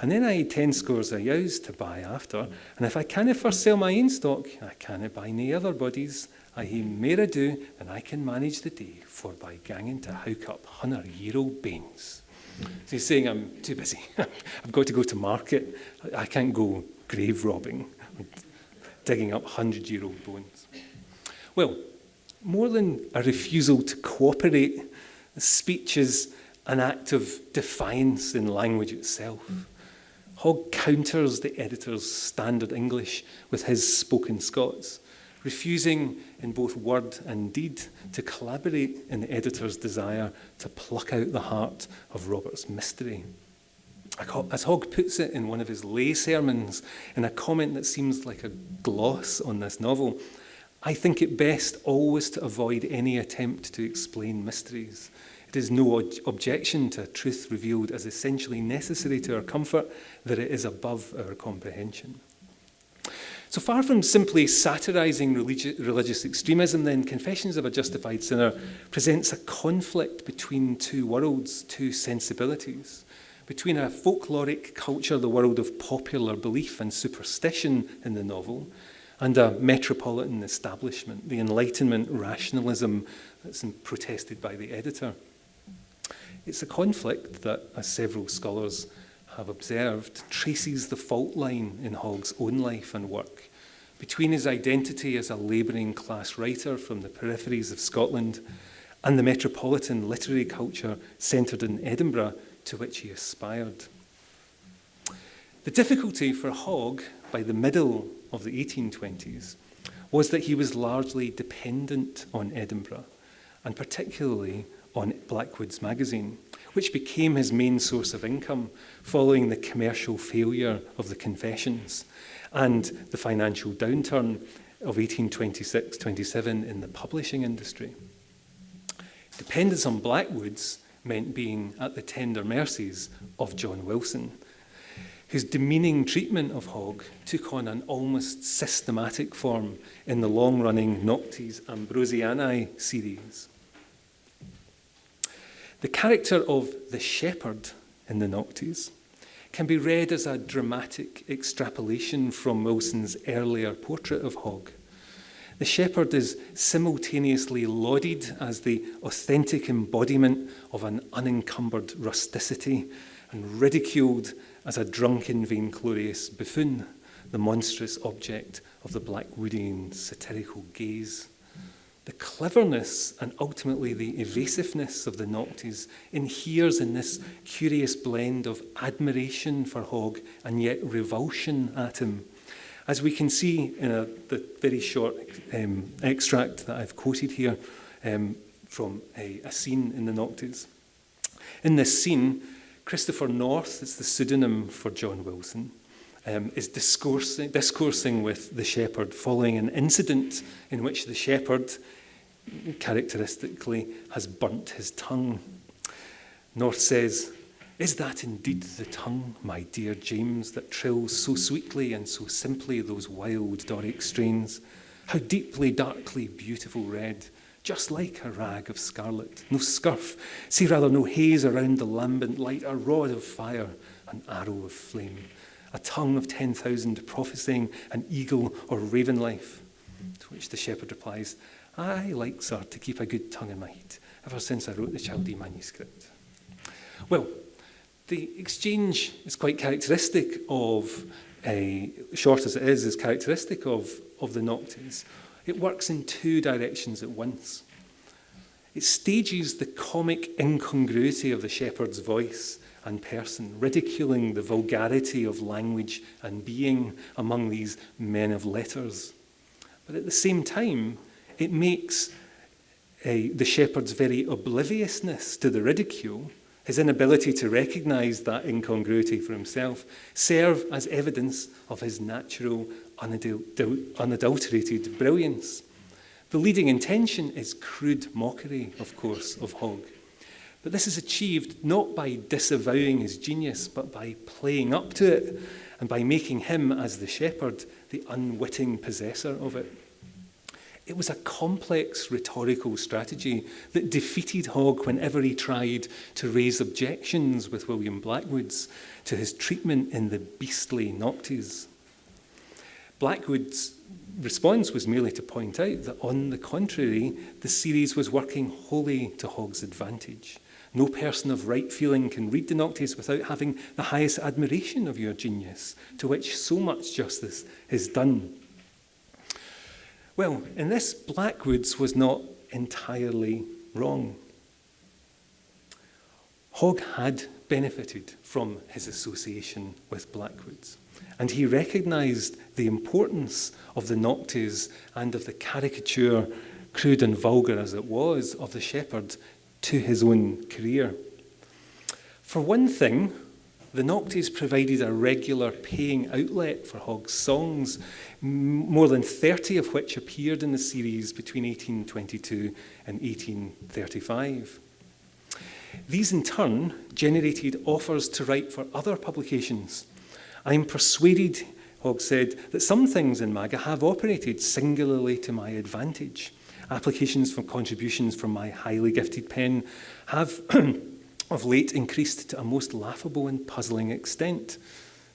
And then I hae 10 scores of yows to buy after, and if I canna first sell my ain stock, I canna buy nae other body's. I hae mair ado than I can manage the day, for by ganging to howk up 100-year-old banes." So he's saying, I'm too busy. I've got to go to market. I can't go grave robbing, digging up 100-year-old bones. Well, more than a refusal to cooperate, the speech is an act of defiance in language itself. Hogg counters the editor's standard English with his spoken Scots, refusing in both word and deed to collaborate in the editor's desire to pluck out the heart of Robert's mystery. As Hogg puts it in one of his lay sermons, in a comment that seems like a gloss on this novel, "I think it best always to avoid any attempt to explain mysteries. It is no objection to a truth revealed as essentially necessary to our comfort that it is above our comprehension." So far from simply satirising religious extremism, then, Confessions of a Justified Sinner presents a conflict between two worlds, two sensibilities, between a folkloric culture, the world of popular belief and superstition in the novel, and a metropolitan establishment, the Enlightenment rationalism that's protested by the editor. It's a conflict that, as several scholars have observed, traces the fault line in Hogg's own life and work between his identity as a labouring class writer from the peripheries of Scotland and the metropolitan literary culture centred in Edinburgh to which he aspired. The difficulty for Hogg by the middle of the 1820s was that he was largely dependent on Edinburgh, and particularly on Blackwood's magazine, which became his main source of income following the commercial failure of the Confessions and the financial downturn of 1826-27 in the publishing industry. Dependence on Blackwood's meant being at the tender mercies of John Wilson, whose demeaning treatment of Hogg took on an almost systematic form in the long-running Noctes Ambrosianae series. The character of the shepherd in the Noctes can be read as a dramatic extrapolation from Wilson's earlier portrait of Hogg. The shepherd is simultaneously lauded as the authentic embodiment of an unencumbered rusticity and ridiculed as a drunken, vainglorious buffoon, the monstrous object of the Blackwoodian satirical gaze. The cleverness and ultimately the evasiveness of the Noctes inheres in this curious blend of admiration for Hogg and yet revulsion at him, as we can see in the very short extract that I've quoted here from a scene in the Noctes. In this scene, Christopher North, it's the pseudonym for John Wilson, is discoursing with the shepherd following an incident in which the shepherd, characteristically, has burnt his tongue. North says, "Is that indeed the tongue, my dear James, that trills so sweetly and so simply those wild Doric strains? How deeply, darkly, beautiful red, just like a rag of scarlet, no scurf, see rather no haze around the lambent light, a rod of fire, an arrow of flame, a tongue of 10,000 prophesying an eagle or raven life." To which the shepherd replies, "I like, sir, to keep a good tongue in my head, ever since I wrote the Chaldee manuscript." Well, the exchange is quite characteristic of, short as it is characteristic of the Noctes. It works in two directions at once. It stages the comic incongruity of the shepherd's voice and person, ridiculing the vulgarity of language and being among these men of letters. But at the same time, it makes the shepherd's very obliviousness to the ridicule, his inability to recognise that incongruity for himself, serve as evidence of his natural, unadulterated brilliance. The leading intention is crude mockery, of course, of Hogg. But this is achieved not by disavowing his genius, but by playing up to it and by making him, as the shepherd, the unwitting possessor of it. It was a complex rhetorical strategy that defeated Hogg whenever he tried to raise objections with William Blackwood's to his treatment in the beastly Noctes. Blackwood's response was merely to point out that, on the contrary, the series was working wholly to Hogg's advantage. No person of right feeling can read the Noctes without having the highest admiration of your genius, to which so much justice is done. Well, in this, Blackwood's was not entirely wrong. Hogg had benefited from his association with Blackwood's, and he recognised the importance of the Noctes and of the caricature, crude and vulgar as it was, of the shepherd to his own career. For one thing, the Noctes provided a regular paying outlet for Hogg's songs, more than 30 of which appeared in the series between 1822 and 1835. These in turn generated offers to write for other publications. "I'm persuaded," Hogg said, "that some things in Maga have operated singularly to my advantage. Applications for contributions from my highly gifted pen have of late increased to a most laughable and puzzling extent.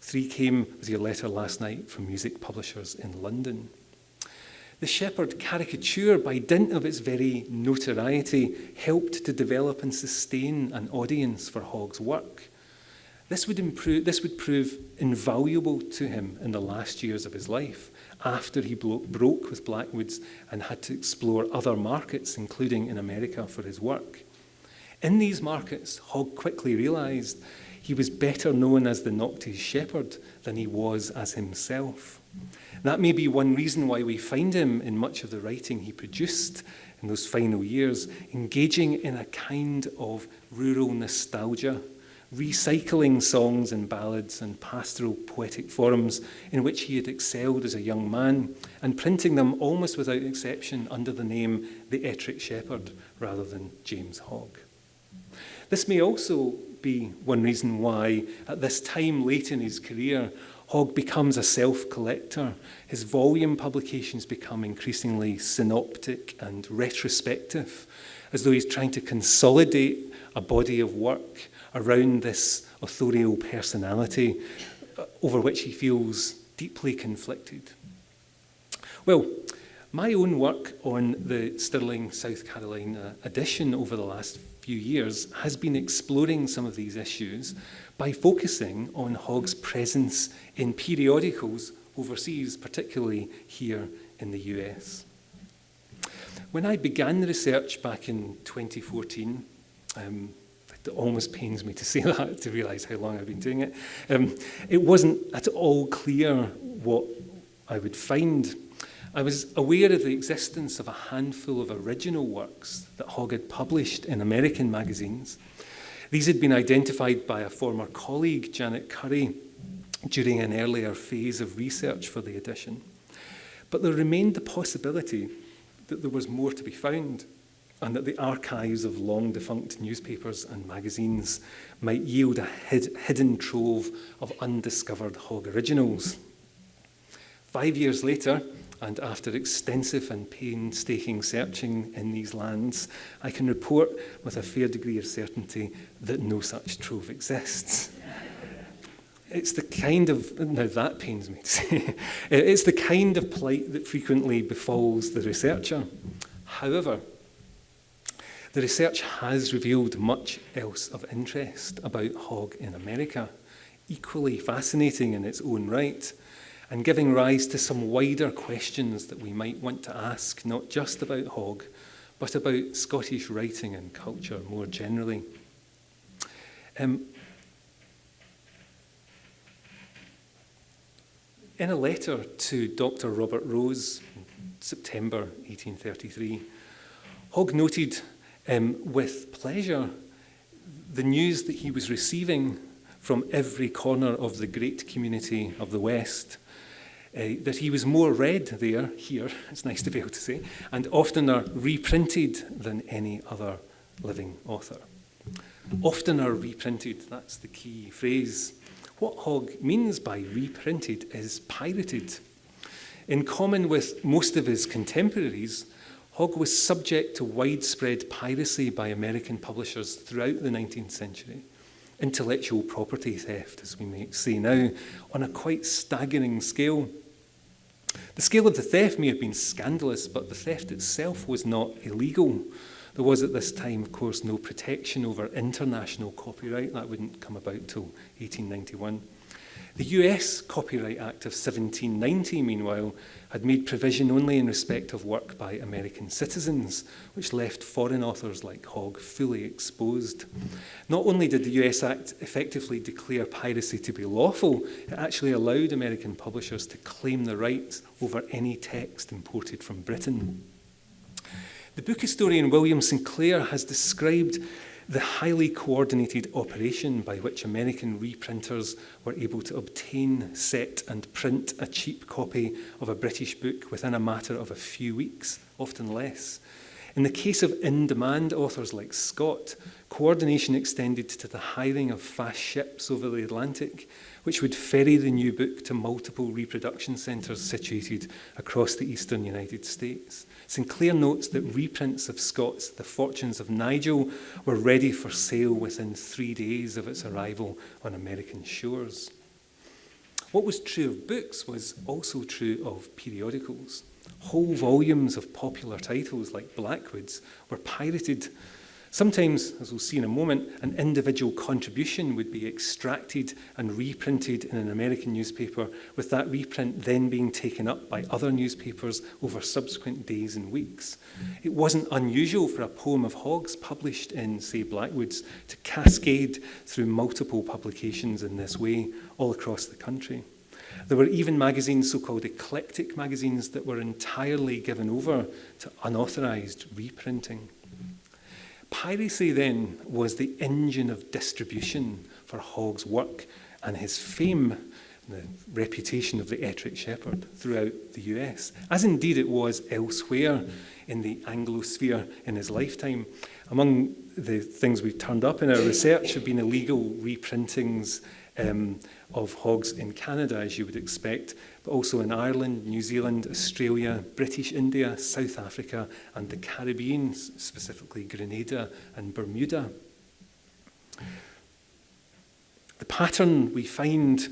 3 came with your letter last night from music publishers in London." The shepherd caricature, by dint of its very notoriety, helped to develop and sustain an audience for Hogg's work. This would prove invaluable to him in the last years of his life, after he broke with Blackwood's and had to explore other markets, including in America, for his work. In these markets, Hogg quickly realised he was better known as the Noctes shepherd than he was as himself. That may be one reason why we find him, in much of the writing he produced in those final years, engaging in a kind of rural nostalgia, recycling songs and ballads and pastoral poetic forms in which he had excelled as a young man, and printing them almost without exception under the name the Ettrick Shepherd rather than James Hogg. This may also be one reason why, at this time late in his career, Hogg becomes a self-collector. His volume publications become increasingly synoptic and retrospective, as though he's trying to consolidate a body of work around this authorial personality over which he feels deeply conflicted. Well, my own work on the Stirling, South Carolina edition over the last few years has been exploring some of these issues by focusing on Hogg's presence in periodicals overseas, particularly here in the US. When I began the research back in 2014, it almost pains me to say that, to realise how long I've been doing it, it wasn't at all clear what I would find. I was aware of the existence of a handful of original works that Hogg had published in American magazines. These had been identified by a former colleague, Janet Curry, during an earlier phase of research for the edition. But there remained the possibility that there was more to be found, and that the archives of long-defunct newspapers and magazines might yield a hidden trove of undiscovered Hogg originals. 5 years later, and after extensive and painstaking searching in these lands, I can report with a fair degree of certainty that no such trove exists. It's the kind of, now that pains me to say, it's the kind of plight that frequently befalls the researcher. However, the research has revealed much else of interest about Hogg in America, equally fascinating in its own right, and giving rise to some wider questions that we might want to ask, not just about Hogg, but about Scottish writing and culture more generally. In a letter to Dr. Robert Rose, September 1833, Hogg noted with pleasure the news that he was receiving from every corner of the great community of the West, that he was more read here, it's nice to be able to say, and oftener reprinted than any other living author. Oftener reprinted, that's the key phrase. What Hogg means by reprinted is pirated. In common with most of his contemporaries, Hogg was subject to widespread piracy by American publishers throughout the 19th century. Intellectual property theft, as we may say now, on a quite staggering scale. The scale of the theft may have been scandalous, but the theft itself was not illegal. There was at this time, of course, no protection over international copyright. That wouldn't come about till 1891. The US Copyright Act of 1790, meanwhile, had made provision only in respect of work by American citizens, which left foreign authors like Hogg fully exposed. Not only did the US Act effectively declare piracy to be lawful, it actually allowed American publishers to claim the rights over any text imported from Britain. The book historian William Sinclair has described the highly coordinated operation by which American reprinters were able to obtain, set and print a cheap copy of a British book within a matter of a few weeks, often less. In the case of in-demand authors like Scott, coordination extended to the hiring of fast ships over the Atlantic, which would ferry the new book to multiple reproduction centres situated across the eastern United States. Sinclair notes that reprints of Scott's The Fortunes of Nigel were ready for sale within 3 days of its arrival on American shores. What was true of books was also true of periodicals. Whole volumes of popular titles like Blackwood's were pirated. Sometimes, as we'll see in a moment, an individual contribution would be extracted and reprinted in an American newspaper, with that reprint then being taken up by other newspapers over subsequent days and weeks. It wasn't unusual for a poem of Hogg's published in, say, Blackwood's to cascade through multiple publications in this way all across the country. There were even magazines, so-called eclectic magazines, that were entirely given over to unauthorised reprinting. Piracy, then, was the engine of distribution for Hogg's work and his fame, the reputation of the Ettrick Shepherd throughout the US, as indeed it was elsewhere in the Anglosphere in his lifetime. Among the things we've turned up in our research have been illegal reprintings of Hogg's in Canada, as you would expect, but also in Ireland, New Zealand, Australia, British India, South Africa, and the Caribbean, specifically Grenada and Bermuda. The pattern we find,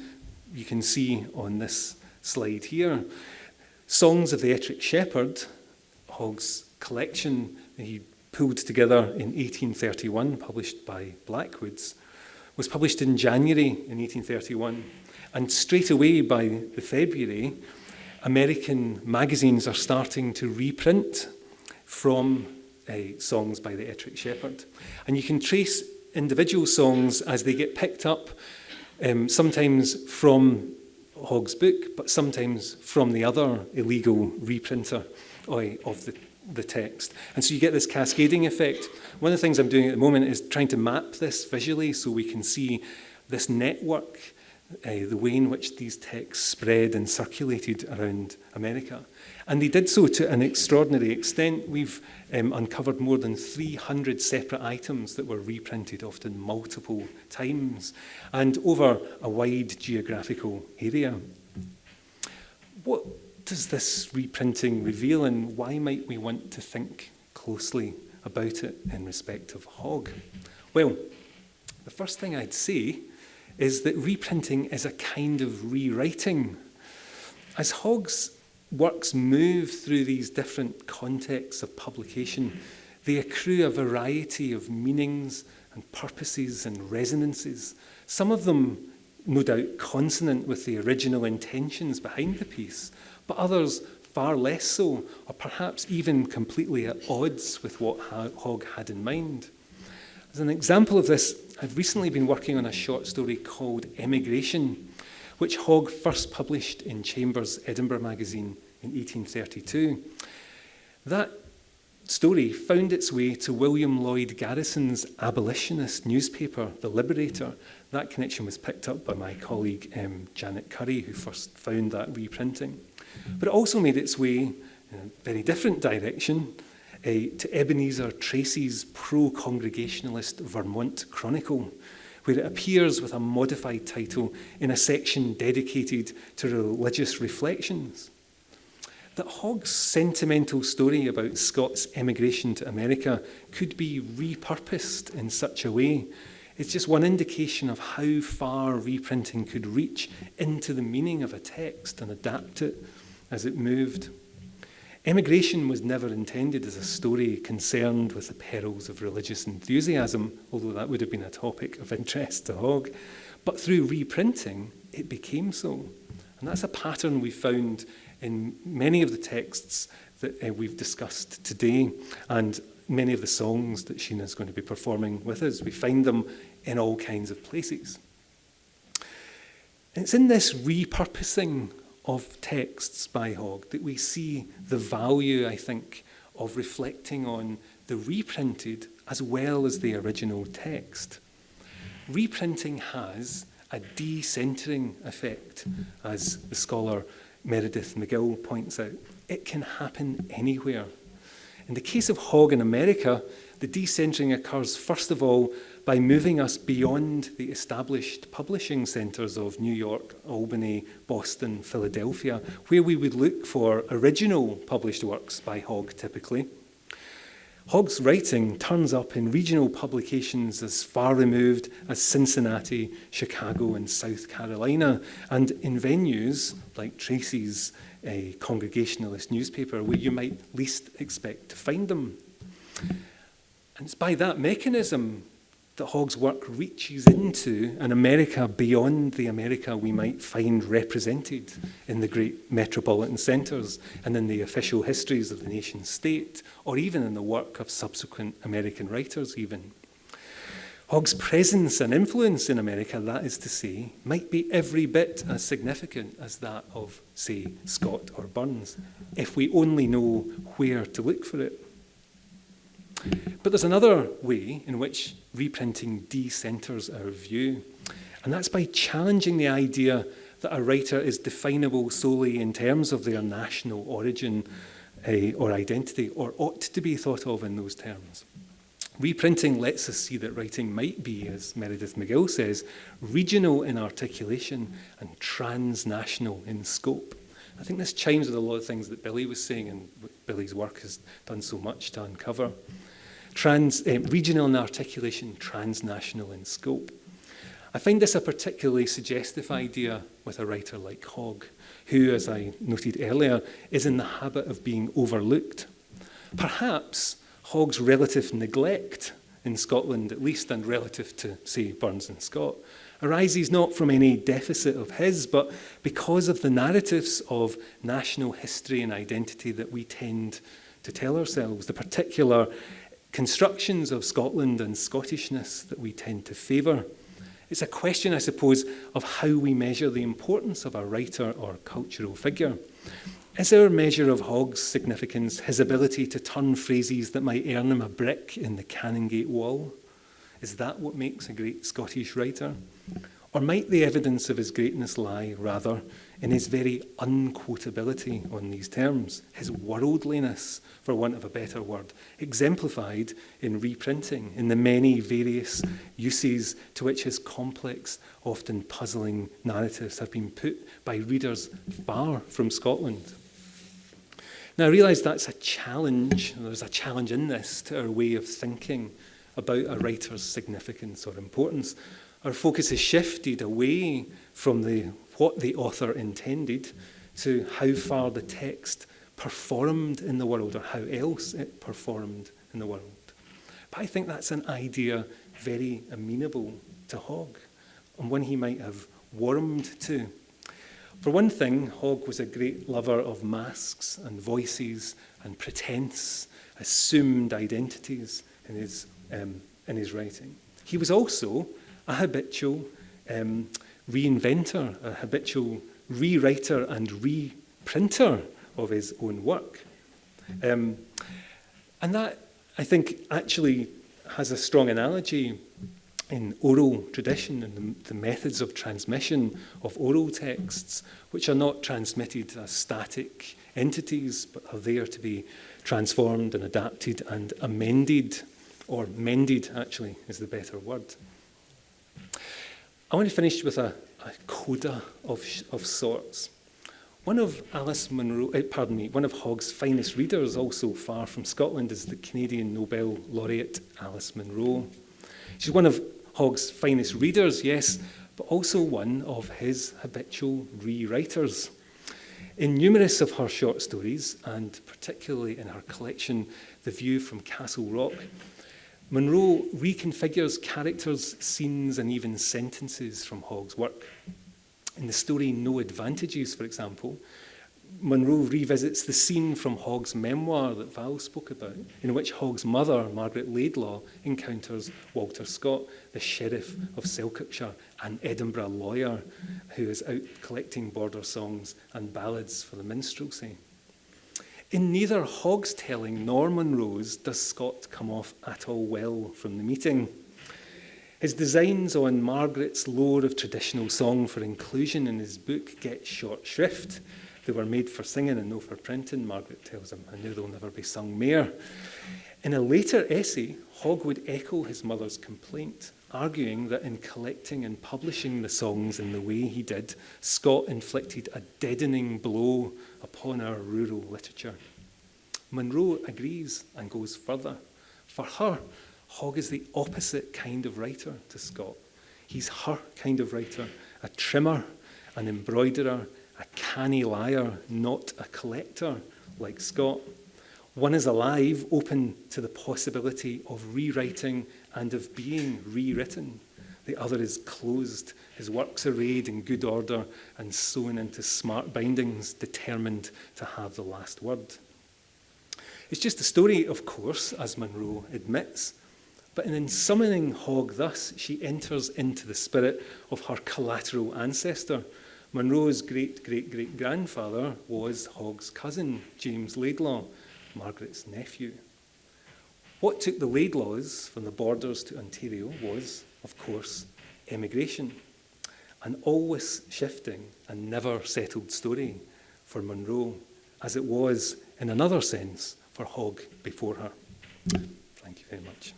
you can see on this slide here. Songs of the Ettrick Shepherd, Hogg's collection that he pulled together in 1831, published by Blackwood's, was published in January in 1831, and straight away by the February, American magazines are starting to reprint from songs by the Ettrick Shepherd. And you can trace individual songs as they get picked up, sometimes from Hogg's book, but sometimes from the other illegal reprinter of the text. And so you get this cascading effect. One of the things I'm doing at the moment is trying to map this visually so we can see this network, the way in which these texts spread and circulated around America. And they did so to an extraordinary extent. We've uncovered more than 300 separate items that were reprinted, often multiple times, and over a wide geographical area. What does this reprinting reveal, and why might we want to think closely about it in respect of Hogg? Well, the first thing I'd say is that reprinting is a kind of rewriting. As Hogg's works move through these different contexts of publication, they accrue a variety of meanings and purposes and resonances, some of them no doubt consonant with the original intentions behind the piece, but others far less so, or perhaps even completely at odds with what Hogg had in mind. As an example of this, I've recently been working on a short story called Emigration, which Hogg first published in Chambers' Edinburgh magazine in 1832. That story found its way to William Lloyd Garrison's abolitionist newspaper, The Liberator. That connection was picked up by my colleague Janet Curry, who first found that reprinting. But it also made its way in a very different direction to Ebenezer Tracy's pro-Congregationalist Vermont Chronicle, where it appears with a modified title in a section dedicated to religious reflections. That Hogg's sentimental story about Scots emigration to America could be repurposed in such a way is just one indication of how far reprinting could reach into the meaning of a text and adapt it as it moved. Emigration was never intended as a story concerned with the perils of religious enthusiasm, although that would have been a topic of interest to Hogg. But through reprinting, it became so. And that's a pattern we found in many of the texts that we've discussed today, and many of the songs that Sheena's going to be performing with us. We find them in all kinds of places. And it's in this repurposing of texts by Hogg that we see the value, I think, of reflecting on the reprinted as well as the original text. Reprinting has a decentering effect, as the scholar Meredith McGill points out. It can happen anywhere. In the case of Hogg in America, the decentering occurs first of all by moving us beyond the established publishing centres of New York, Albany, Boston, Philadelphia, where we would look for original published works by Hogg typically. Hogg's writing turns up in regional publications as far removed as Cincinnati, Chicago, and South Carolina, and in venues like Tracy's Congregationalist newspaper, where you might least expect to find them. And it's by that mechanism that Hogg's work reaches into an America beyond the America we might find represented in the great metropolitan centres and in the official histories of the nation state, or even in the work of subsequent American writers even. Hogg's presence and influence in America, that is to say, might be every bit as significant as that of, say, Scott or Burns, if we only know where to look for it. But there's another way in which reprinting decenters our view, and that's by challenging the idea that a writer is definable solely in terms of their national origin or identity, or ought to be thought of in those terms. Reprinting lets us see that writing might be, as Meredith McGill says, regional in articulation and transnational in scope. I think this chimes with a lot of things that Billy was saying and what Billy's work has done so much to uncover. Regional in articulation, transnational in scope. I find this a particularly suggestive idea with a writer like Hogg, who, as I noted earlier, is in the habit of being overlooked. Perhaps Hogg's relative neglect in Scotland, at least, and relative to, say, Burns and Scott, arises not from any deficit of his, but because of the narratives of national history and identity that we tend to tell ourselves, the particular constructions of Scotland and Scottishness that we tend to favour. It's a question, I suppose, of how we measure the importance of a writer or cultural figure. Is our measure of Hogg's significance his ability to turn phrases that might earn him a brick in the Canongate wall? Is that what makes a great Scottish writer? Or might the evidence of his greatness lie, rather, in his very unquotability on these terms, his worldliness, for want of a better word, exemplified in reprinting, in the many various uses to which his complex, often puzzling narratives have been put by readers far from Scotland? Now, I realise that's a challenge, and there's a challenge in this to our way of thinking about a writer's significance or importance. Our focus has shifted away from what the author intended to how far the text performed in the world, or how else it performed in the world. But I think that's an idea very amenable to Hogg, and one he might have warmed to. For one thing, Hogg was a great lover of masks and voices and pretense, assumed identities in his writing. He was also a habitual reinventor, a habitual rewriter and reprinter of his own work. And that, I think, actually has a strong analogy in oral tradition and the methods of transmission of oral texts, which are not transmitted as static entities, but are there to be transformed and adapted and amended, or mended, actually, is the better word. I want to finish with a coda of sorts. One of one of Hogg's finest readers, also far from Scotland, is the Canadian Nobel laureate Alice Munro. She's one of Hogg's finest readers, yes, but also one of his habitual rewriters. In numerous of her short stories, and particularly in her collection, The View from Castle Rock, Munro reconfigures characters, scenes, and even sentences from Hogg's work. In the story No Advantages, for example, Munro revisits the scene from Hogg's memoir that Val spoke about, in which Hogg's mother, Margaret Laidlaw, encounters Walter Scott, the Sheriff of Selkirkshire, an Edinburgh lawyer who is out collecting border songs and ballads for the minstrelsy. In neither Hogg's telling nor Munro's does Scott come off at all well from the meeting. His designs on Margaret's lore of traditional song for inclusion in his book get short shrift. They were made for singing and no for printing, Margaret tells him. I knew they'll never be sung mair. In a later essay, Hogg would echo his mother's complaint, arguing that in collecting and publishing the songs in the way he did, Scott inflicted a deadening blow upon our rural literature. Munro agrees and goes further. For her, Hogg is the opposite kind of writer to Scott. He's her kind of writer, a trimmer, an embroiderer, a canny liar, not a collector like Scott. One is alive, open to the possibility of rewriting and of being rewritten. The other is closed, his works arrayed in good order and sewn into smart bindings, determined to have the last word. It's just a story, of course, as Munro admits, but in summoning Hogg thus, she enters into the spirit of her collateral ancestor. Munro's great-great-great-grandfather was Hogg's cousin, James Laidlaw, Margaret's nephew. What took the Laidlaws from the borders to Ontario was, of course, emigration, an always shifting and never settled story for Munro, as it was, in another sense, for Hogg before her. Thank you very much.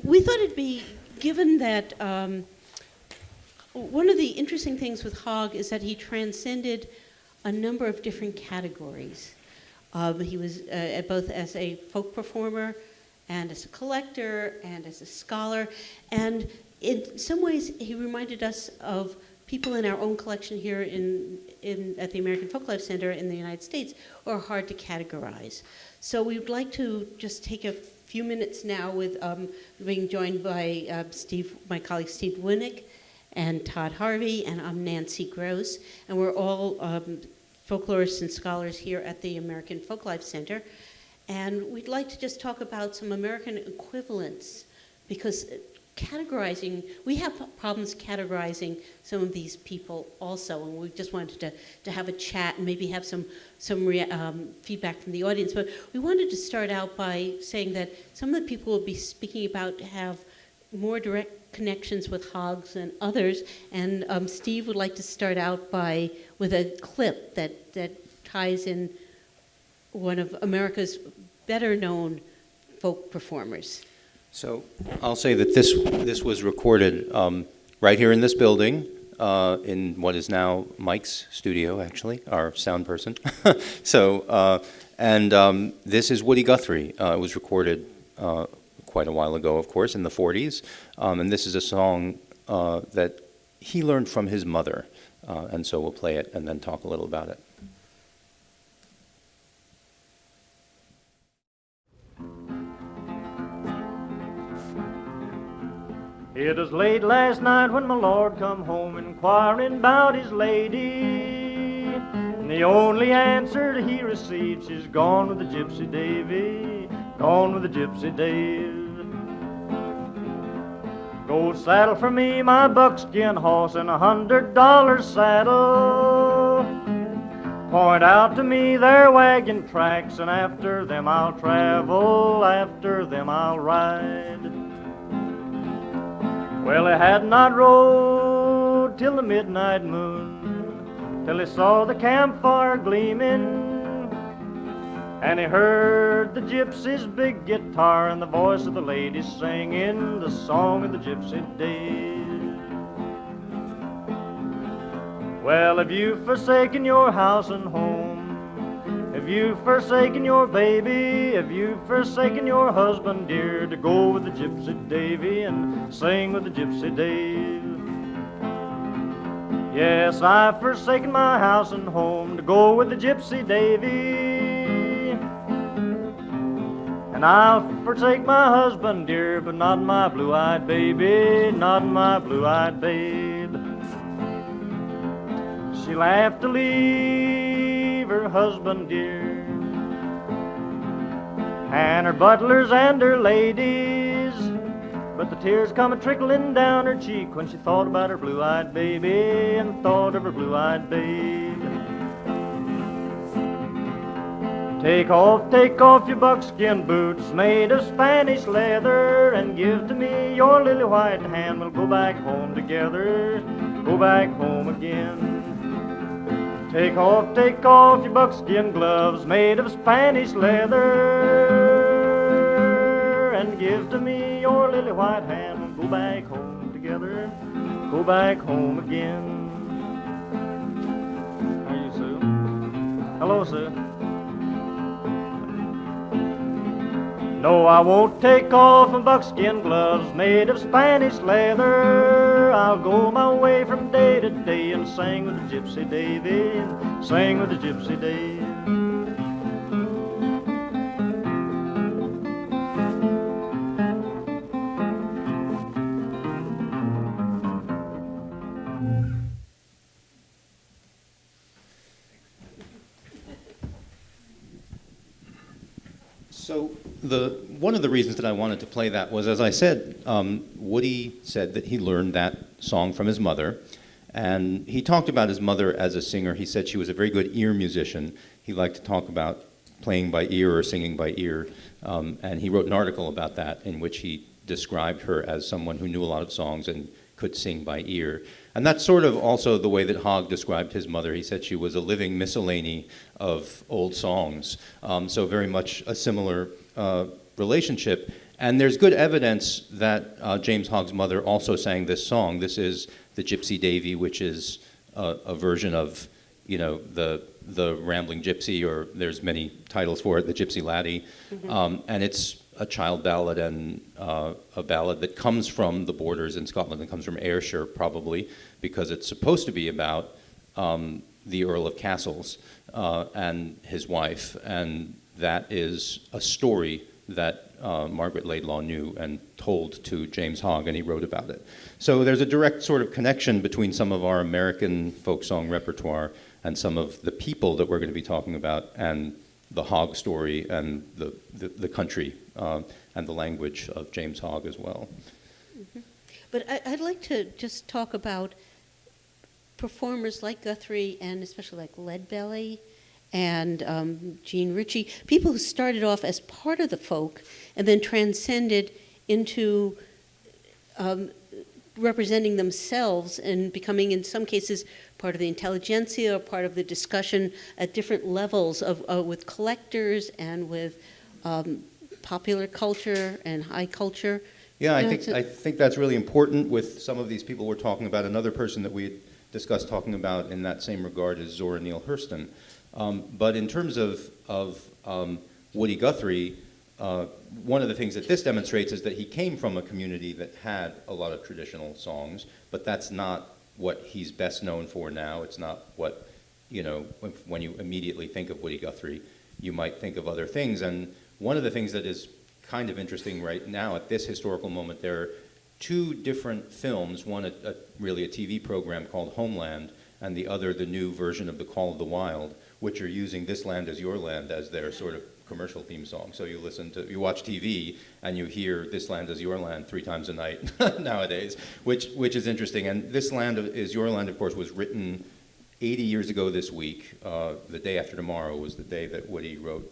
We thought it'd be, given that one of the interesting things with Hogg is that he transcended a number of different categories. He was both as a folk performer and as a collector and as a scholar, and in some ways he reminded us of people in our own collection here at the American Folklife Center in the United States who are hard to categorize. So we would like to just take a few minutes now with being joined by my colleague Steve Winnick and Todd Harvey, and I'm Nancy Gross, and we're all folklorists and scholars here at the American Folklife Center. And we'd like to just talk about some American equivalents, because we have problems categorizing some of these people also, and we just wanted to have a chat and maybe have some feedback from the audience. But we wanted to start out by saying that some of the people we'll be speaking about have more direct connections with Hoggs than others, and Steve would like to start out with a clip that ties in one of America's better known folk performers. So I'll say that this was recorded right here in this building, in what is now Mike's studio, actually, our sound person. This is Woody Guthrie. It was recorded quite a while ago, of course, in the 40s. And this is a song that he learned from his mother. And so we'll play it and then talk a little about it. It was late last night when my lord come home inquiring about his lady, and the only answer he received, she's gone with the Gypsy Davy, gone with the Gypsy Dave. Go saddle for me my buckskin horse and $100 saddle. Point out to me their wagon tracks, and after them I'll travel, after them I'll ride. Well, he had not rode till the midnight moon, till he saw the campfire gleaming, and he heard the gypsy's big guitar and the voice of the lady singing the song of the Gypsy Days. Well, have you forsaken your house and home? Have you forsaken your baby? Have you forsaken your husband dear to go with the Gypsy Davy and sing with the Gypsy Dave? Yes, I've forsaken my house and home to go with the Gypsy Davy. And I'll forsake my husband dear, but not my blue-eyed baby, not my blue-eyed babe. She'll have to leave her husband dear, and her butlers and her ladies, but the tears come a-trickling down her cheek when she thought about her blue-eyed baby and thought of her blue-eyed babe. Take off your buckskin boots made of Spanish leather, and give to me your lily white hand. We'll go back home together, go back home again. Take off your buckskin gloves made of Spanish leather, and give to me your lily white hand. We'll go back home together, go back home again. How are you, Sue? Hello, Sue. No, I won't take off my buckskin gloves made of Spanish leather. I'll go my way from day to day and sing with the Gypsy Davy, and sing with the Gypsy Dave. So one of the reasons that I wanted to play that was, as I said, Woody said that he learned that song from his mother, and he talked about his mother as a singer. He said she was a very good ear musician. He liked to talk about playing by ear or singing by ear, and he wrote an article about that in which he described her as someone who knew a lot of songs and could sing by ear. And that's sort of also the way that Hogg described his mother. He said she was a living miscellany of old songs, so very much a similar relationship. And there's good evidence that James Hogg's mother also sang this song. This is the Gypsy Davy, which is a version of, the Rambling Gypsy, or there's many titles for it, the Gypsy Laddie. Mm-hmm. And it's a child ballad and a ballad that comes from the borders in Scotland. It comes from Ayrshire, probably, because it's supposed to be about the Earl of Castles and his wife, and that is a story that Margaret Laidlaw knew and told to James Hogg, and he wrote about it. So there's a direct sort of connection between some of our American folk song repertoire and some of the people that we're going to be talking about, and the Hogg story and the country and the language of James Hogg as well. Mm-hmm. But I'd like to just talk about performers like Guthrie and especially like Leadbelly and Jean Ritchie, people who started off as part of the folk and then transcended into representing themselves and becoming, in some cases, part of the intelligentsia or part of the discussion at different levels of with collectors and with popular culture and high culture. Yeah, I think that's really important with some of these people we're talking about. Another person that we had discussed talking about in that same regard is Zora Neale Hurston. But in terms of Woody Guthrie, one of the things that this demonstrates is that he came from a community that had a lot of traditional songs, but that's not what he's best known for now. It's not what, when you immediately think of Woody Guthrie, you might think of other things. And one of the things that is kind of interesting right now at this historical moment, there are two different films, one really a TV program called Homeland, and the other the new version of The Call of the Wild, which are using This Land Is Your Land as their sort of commercial theme song. So you watch TV and you hear This Land Is Your Land 3 times a night nowadays, which is interesting. And This Land Is Your Land, of course, was written 80 years ago this week. The day after tomorrow was the day that Woody wrote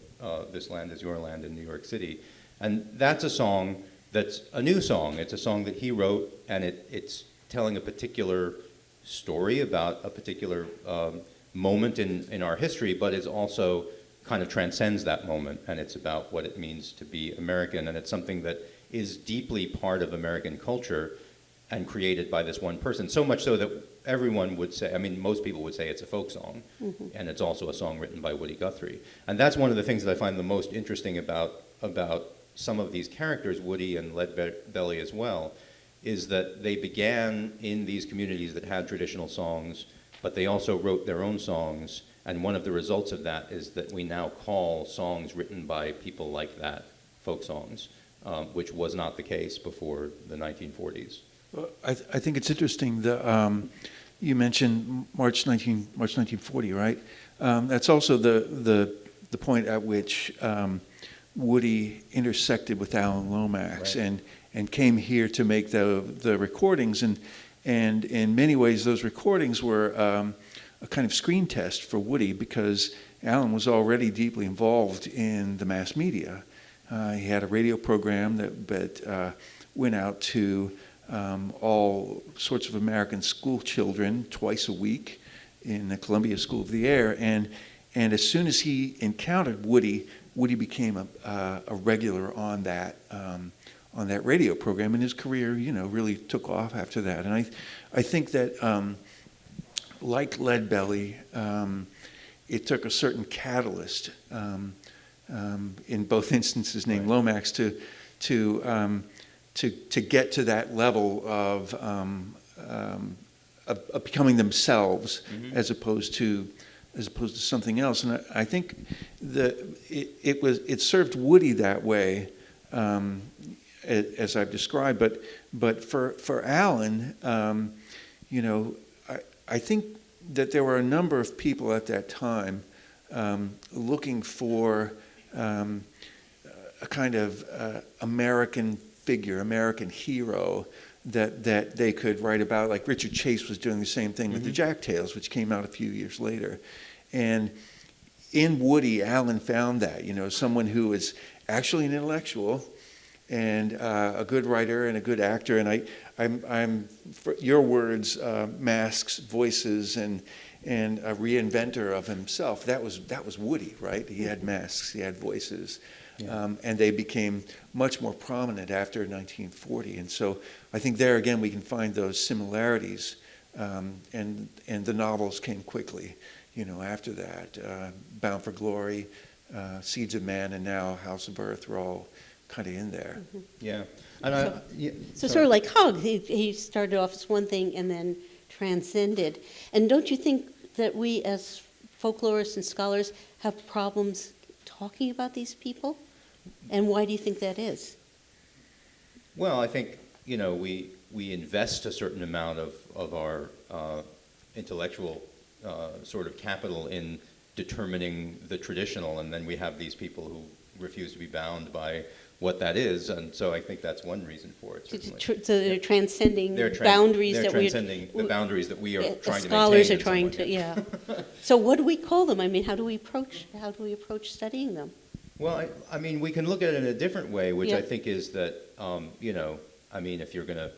This Land Is Your Land in New York City. And that's a song that's a new song. It's a song that he wrote, and it's telling a particular story about a particular moment in our history, but it also kind of transcends that moment, and it's about what it means to be American, and it's something that is deeply part of American culture and created by this one person, so much so that everyone would say, most people would say it's a folk song, and it's also a song written by Woody Guthrie. And that's one of the things that I find the most interesting about some of these characters, Woody and Leadbelly as well, is that they began in these communities that had traditional songs, but they also wrote their own songs, and one of the results of that is that we now call songs written by people like that folk songs, which was not the case before the 1940s. Well, I think it's interesting that you mentioned March 1940, right? That's also the point at which Woody intersected with Alan Lomax, right, and came here to make the recordings, and in many ways those recordings were a kind of screen test for Woody, because Alan was already deeply involved in the mass media. He had a radio program that went out to all sorts of American school children twice a week in the Columbia School of the Air, and as soon as he encountered Woody became a regular on that radio program, and his career, really took off after that. And I think that, like Leadbelly, it took a certain catalyst in both instances named Lomax to get to that level of becoming themselves, as opposed to something else. And I think that it served Woody that way, as I've described. But for Alan, I think that there were a number of people at that time looking for a kind of American figure, American hero that they could write about. Like Richard Chase was doing the same thing with the Jack Tales, which came out a few years later. And in Woody, Alan found that, someone who was actually an intellectual and a good writer and a good actor. And I'm for your words, masks, voices, and a reinventor of himself. That was Woody, right? He had masks, he had voices. Yeah. And they became much more prominent after 1940. And so I think there again we can find those similarities, and the novels came quickly, after that. Bound for Glory, Seeds of Man, and now House of Earth were all kind of in there. Yeah. And so sort of like Hogg, he started off as one thing and then transcended. And don't you think that we as folklorists and scholars have problems talking about these people? And why do you think that is? Well, I think, we invest a certain amount of our intellectual sort of capital in determining the traditional, and then we have these people who refuse to be bound by what that is, and so I think that's one reason for it. So they're transcending boundaries they're that transcending the boundaries that we are trying to maintain. Scholars are trying to, yeah. So what do we call them? I mean, how do we approach studying them? Well, I mean, we can look at it in a different way, which Yeah. I think is that, if you're going to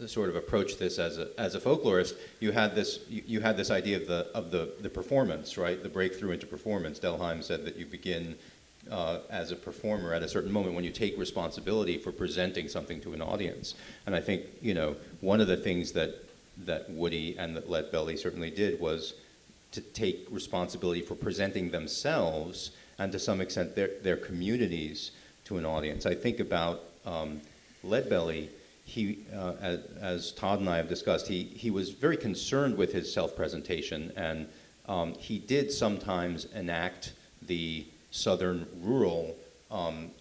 sort of approach this as a folklorist, you had this idea of the performance, right? The breakthrough into performance. Delheim said that you begin as a performer at a certain moment when you take responsibility for presenting something to an audience. And I think, one of the things that Woody and that Leadbelly certainly did was to take responsibility for presenting themselves and to some extent their communities to an audience. I think about Leadbelly. He, as Todd and I have discussed, he was very concerned with his self-presentation, and he did sometimes enact the southern rural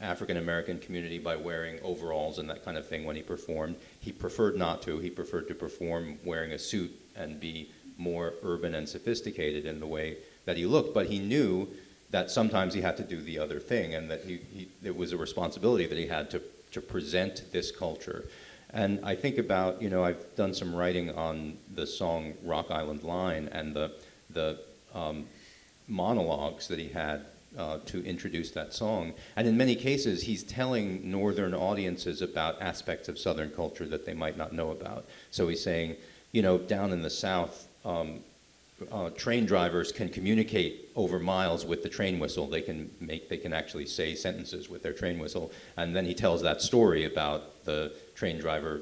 African-American community by wearing overalls and that kind of thing when he performed. He preferred not to. He preferred to perform wearing a suit and be more urban and sophisticated in the way that he looked, but he knew that sometimes he had to do the other thing, and that it was a responsibility that he had to present this culture. And I think about, I've done some writing on the song Rock Island Line and the monologues that he had to introduce that song. And in many cases, he's telling northern audiences about aspects of southern culture that they might not know about. So he's saying, down in the South, train drivers can communicate over miles with the train whistle. They can actually say sentences with their train whistle. And then he tells that story about the train driver,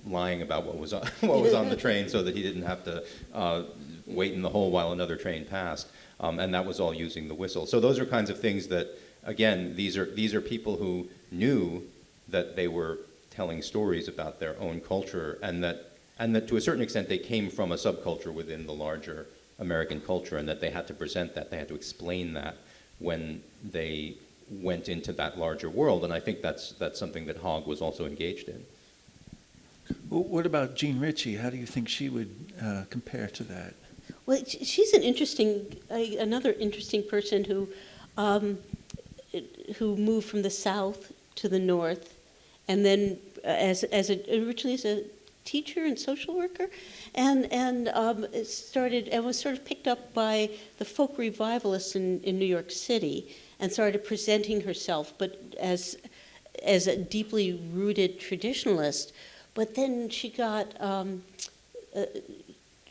lying about what was on the train so that he didn't have to wait in the hole while another train passed. And that was all using the whistle. So those are kinds of things that, again, these are people who knew that they were telling stories about their own culture, and that to a certain extent they came from a subculture within the larger American culture, and that they had to present that, they had to explain that when they went into that larger world. And I think that's something that Hogg was also engaged in. Well, what about Jean Ritchie? How do you think she would compare to that? Well, she's another interesting person who moved from the South to the North, and then originally as a teacher and social worker, and was sort of picked up by the folk revivalists in New York City, and started presenting herself, but as a deeply rooted traditionalist. But then she got.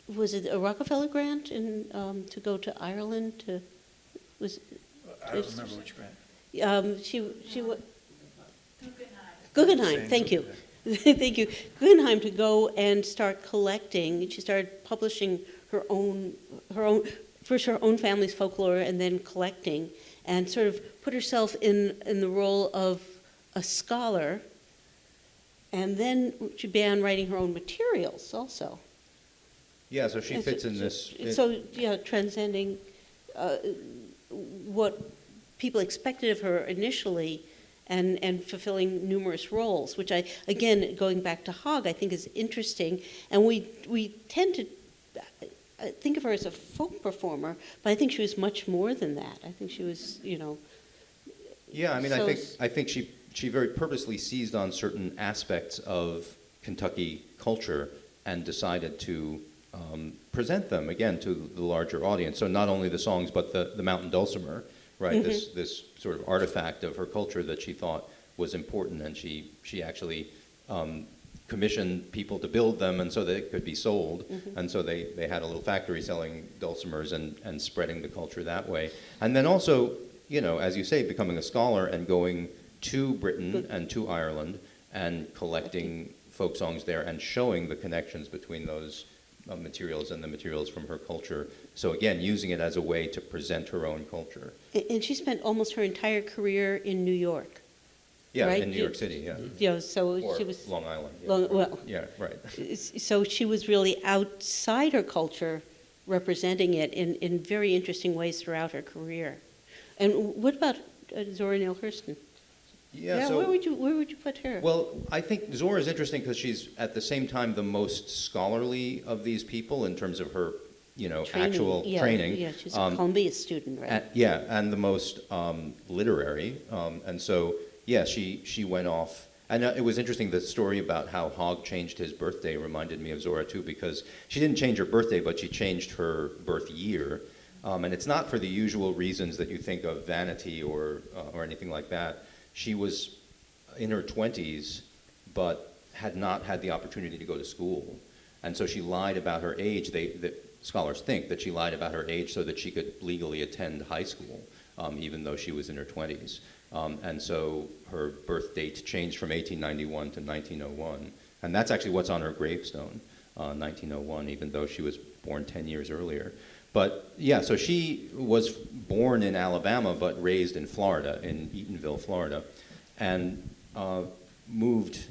Was it a Rockefeller grant to go to Ireland? I don't remember which grant. Guggenheim. Thank you. Thank you. Guggenheim, to go and start collecting. She started publishing her own first her own family's folklore, and then collecting, and sort of put herself in the role of a scholar. And then she began writing her own materials also. Yeah, so she fits in this. Transcending what people expected of her initially, and fulfilling numerous roles, which again, going back to Hogg, I think is interesting. And we tend to think of her as a folk performer, but I think she was much more than that. I think she was, Yeah, I mean, I think she very purposely seized on certain aspects of Kentucky culture and decided to present them again to the larger audience. So not only the songs, but the mountain dulcimer, right? Mm-hmm. This sort of artifact of her culture that she thought was important, and she actually commissioned people to build them, and so they could be sold. Mm-hmm. And so they had a little factory selling dulcimers and spreading the culture that way. And then also, as you say, becoming a scholar and going to Britain and to Ireland and collecting folk songs there and showing the connections between those materials and the materials from her culture. So again, using it as a way to present her own culture. And she spent almost her entire career in New York. Yeah, right? In New York City, yeah. Yeah, so or she was Long Island. Yeah. Yeah, right. So she was really outside her culture, representing it in very interesting ways throughout her career. And what about Zora Neale Hurston? Yeah, so, where would you put her? Well, I think Zora is interesting because she's at the same time the most scholarly of these people in terms of her, actual training. Yeah, she's a Columbia student, right? And the most literary. And so, yeah, she went off. And it was interesting, the story about how Hogg changed his birthday reminded me of Zora too, because she didn't change her birthday, but she changed her birth year. And it's not for the usual reasons that you think of vanity or anything like that. She was in her 20s, but had not had the opportunity to go to school. And so she lied about her age. Scholars think that she lied about her age so that she could legally attend high school, even though she was in her 20s. And so her birth date changed from 1891 to 1901. And that's actually what's on her gravestone, 1901, even though she was born 10 years earlier. But yeah, so she was born in Alabama but raised in Florida, in Eatonville, Florida, and moved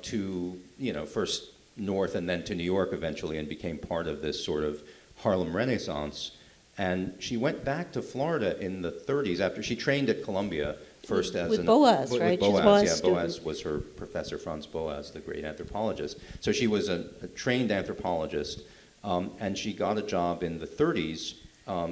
to, first north and then to New York eventually, and became part of this sort of Harlem Renaissance. And she went back to Florida in the 30s after she trained at Columbia first with Boas, right? With Boas, Yeah, Boas was her professor, Franz Boas, the great anthropologist. So she was a trained anthropologist. And she got a job in the 30s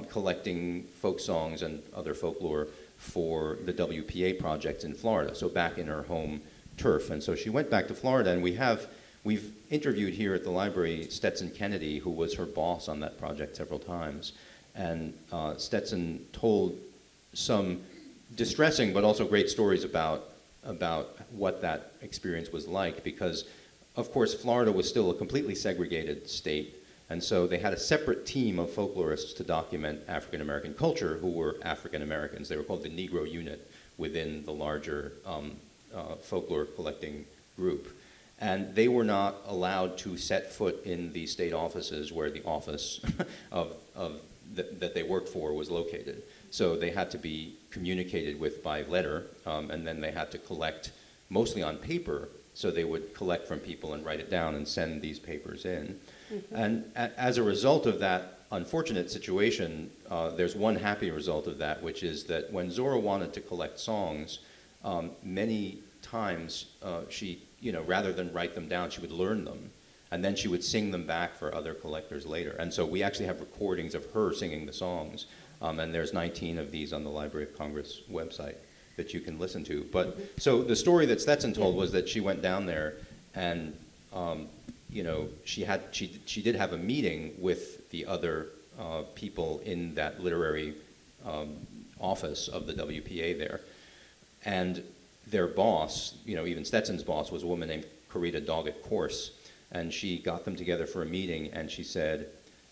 collecting folk songs and other folklore for the WPA projects in Florida, so back in her home turf. And so she went back to Florida, and we've interviewed here at the library Stetson Kennedy, who was her boss on that project several times. And Stetson told some distressing but also great stories about what that experience was like, because, of course, Florida was still a completely segregated state. And so they had a separate team of folklorists to document African American culture who were African Americans. They were called the Negro Unit within the larger folklore collecting group. And they were not allowed to set foot in the state offices where the office that they worked for was located. So they had to be communicated with by letter, and then they had to collect mostly on paper. So they would collect from people and write it down and send these papers in. Mm-hmm. And as a result of that unfortunate situation, there's one happy result of that, which is that when Zora wanted to collect songs, many times she, rather than write them down, she would learn them. And then she would sing them back for other collectors later. And so we actually have recordings of her singing the songs. And there's 19 of these on the Library of Congress website that you can listen to. But so the story that Stetson told was that she went down there and she did have a meeting with the other people in that literary office of the WPA there. And their boss, even Stetson's boss, was a woman named Corita Doggett Corse. And she got them together for a meeting, and she said,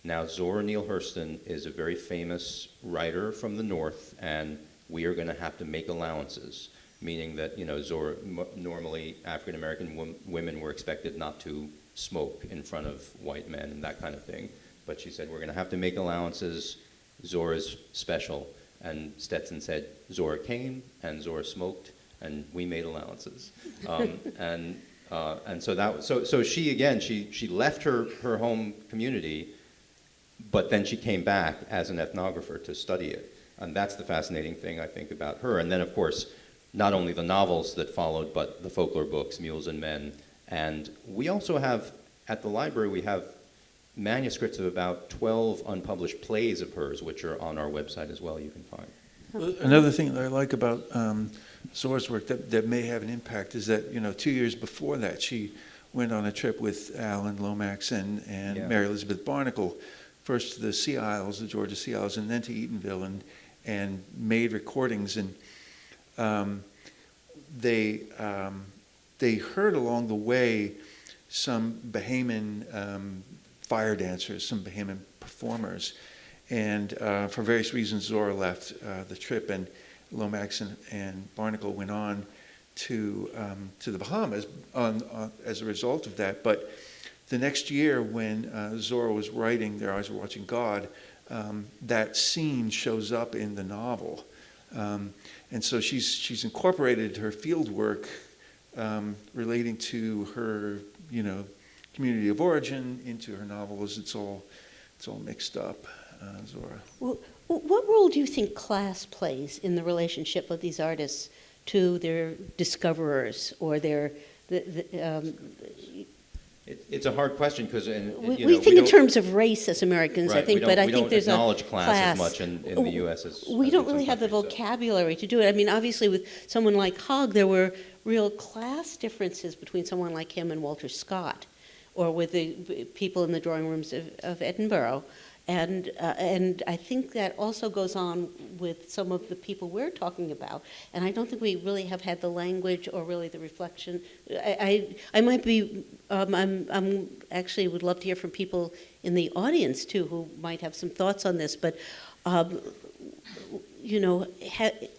now Zora Neale Hurston is a very famous writer from the North, and we are going to have to make allowances, meaning that, Zora, normally African-American women were expected not to smoke in front of white men and that kind of thing. But she said, we're going to have to make allowances. Zora's special. And Stetson said, Zora came, and Zora smoked, and we made allowances. And so she, again, she left her home community, but then she came back as an ethnographer to study it. And that's the fascinating thing, I think, about her. And then, of course, not only the novels that followed, but the folklore books, Mules and Men. And we also have, at the library, we have manuscripts of about 12 unpublished plays of hers, which are on our website as well, you can find. Another thing that I like about Zora's work that may have an impact is that, 2 years before that, she went on a trip with Alan Lomax and Mary Elizabeth Barnacle, first to the Sea Isles, the Georgia Sea Isles, and then to Eatonville, and made recordings. And they heard along the way some Bahamian fire dancers, some Bahamian performers. And for various reasons, Zora left the trip, and Lomax and Barnacle went on to the Bahamas as a result of that. But the next year, when Zora was writing Their Eyes Were Watching God, that scene shows up in the novel. And so she's incorporated her field work relating to her, community of origin into her novels. It's all mixed up. Zora. Well, what role do you think class plays in the relationship of these artists to their discoverers or their... It's a hard question because we think in terms of race as Americans, right, I think, but I think there's a acknowledge class as much in the U.S. as we don't really have the vocabulary to do it. I mean, obviously, with someone like Hogg, there were real class differences between someone like him and Walter Scott, or with the people in the drawing rooms of Edinburgh. And I think that also goes on with some of the people we're talking about. And I don't think we really have had the language or really the reflection. I might be, I'm actually would love to hear from people in the audience too who might have some thoughts on this. But, you know,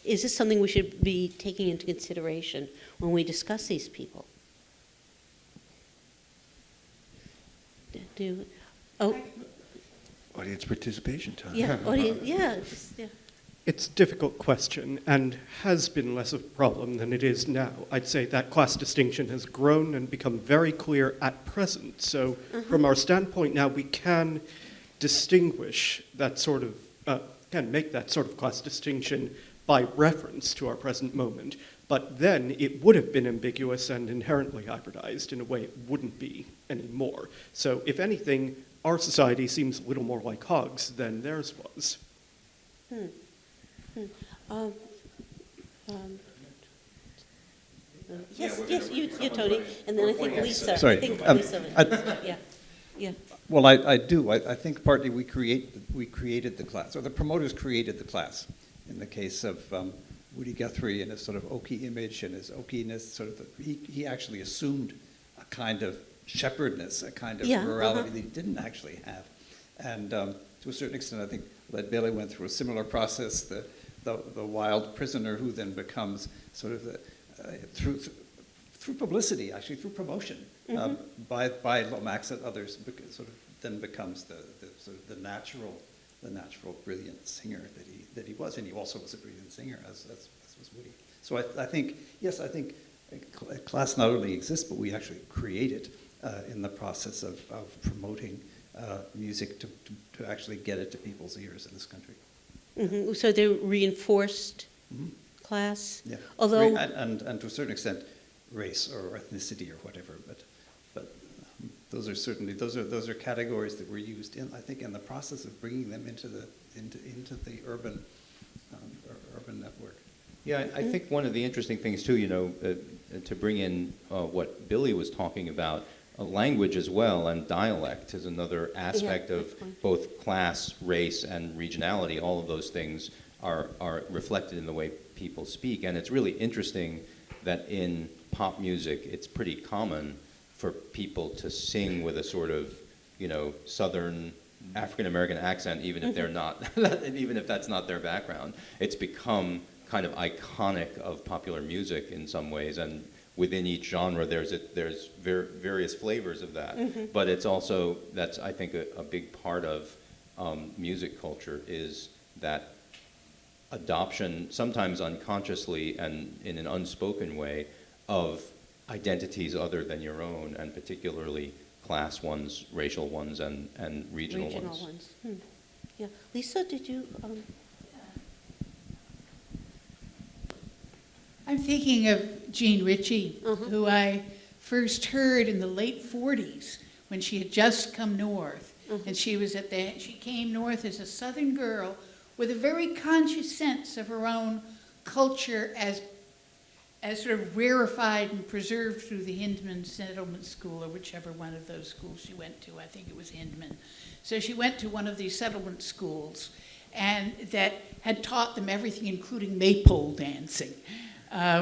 is this something we should be taking into consideration when we discuss these people? Audience participation time. Yeah, yeah. It's a difficult question and has been less of a problem than it is now. I'd say that class distinction has grown and become very clear at present. So from our standpoint now, we can distinguish that sort of, can make that sort of class distinction by reference to our present moment. But then it would have been ambiguous and inherently hybridized in a way it wouldn't be anymore. So if anything, our society seems a little more like Hogg's than theirs was. Yes, you, Tony, and then I think Lisa. Sorry. I think Lisa. Yeah. Well, I do. I think partly we created the class, or the promoters created the class. In the case of Woody Guthrie and his sort of oaky image and his oakiness, sort of he actually assumed a kind of shepherdness, a kind of rurality that he didn't actually have. And to a certain extent, I think Led Bailey went through a similar process, the wild prisoner who then becomes sort of through publicity, actually through promotion by Lomax and others, sort of then becomes the sort of the natural brilliant singer that he was, and he also was a brilliant singer as was Woody. So I think class not only exists, but we actually create it in the process of promoting music to actually get it to people's ears in this country. So they're reinforced class? Yeah. Although and to a certain extent, race or ethnicity or whatever, but those are certainly those are categories that were used in, I think, in the process of bringing them into the urban network. Yeah, I think one of the interesting things too, you know, to bring in what Billy was talking about, language as well and dialect is another aspect of both class, race, and regionality. All of those things are reflected in the way people speak, and it's really interesting that in pop music, it's pretty common for people to sing with a sort of, you know, Southern African American accent, even if they're not, even if that's not their background. It's become kind of iconic of popular music in some ways, and within each genre, there's various flavors of that. But it's also, that's I think a big part of music culture is that adoption, sometimes unconsciously and in an unspoken way, of identities other than your own, and particularly class ones, racial ones, and regional ones. Yeah, Lisa, did you? I'm thinking of Jean Ritchie, who I first heard in the late 40s when she had just come north. And she came north as a Southern girl with a very conscious sense of her own culture as sort of rarefied and preserved through the Hindman Settlement School, or whichever one of those schools she went to. I think it was Hindman. So she went to one of these settlement schools, and that had taught them everything, including maypole dancing,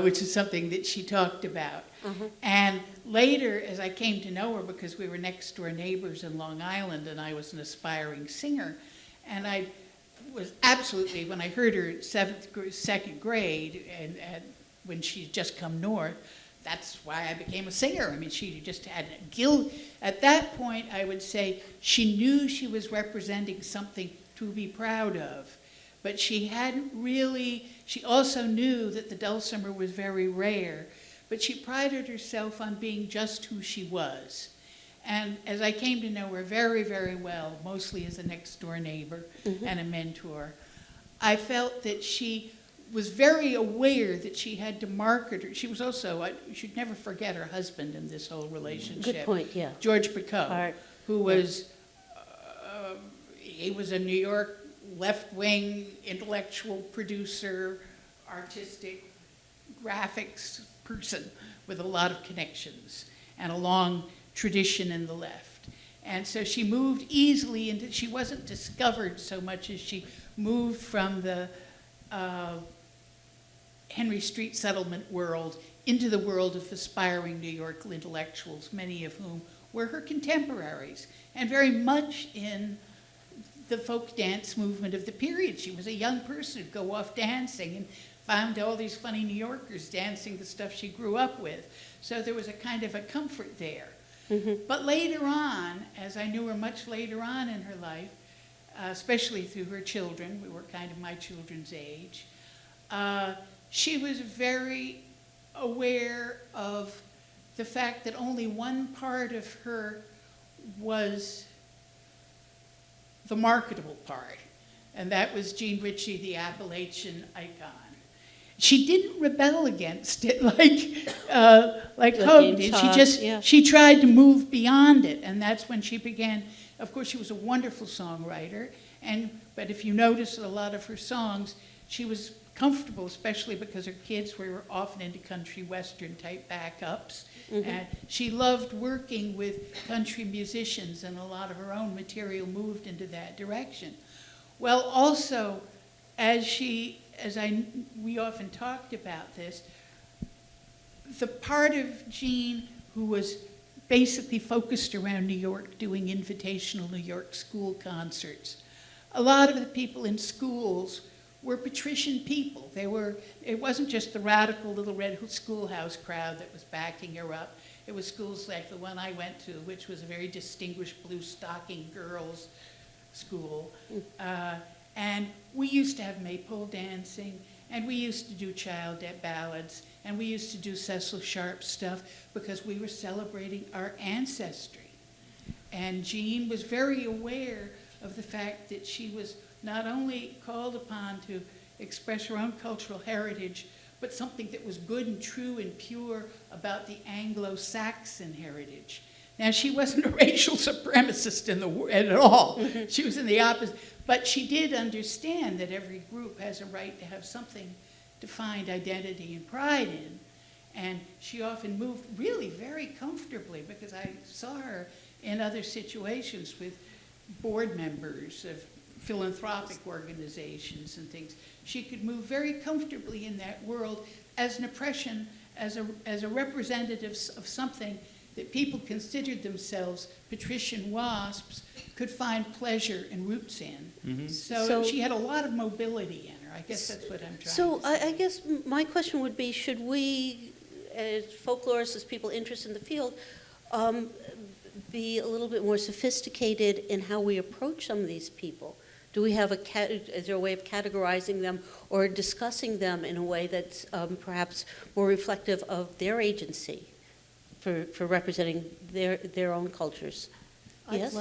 which is something that she talked about. And later, as I came to know her, because we were next door neighbors in Long Island, and I was an aspiring singer, and I was absolutely, when I heard her at second grade, and when she had just come north, that's why I became a singer. I mean, she just had at that point, I would say, she knew she was representing something to be proud of. But she also knew that the dulcimer was very rare, but she prided herself on being just who she was. And as I came to know her very, very well, mostly as a next-door neighbor and a mentor, I felt that she was very aware that she had to market her. She was also, you should never forget her husband in this whole relationship. Good point, yeah. George Picot, who was, he was a New York left-wing intellectual producer, artistic graphics person with a lot of connections and a long tradition in the left. And so she moved easily into, she wasn't discovered so much as she moved from the Henry Street settlement world into the world of aspiring New York intellectuals, many of whom were her contemporaries, and very much in the folk dance movement of the period. She was a young person who'd go off dancing and found all these funny New Yorkers dancing the stuff she grew up with. So there was a kind of a comfort there. But later on, as I knew her much later on in her life, especially through her children, we were kind of my children's age, she was very aware of the fact that only one part of her was the marketable part, and that was Jean Ritchie, the Appalachian icon. She didn't rebel against it like Hogg did. She tried to move beyond it, and that's when she began. Of course, she was a wonderful songwriter, but if you notice a lot of her songs, she was comfortable, especially because her kids were often into country western type backups. And she loved working with country musicians, and a lot of her own material moved into that direction. Well, also, we often talked about this, the part of Jean who was basically focused around New York, doing invitational New York school concerts. A lot of the people in schools were patrician people. It wasn't just the radical little red schoolhouse crowd that was backing her up. It was schools like the one I went to, which was a very distinguished blue stocking girls school. And we used to have maypole dancing, and we used to do child ballads, and we used to do Cecil Sharp stuff because we were celebrating our ancestry. And Jean was very aware of the fact that she was not only called upon to express her own cultural heritage, but something that was good and true and pure about the Anglo-Saxon heritage. Now, she wasn't a racial supremacist at all. She was in the opposite. But she did understand that every group has a right to have something to find identity and pride in. And she often moved really very comfortably, because I saw her in other situations with board members of philanthropic organizations and things. She could move very comfortably in that world as an oppression, as a representative of something that people considered themselves patrician wasps could find pleasure and roots in. So she had a lot of mobility in her. I guess that's what I'm trying to say. So I guess my question would be, should we, as folklorists, as people interested in the field, be a little bit more sophisticated in how we approach some of these people? Do we have is there a way of categorizing them or discussing them in a way that's perhaps more reflective of their agency for representing their own cultures? Yes?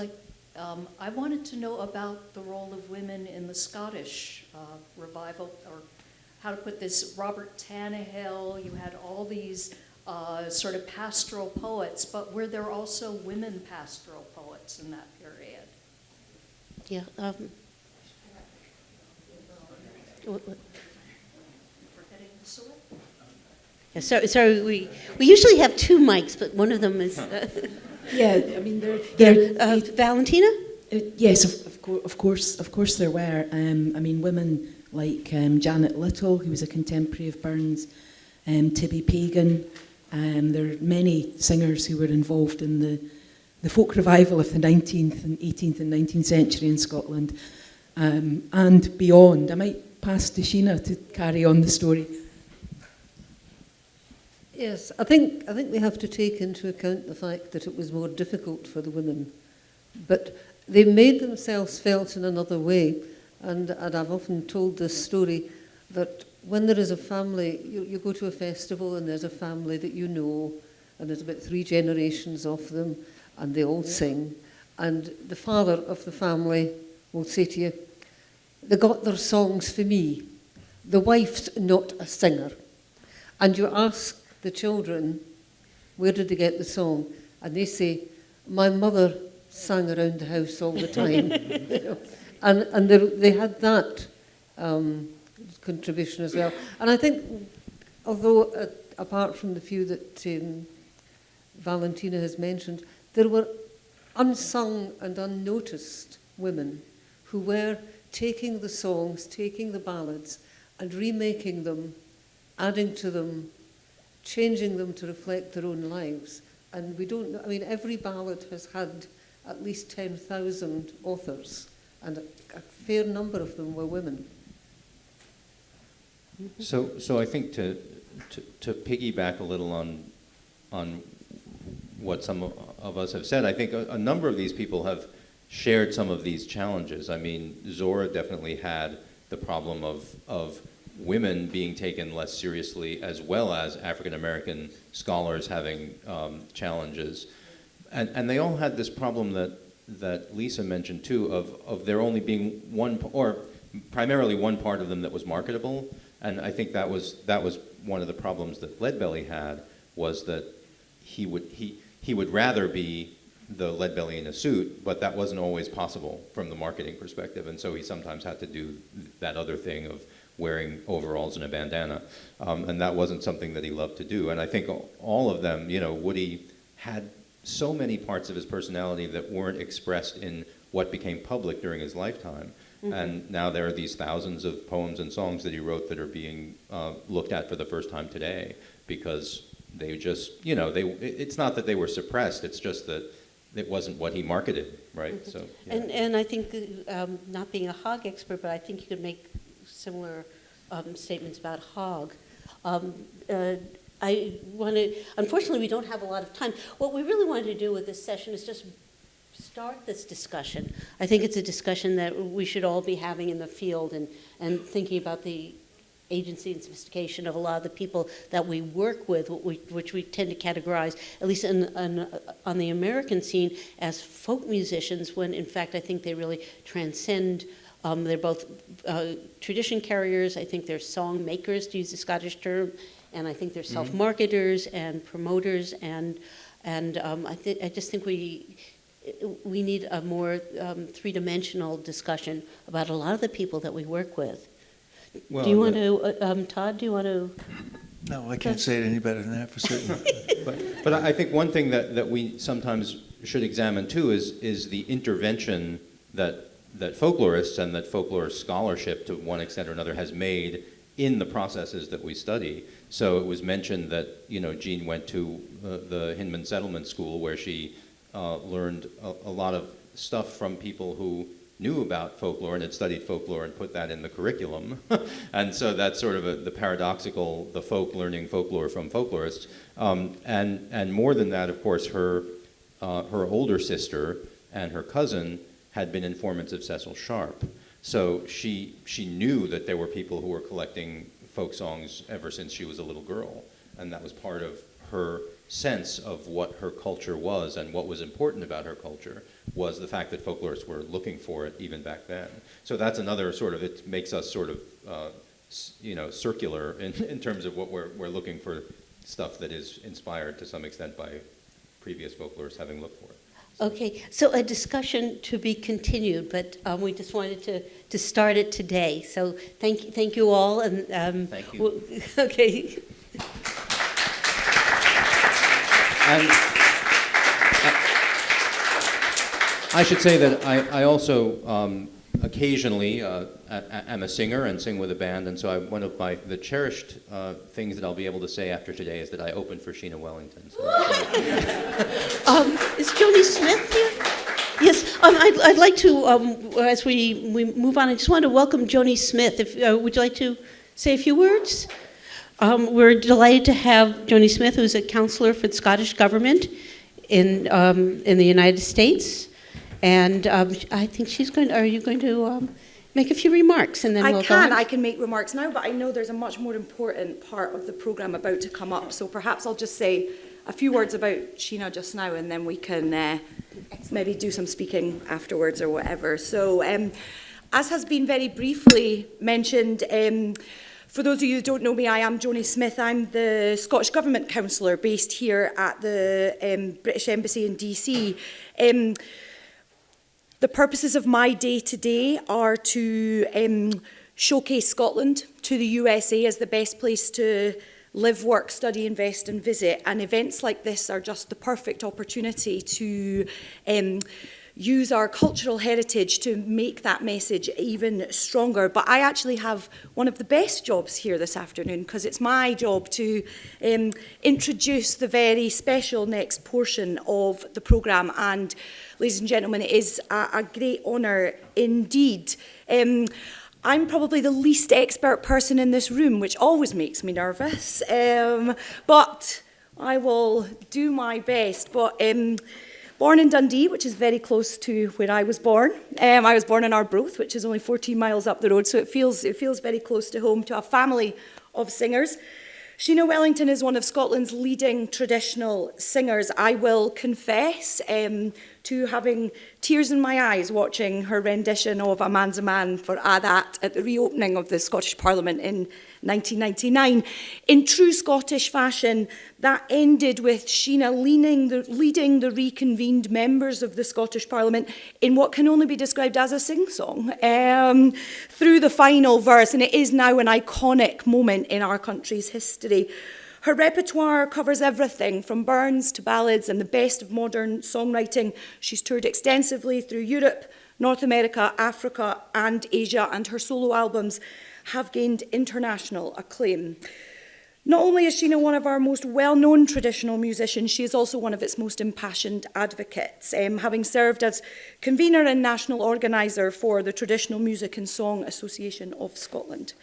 I wanted to know about the role of women in the Scottish revival, or how to put this, Robert Tannahill, you had all these sort of pastoral poets, but were there also women pastoral poets in that period? Yeah. Yeah, so we usually have two mics, but one of them is. Yeah, I mean there. Valentina. Yes, of course there were. I mean, women like Janet Little, who was a contemporary of Burns, Tibby Pagan. There are many singers who were involved in the folk revival of the 19th and 18th and 19th century in Scotland, and beyond. I might pass to Sheena to carry on the story. Yes, I think we have to take into account the fact that it was more difficult for the women, but they made themselves felt in another way. And I've often told this story that when there is a family, you go to a festival and there's a family that you know, and there's about 3 generations of them, and they all sing. And the father of the family will say to you, they got their songs for me. The wife's not a singer. And you ask the children, where did they get the song? And they say, my mother sang around the house all the time. You know? And they had that contribution as well. And I think, although apart from the few that Valentina has mentioned, there were unsung and unnoticed women who were taking the songs, taking the ballads, and remaking them, adding to them, changing them to reflect their own lives. And we don't know, I mean, every ballad has had at least 10,000 authors, and a fair number of them were women. So I think to piggyback a little on what some of us have said, I think a number of these people have shared some of these challenges. I mean, Zora definitely had the problem of women being taken less seriously, as well as African American scholars having challenges. And they all had this problem that Lisa mentioned too, of there only being one, or primarily one part of them that was marketable. And I think that was one of the problems that Leadbelly had, was that he would rather be the Leadbelly in a suit, but that wasn't always possible from the marketing perspective, and so he sometimes had to do that other thing of wearing overalls and a bandana, and that wasn't something that he loved to do. And I think all of them, you know, Woody had so many parts of his personality that weren't expressed in what became public during his lifetime. Mm-hmm. And now there are these thousands of poems and songs that he wrote that are being looked at for the first time today, because they just, you know, it's not that they were suppressed, it's just that it wasn't what he marketed, right? Mm-hmm. So, yeah. And I think, not being a Hogg expert, but I think you could make similar statements about Hogg. I want to, unfortunately, we don't have a lot of time. What we really wanted to do with this session is just start this discussion. I think it's a discussion that we should all be having in the field, and thinking about the agency and sophistication of a lot of the people that we work with, which we tend to categorize, at least on the American scene, as folk musicians, when in fact I think they really transcend. They're both tradition carriers, I think they're song makers, to use the Scottish term, and I think they're self-marketers and promoters, and I just think we need a more three-dimensional discussion about a lot of the people that we work with. Well, do you want to, Todd, do you want to? No, I can't say it any better than that for certain. but I think one thing that we sometimes should examine too is the intervention that folklorists and that folklore scholarship, to one extent or another, has made in the processes that we study. So it was mentioned that, you know, Jean went to the Hinman Settlement School, where she learned a lot of stuff from people who knew about folklore and had studied folklore and put that in the curriculum. And so that's sort of the paradoxical, the folk learning folklore from folklorists. And more than that, of course, her older sister and her cousin had been informants of Cecil Sharp. So she knew that there were people who were collecting folk songs ever since she was a little girl. And that was part of her sense of what her culture was, and what was important about her culture was the fact that folklorists were looking for it even back then. So that's another sort of, it makes us sort of, you know, circular in terms of what we're looking for, stuff that is inspired to some extent by previous folklorists having looked for it. Okay, so a discussion to be continued, but we just wanted to start it today. So thank you all, and thank you. Okay. And I should say that I also occasionally am a singer and sing with a band, and so one of the cherished things that I'll be able to say after today is that I opened for Sheena Wellington. So. Is Joni Smith here? Yes, I'd like to, as we move on, I just want to welcome Joni Smith. Would you like to say a few words? We're delighted to have Joni Smith, who's a counselor for the Scottish government in the United States, and I think she's going to, are you going to make a few remarks, and then we'll go on? I can make remarks now, but I know there's a much more important part of the programme about to come up, so perhaps I'll just say a few words about Sheena just now, and then we can maybe do some speaking afterwards or whatever. So, as has been very briefly mentioned, for those of you who don't know me, I am Joni Smith. I'm the Scottish Government Councillor based here at the British Embassy in DC. The purposes of my day today are to showcase Scotland to the USA as the best place to live, work, study, invest and visit. And events like this are just the perfect opportunity to use our cultural heritage to make that message even stronger. But I actually have one of the best jobs here this afternoon, because it's my job to introduce the very special next portion of the programme. And ladies and gentlemen, it is a great honour indeed. I'm probably the least expert person in this room, which always makes me nervous, but I will do my best. But born in Dundee, which is very close to where I was born. I was born in Arbroath, which is only 14 miles up the road, so it feels very close to home, to a family of singers. Sheena Wellington is one of Scotland's leading traditional singers. I will confess to having tears in my eyes watching her rendition of A Man's a Man for A That at the reopening of the Scottish Parliament in 1999. In true Scottish fashion, that ended with Sheena leading the reconvened members of the Scottish Parliament in what can only be described as a sing-song through the final verse, and it is now an iconic moment in our country's history. Her repertoire covers everything from Burns to ballads and the best of modern songwriting. She's toured extensively through Europe, North America, Africa and Asia, and her solo albums have gained international acclaim. Not only is Sheena one of our most well-known traditional musicians, she is also one of its most impassioned advocates, having served as convener and national organiser for the Traditional Music and Song Association of Scotland.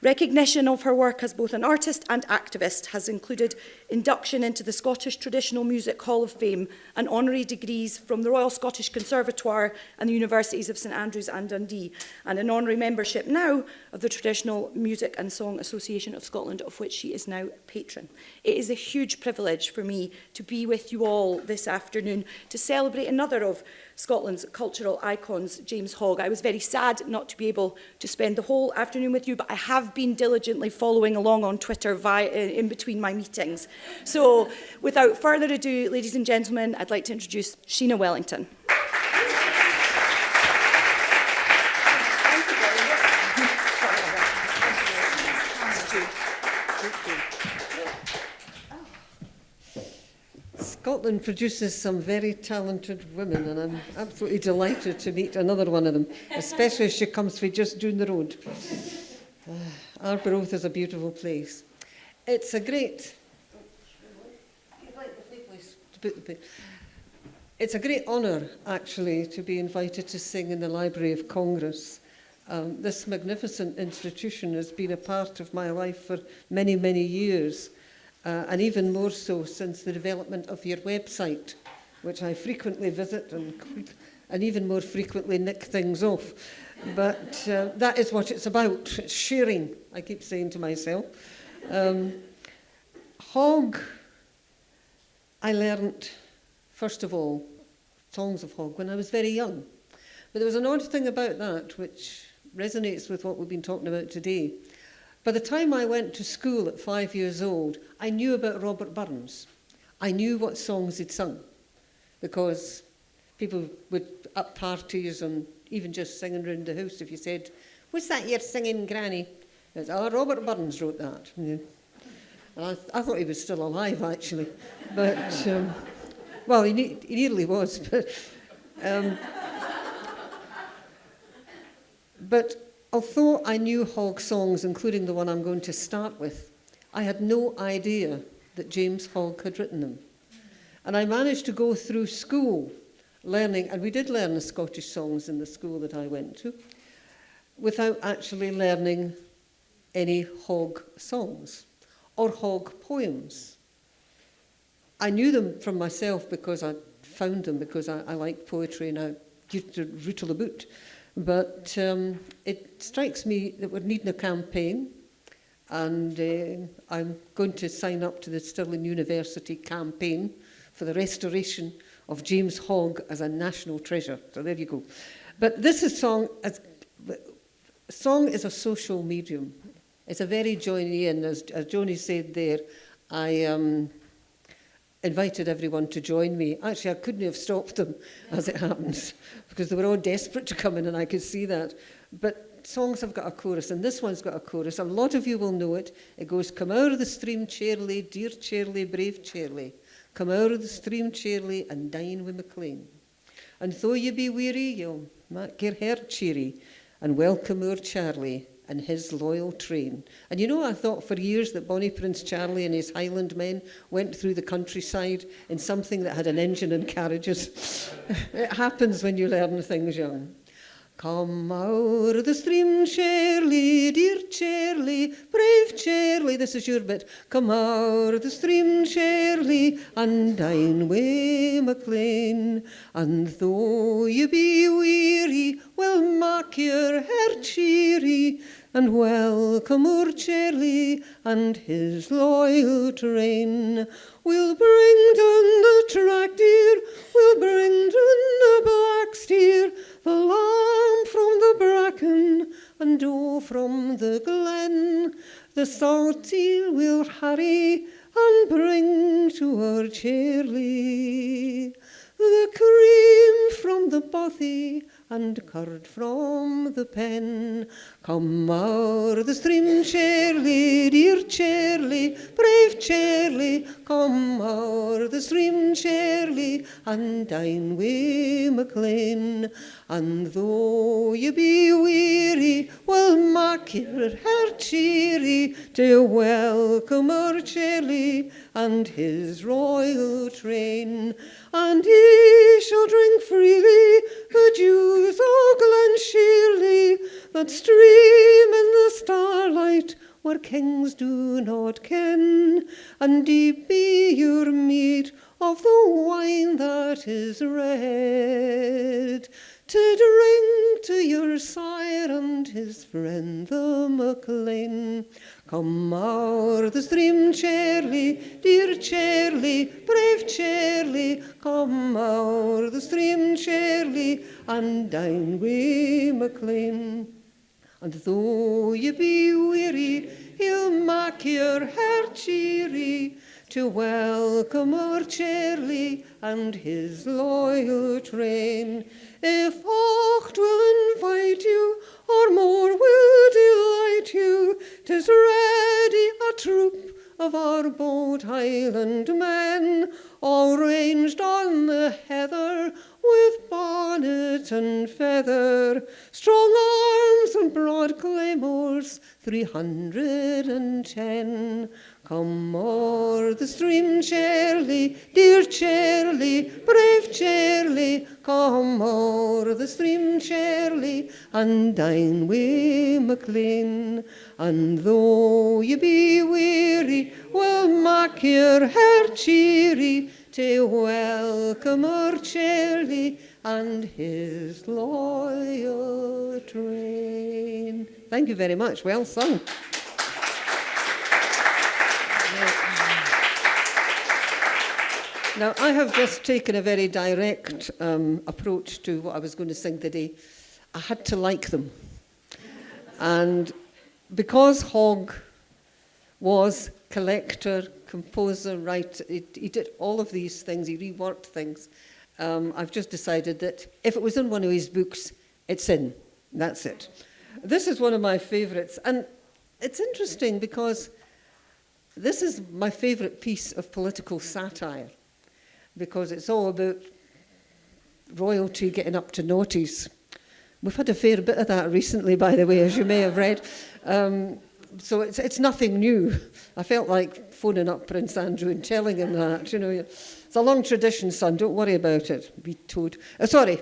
Recognition of her work as both an artist and activist has included induction into the Scottish Traditional Music Hall of Fame and honorary degrees from the Royal Scottish Conservatoire and the Universities of St Andrews and Dundee, and an honorary membership now of the Traditional Music and Song Association of Scotland, of which she is now patron. It is a huge privilege for me to be with you all this afternoon to celebrate another of Scotland's cultural icons, James Hogg. I was very sad not to be able to spend the whole afternoon with you, but I have been diligently following along on Twitter in between my meetings. So, without further ado, ladies and gentlemen, I'd like to introduce Sheena Wellington. Scotland produces some very talented women, and I'm absolutely delighted to meet another one of them, especially as she comes from just down the road. Arbroath is a beautiful place. It's a great... It's a great honour, actually, to be invited to sing in the Library of Congress. This magnificent institution has been a part of my life for many, many years. And even more so since the development of your website, which I frequently visit and even more frequently nick things off. But that is what it's about. It's sharing, I keep saying to myself. Hogg, I learnt, first of all, songs of Hogg when I was very young. But there was an odd thing about that, which resonates with what we've been talking about today. By the time I went to school at 5 years old, I knew about Robert Burns. I knew what songs he'd sung, because people would, at parties and even just singing around the house, if you said, "What's that you're singing, Granny?" It's, "Oh, Robert Burns wrote that." And I thought he was still alive, actually. But, well, he nearly was. But although I knew Hogg songs, including the one I'm going to start with, I had no idea that James Hogg had written them. And I managed to go through school learning, and we did learn the Scottish songs in the school that I went to, without actually learning any Hogg songs or Hogg poems. I knew them from myself because I found them, because I like poetry and I used to rootle about. But it strikes me that we're needing a campaign, And I'm going to sign up to the Stirling University campaign for the restoration of James Hogg as a national treasure. So there you go. But this is song is a social medium. It's a very Johnny-in. As Joni said there, I invited everyone to join me. Actually, I couldn't have stopped them, as it happens, because they were all desperate to come in, and I could see that. But songs have got a chorus, and this one's got a chorus. A lot of you will know it. It goes, "Come out of the stream, Charlie, dear Charlie, brave Charlie. Come out of the stream, Charlie, and dine with MacLean. And though you be weary, you'll make your heart cheery, and welcome our Charlie and his loyal train." And you know, I thought for years that Bonnie Prince Charlie and his Highland men went through the countryside in something that had an engine and carriages. It happens when you learn things young. Come out of the stream, Charlie, dear Charlie, brave Charlie. This is your bit. Come out of the stream, Charlie, and dine wi' MacLean. And though you be weary, we'll mak your heart cheery, and welcome our Charlie and his loyal train. We'll bring down the track deer, we'll bring down the black steer, the lamb from the bracken, and doe from the glen. The salt eel we'll harry and bring to our Charlie. The cream from the bothy and curd from the pen. Come out of the stream, Charlie, dear Charlie, brave Charlie. Come out of the stream, Charlie, and dine wi' MacLean. And though you be weary, we'll mak your heart cheery to welcome our Charlie and his royal train. And he shall drink freely the dews o' Glenshirley that stream in the starlight where kings do not ken. And deep be your mead of the wine that is red, to drink to your sire and his friend the MacLean. Come out of the stream, Charlie, dear Charlie, brave Charlie. Come out of the stream, Charlie, and dine wi' MacLean. And though you be weary, he'll mak your heart cheery to welcome our Charlie and his loyal train. If aught will invite you, or more will delight you, 'tis ready a troop of our bold Highland men, all ranged on the heather with bonnet and feather, strong arms and broad claymores, 310. Come o'er the stream, Charlie, dear Charlie, brave Charlie. Come o'er the stream, Charlie, and dine wi' MacLean. And though you be weary, we'll mak your heart cheery to welcome our Charlie and his loyal train. Thank you very much. Well sung. Now, I have just taken a very direct approach to what I was going to sing today. I had to like them. And because Hogg was collector, composer, writer, he did all of these things, he reworked things, I've just decided that if it was in one of his books, it's in. That's it. This is one of my favourites. And it's interesting because this is my favourite piece of political satire, because it's all about royalty getting up to naughties. We've had a fair bit of that recently, by the way, as you may have read. So it's nothing new. I felt like phoning up Prince Andrew and telling him that, you know. It's a long tradition, son, don't worry about it. Be toad. Sorry.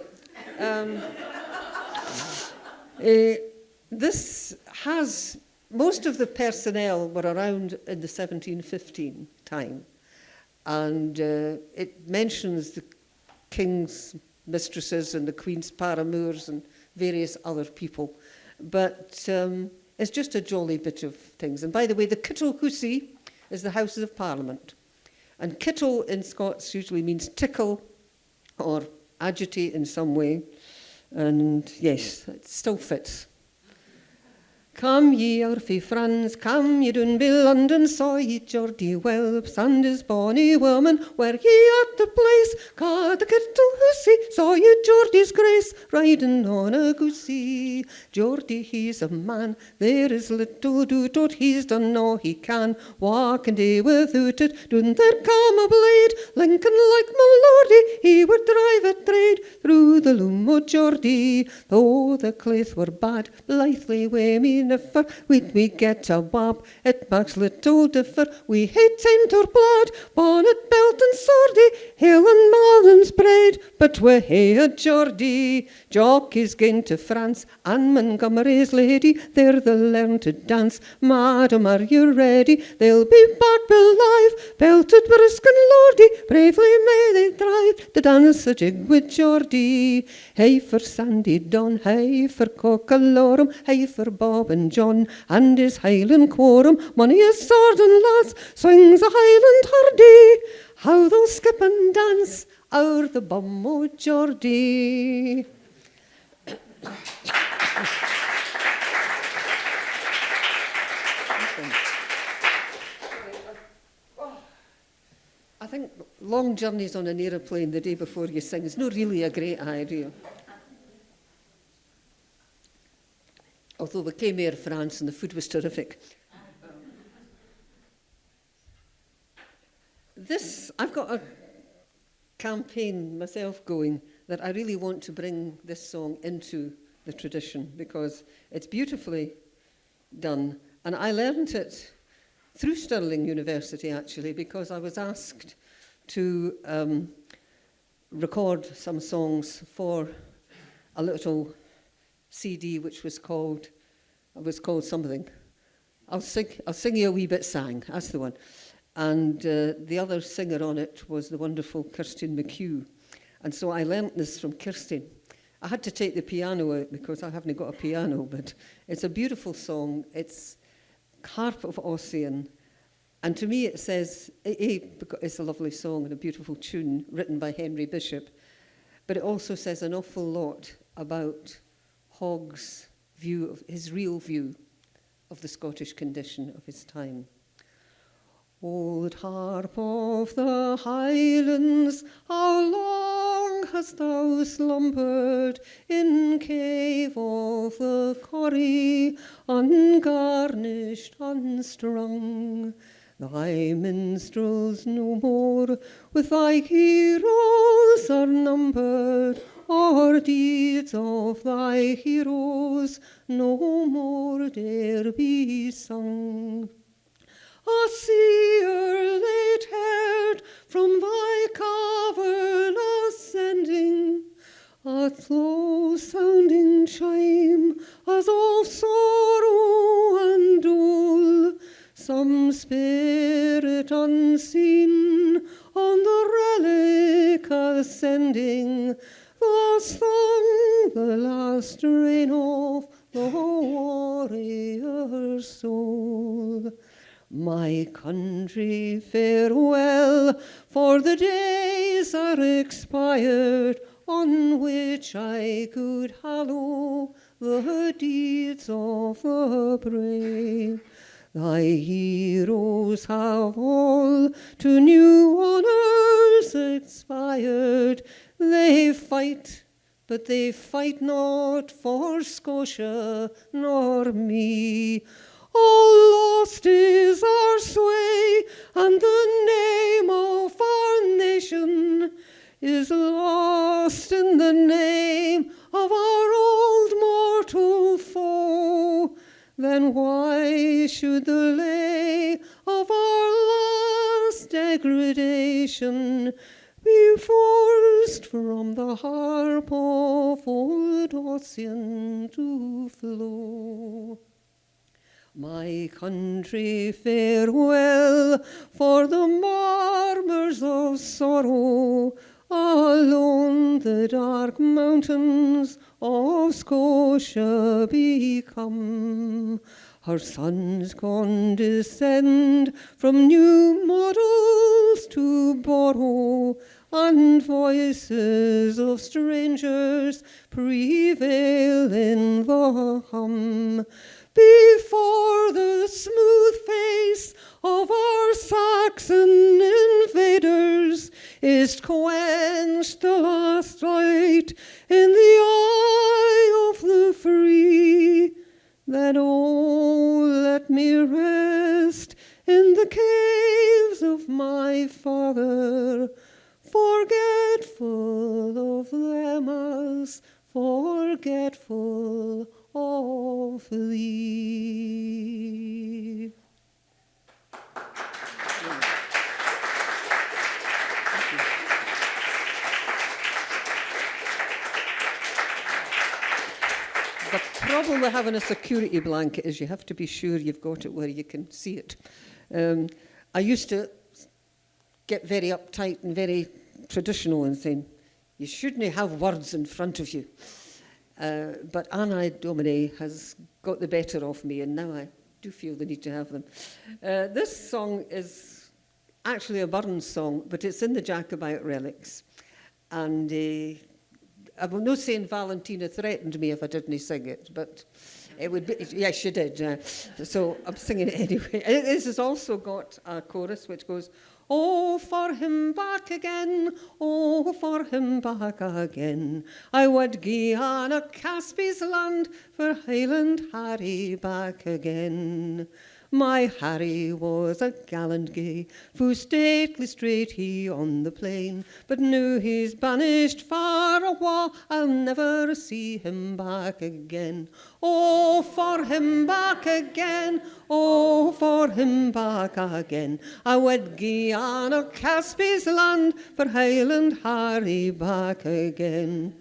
This has, most of the personnel were around in the 1715 time. And it mentions the king's mistresses and the queen's paramours and various other people. But is just a jolly bit of things. And by the way, the Kittle Hussy is the Houses of Parliament. And kittle in Scots usually means tickle or agitate in some way. And yes, it still fits. Come ye our fae France, come ye doon be London, saw ye Geordie Welps and his bonny woman, where ye at the place, ca the Kittle Hussy, saw ye Geordie's grace, riding on a goosey. Geordie, he's a man, there is little doubt, what he's done all he can, walk and day without it, doon there come a blade, Lincoln like my lordie, he would drive a trade through the loom o' Geordie, though the claith were bad, blithely way me niffer, we get a wab, it makes little differ, we hate taint or blood, bonnet, belt and swordie, hail and malins braid, but we hae a Geordie. Jockeys gain to France, and Montgomery's lady, there they'll learn to dance, madam, are you ready? They'll be back alive, belted brisk and lordy, bravely may they drive, to dance a jig with Geordie. Hey for Sandy Don, hey for Cockalorum, hey for Bob and John, and his Highland quorum, money a sword and lass, swings a Highland hardy, how they'll skip and dance, o'er the bum o' Geordie. I think long journeys on an aeroplane the day before you sing is not really a great idea. Although we came Air France and the food was terrific. I've got a campaign myself going that I really want to bring this song into the tradition because it's beautifully done. And I learned it through Stirling University, actually, because I was asked to record some songs for a little CD which was called something. I'll sing you a wee bit sang, that's the one. And the other singer on it was the wonderful Kirsten McHugh. And so I learnt this from Kirsten. I had to take the piano out because I haven't got a piano, but it's a beautiful song. It's Harp of Ossian. And to me it says, it's a lovely song and a beautiful tune written by Henry Bishop, but it also says an awful lot about Hogg's view, his real view of the Scottish condition of his time. Old harp of the Highlands, how long hast thou slumbered in cave of the corrie, ungarnished, unstrung? Thy minstrels no more with thy heroes are numbered, or deeds of thy heroes no more dare be sung. A seer late-haired from thy cavern ascending, a slow-sounding chime as of sorrow and dole, some spirit unseen on the relic ascending, thus sung the last strain of the warrior's soul. My country, farewell, for the days are expired on which I could hallow the deeds of the brave. Thy heroes have all to new honours expired. They fight, but they fight not for Scotia nor me. All lost is our sway, and the name of our nation is lost in the name of our old mortal foe. Then why should the lay of our last degradation be forced from the harp of old Ossian to flow? My country, farewell, for the murmurs of sorrow alone the dark mountains of Scotia become. Her sons condescend from new models to borrow, and voices of strangers prevail in the hum. Before the smooth face of our Saxon invaders is quenched the last light in the eye of the free, then oh, let me rest in the caves of my father, forgetful of them as forgetful of thee. The problem with having a security blanket is you have to be sure you've got it where you can see it. I used to get very uptight and very traditional and saying, you shouldn't have words in front of you. But Anna Domine has got the better of me, and now I do feel the need to have them. This song is actually a Burns song, but it's in the Jacobite Relics. And I'm not saying Valentina threatened me if I didn't sing it, but it would be, yeah, she did. So I'm singing it anyway. This has also got a chorus which goes, oh, for him back again, oh, for him back again. I would gie on a Caspy's land for Highland Harry back again. My Harry was a gallant gay, fu stately straight he on the plain, but now he's banished far awa', I'll never see him back again. Oh, for him back again, oh, for him back again. I would gie on a Caspy's land for Highland Harry back again.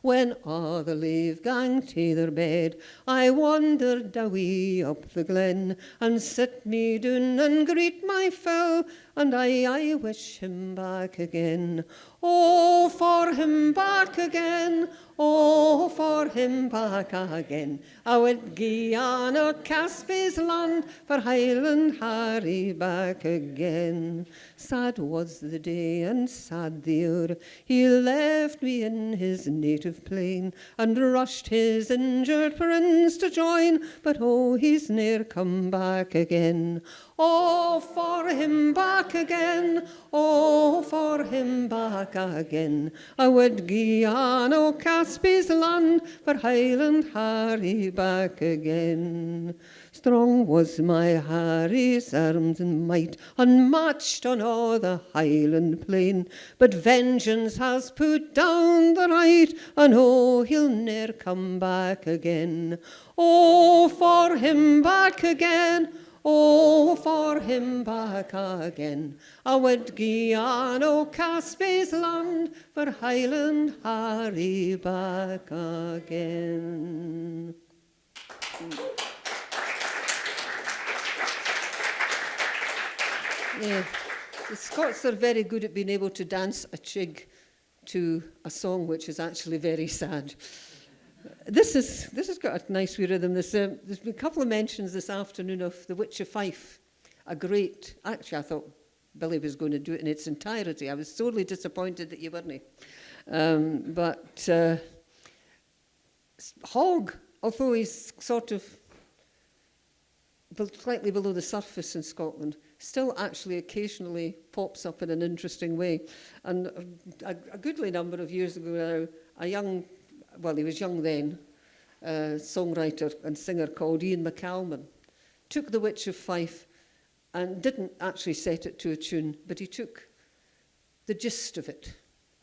When a' the lave gang to their bed, I wandered awie up the glen, and sit me down and greet my fill, and I wish him back again. Oh, for him back again, oh, for him back again. I would gie on a Caspy's land for Highland Harry back again. Sad was the day and sad the hour, he left me in his native plain, and rushed his injured prince to join, but oh, he's ne'er come back again. Oh, for him back again, oh, for him back again. I would gie on o' Caspy's land for Highland Harry back again. Strong was my Harry's arms and might, unmatched on all the Highland plain, but vengeance has put down the right, and oh, he'll ne'er come back again. Oh, for him back again, oh, for him back again. I would gie on o' Caspy's land for Highland Harry back again. Yeah, the Scots are very good at being able to dance a chig to a song which is actually very sad. This has got a nice wee rhythm. There's been a couple of mentions this afternoon of The Witch of Fife, a great, actually I thought Billy was going to do it in its entirety. I was sorely disappointed that you weren't. But Hogg, although he's sort of slightly below the surface in Scotland, still actually occasionally pops up in an interesting way. And a goodly number of years ago now, he was young then, songwriter and singer called Ian McCalman, took The Witch of Fife and didn't actually set it to a tune, but he took the gist of it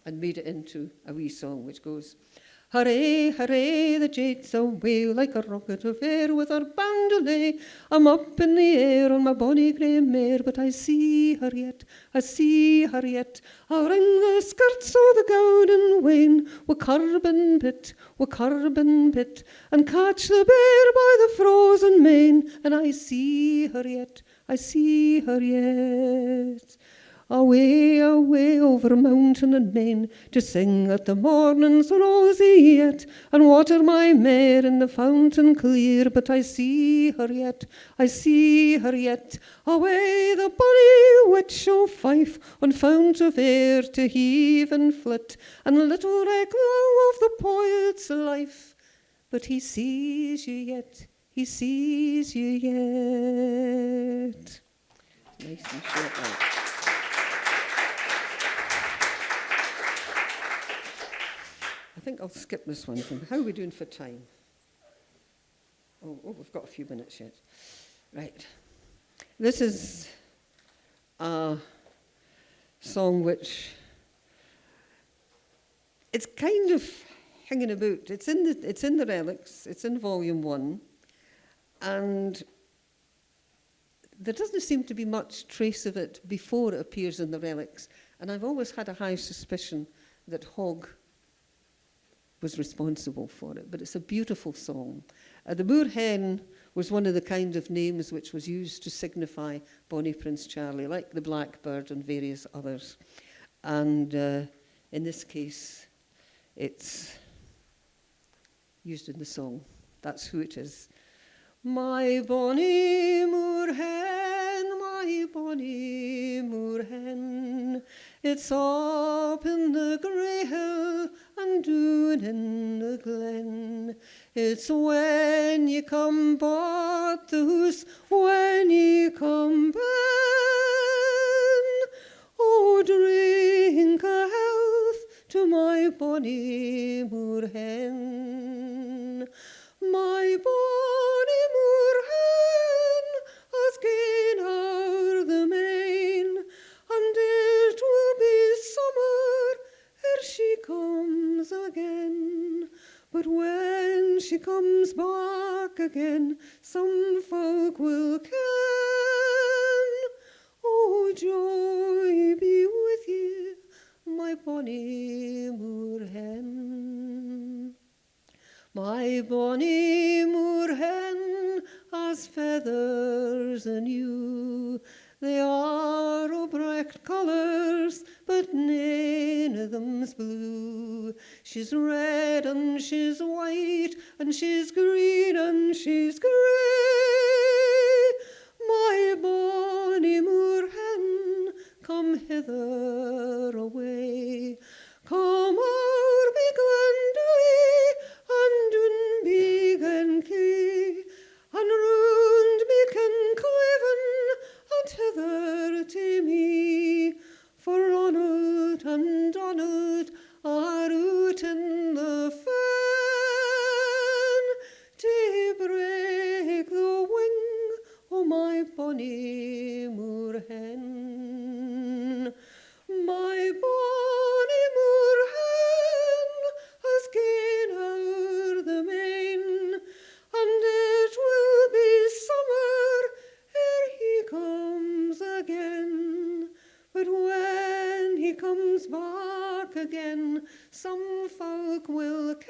and made it into a wee song which goes, hooray, hooray, the jade's away like a rocket of air with her bandolay. I'm up in the air on my bonny grey mare, but I see her yet, I see her yet. I'll wring the skirts o' the gowden wain wi' carbon bit, and catch the bear by the frozen mane, and I see her yet, I see her yet. away, away over mountain and main, to sing at the morning's rosy yet, and water my mare in the fountain clear. But I see her yet, I see her yet, away the bonny witch o' Fife, on fount of air to heave and flit, and little reck thou of the poet's life. But he sees you yet, he sees you yet. Nice and short, right? I think I'll skip this one. How are we doing for time? Oh, we've got a few minutes yet. Right. This is a song which it's kind of hanging about. It's in the Relics. It's in Volume 1, and there doesn't seem to be much trace of it before it appears in the Relics. And I've always had a high suspicion that Hogg was responsible for it, but it's a beautiful song. The Moor Hen was one of the kind of names which was used to signify Bonnie Prince Charlie, like the blackbird and various others. And in this case, it's used in the song. That's who it is. My bonny moor hen, my bonny moor hen, it's up in the grey hill and down in the glen. It's when you come back the hoose, when you come back, oh, drink a health to my bonny moor hen. My bonny moor hen has gone o'er the main, and it will be summer ere she comes again. But when she comes back again, some folk will ken. Oh, joy be with you, my bonny moor hen. My bonny moor hen has feathers anew. They are o' bright colours, but none of them's blue. She's red and she's white, and she's green and she's grey. My bonny moor hen, come hither away. Come o'er me Glendewey, and doon me Glenkey, and round me Kincleven, and hither to me. For Ronald and Donald are out in the fen to break the wing o' my bonny moor hen. My bonny moor hen has gone o'er the main, and it will be summer ere he comes again. But when he comes back again, some folk will ken.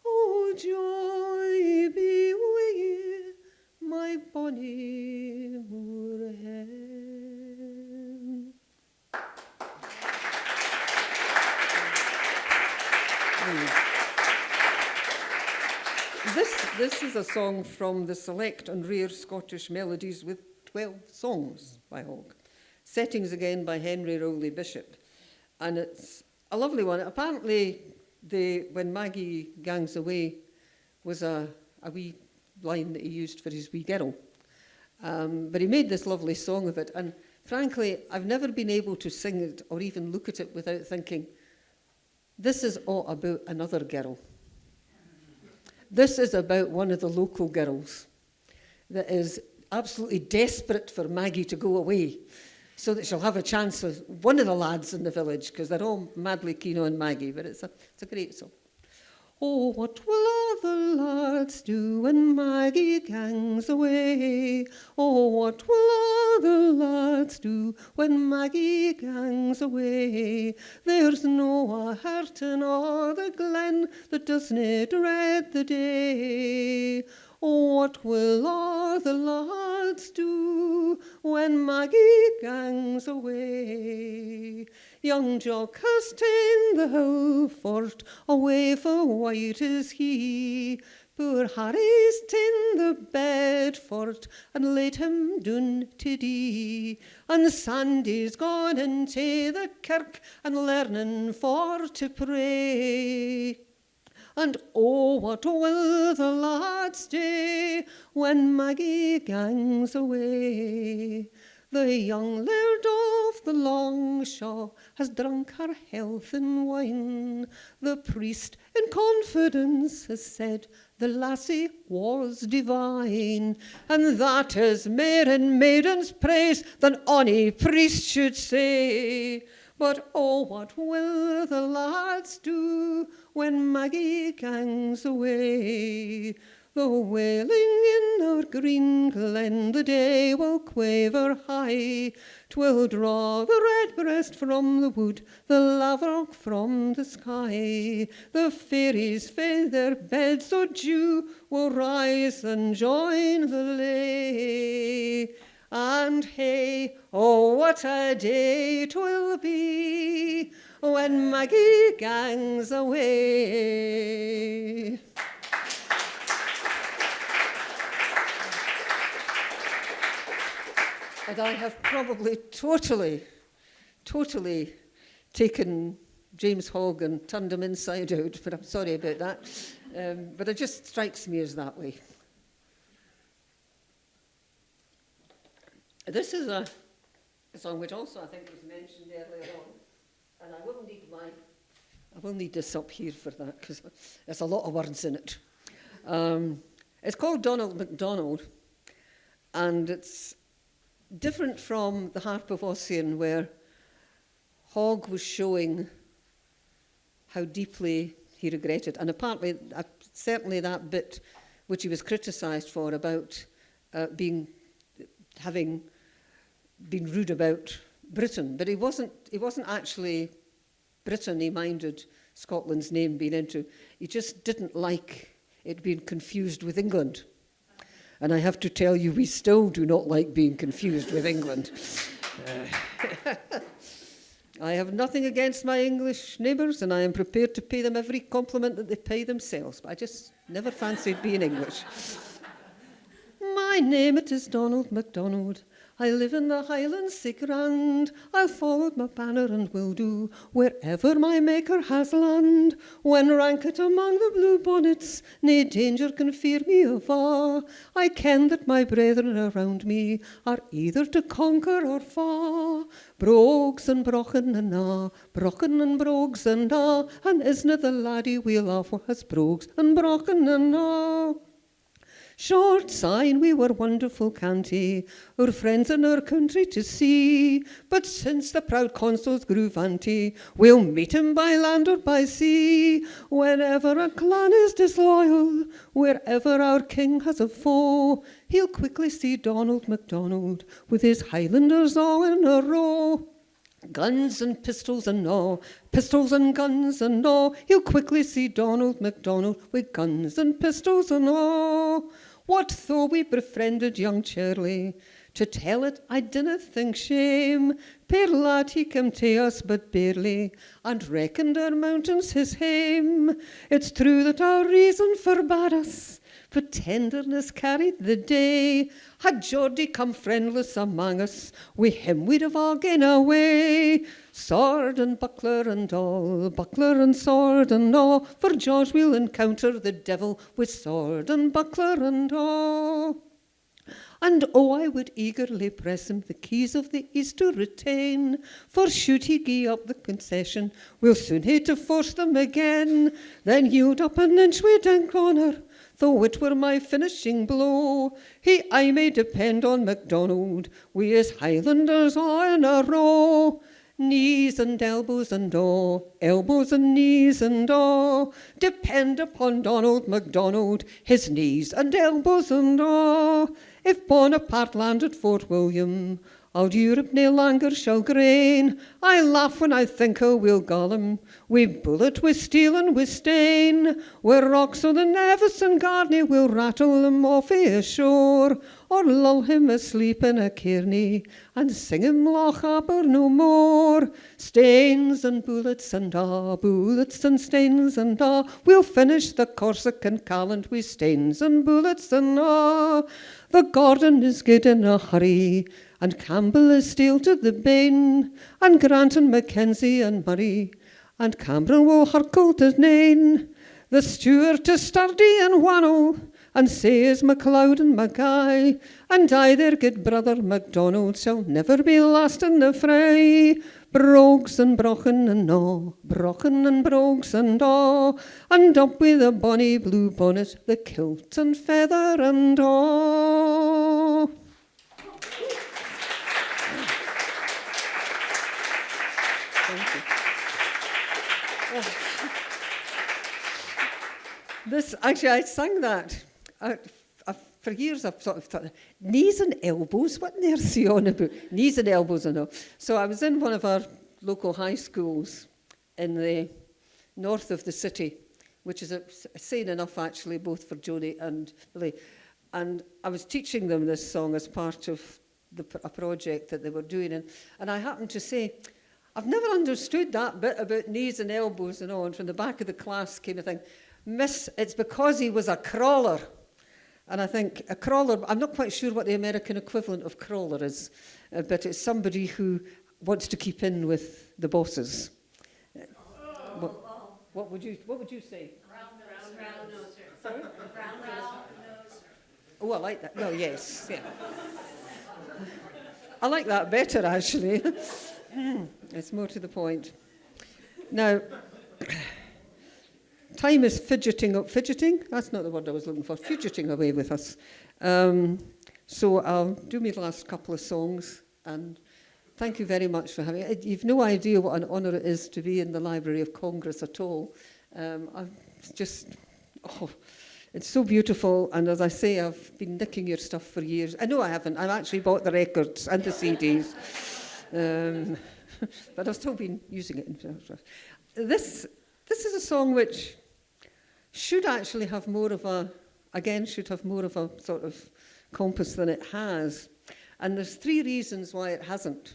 Oh, joy be with you, my bonny moor hen. This is a song from the Select and Rare Scottish Melodies with 12 Songs by Hogg. Settings again by Henry Rowley Bishop. And it's a lovely one. Apparently, when Maggie gangs away was a wee line that he used for his wee girl. But he made this lovely song of it. And frankly, I've never been able to sing it or even look at it without thinking, this is all about another girl. This is about one of the local girls that is absolutely desperate for Maggie to go away so that she'll have a chance with one of the lads in the village, because they're all madly keen on Maggie, but it's a great song. Oh, what will all the lads do when Maggie gangs away? Oh, what will all the lads do when Maggie gangs away? There's no a heart in all the glen that doesna dread the day. What will all the lads do when Maggie gangs away? Young Jock has ta'en the hill fort, away for white is he. Poor Harry's ta'en the bed fort, and laid him down to die. And Sandy's gone into the kirk, and learning for to pray. And oh, what will the lads do when Maggie gangs away? The young laird of the Longshaw has drunk her health in wine. The priest in confidence has said the lassie was divine, and that is mair in maiden's praise than ony priest should say. But oh, what will the lads do when Maggie gangs away? The wailing in our green glen, the day will quaver high. 'Twill draw the redbreast from the wood, the laverock from the sky. The fairies fain their beds o' dew will rise and join the lay. And hey, oh, what a day 'twill be when Maggie gangs away. And I have probably totally taken James Hogg and turned him inside out, but I'm sorry about that. But it just strikes me as that way. This is a song which also I think was mentioned earlier on, and I will need this up here for that because there's a lot of words in it. It's called Donald MacDonald, and it's different from the Harp of Ossian, where Hogg was showing how deeply he regretted, and apparently, certainly that bit which he was criticised for about having been rude about Britain, but he wasn't actually Britain. He minded Scotland's name being into. He just didn't like it being confused with England. And I have to tell you, we still do not like being confused with England. I have nothing against my English neighbours, and I am prepared to pay them every compliment that they pay themselves, but I just never fancied being English. My name it is Donald MacDonald. I live in the Highlands sae grand. I'll follow my banner and will do wherever my Maker has land. When ranked among the blue bonnets, nae danger can fear me ava. I ken that my brethren around me are either to conquer or fa. Brogues and brochen and na, brochen and brogues and na, and isna the laddie we'll off has brogues and brochen and na. Short syne we were wonderful canty, our friends in our country to see. But since the proud consuls grew vanty, we'll meet him by land or by sea. Whenever a clan is disloyal, wherever our king has a foe, he'll quickly see Donald MacDonald with his Highlanders all in a row. Guns and pistols and all, pistols and guns and all, he'll quickly see Donald MacDonald with guns and pistols and all. What though we befriended young Charlie? To tell it I dinna think shame. Poor lad he came to us but barely, and reckoned our mountains his hame. It's true that our reason forbade us, but tenderness carried the day. Had Geordie come friendless among us, with him we'd have all gone away. Sword and buckler and all, buckler and sword and all, for George we'll encounter the devil with sword and buckler and all. And oh, I would eagerly press him the keys of the East to retain, for should he gie up the concession, we'll soon hae to force them again. Then yield up an inch wi' Dunconner, though it were my finishing blow. He I may depend on MacDonald, wi' his Highlanders all in a row. Knees and elbows and all, elbows and knees and all, depend upon Donald MacDonald, his knees and elbows and all. If Bonaparte landed Fort William, Old Europe nae longer shall grain. I laugh when I think how we'll gull him. We bullet, we steel and we stain. Where rocks on the Nevis and Garney will rattle him off a shore, or lull him asleep in a cairney, and sing him Loch Aber no more. Stains and bullets and bullets and stains and we'll finish the Corsican callant with stains and bullets and The Gordon is good in a hurry, and Campbell is steel to the bane, and Grant and Mackenzie and Murray, and Cameron will hurkle to nane. The Stuart is sturdy and wannel, and say is MacLeod and Mackay, and I, their good brother MacDonald, shall never be last in the fray. Brogues and brochen and brochen and brogues and and up with the bonny blue bonnet, the kilt and feather and Thank you. This, actually, I sang that. For years, I've sort of thought, knees and elbows, what on earth's he on about? Knees and elbows and all. So I was in one of our local high schools in the north of the city, which is sane enough, actually, both for Joni and Billy. And I was teaching them this song as part of a project that they were doing. And I happened to say, I've never understood that bit about knees and elbows and all. And from the back of the class came a thing, Miss, it's because he was a crawler. And I think a crawler, I'm not quite sure what the American equivalent of crawler is, but it's somebody who wants to keep in with the bosses. What would you say? Round noser. Sorry? Round noser. Oh, I like that. No, yes. Yeah. I like that better, actually. It's more to the point. Now, time is fidgeting? That's not the word I was looking for. Fidgeting away with us. So I'll do my last couple of songs, and thank you very much for having me. You've no idea what an honour it is to be in the Library of Congress at all. It's so beautiful, and as I say, I've been nicking your stuff for years. I know I haven't. I've actually bought the records and the CDs. But I've still been using it. This is a song which should actually have more of a sort of compass than it has. And there's 3 reasons why it hasn't.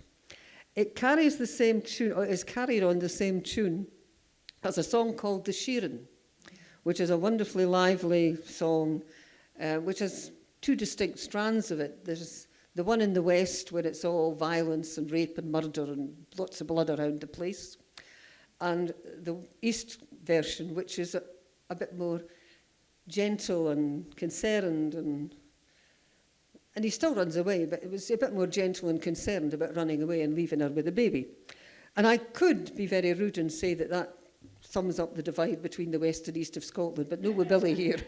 It carries the same tune, or is carried on the same tune as a song called The Sheeran, which is a wonderfully lively song, which has 2 distinct strands of it. There's the one in the West where it's all violence and rape and murder and lots of blood around the place. And the East version, which is a bit more gentle and concerned, and he still runs away, but it was a bit more gentle and concerned about running away and leaving her with a baby. And I could be very rude and say that sums up the divide between the West and East of Scotland, but no, with Billy here.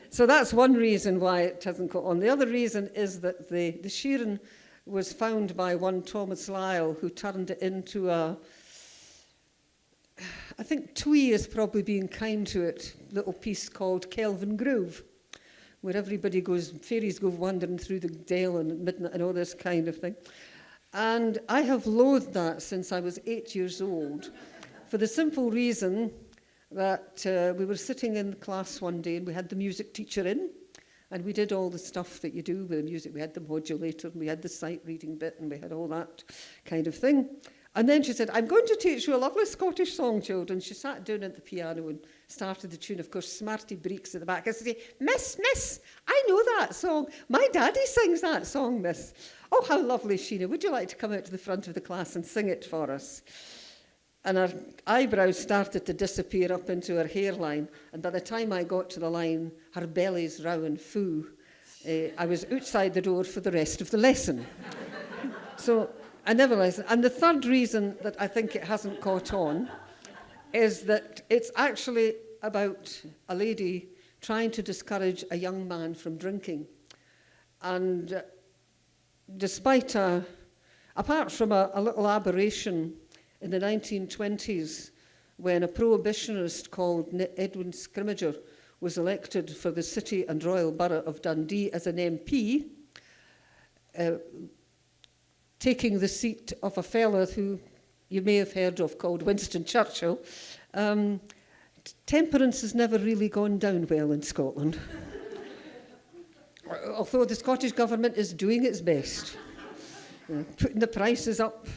So that's one reason why it hasn't got on. The other reason is that the Sheeran was found by one Thomas Lyle, who turned it into I think Twee is probably being kind to it, little piece called Kelvin Grove, where everybody fairies go wandering through the dale and at midnight and all this kind of thing. And I have loathed that since I was 8 years old, for the simple reason that we were sitting in class one day and we had the music teacher in, and we did all the stuff that you do with the music. We had the modulator, and we had the sight reading bit, and we had all that kind of thing. And then she said, I'm going to teach you a lovely Scottish song, children. She sat down at the piano and started the tune. Of course, Smarty Breeks at the back. I said, Miss, I know that song. My daddy sings that song, miss. Oh, how lovely, Sheena. Would you like to come out to the front of the class and sing it for us? And her eyebrows started to disappear up into her hairline. And by the time I got to the line, her belly's row and foo, I was outside the door for the rest of the lesson. So I never listened. And the third reason that I think it hasn't caught on is that it's actually about a lady trying to discourage a young man from drinking. And despite apart from a little aberration in the 1920s, when a prohibitionist called Edwin Scrimmager was elected for the City and Royal Borough of Dundee as an MP, taking the seat of a fella who you may have heard of called Winston Churchill. Temperance has never really gone down well in Scotland. Although the Scottish Government is doing its best. Putting the prices up.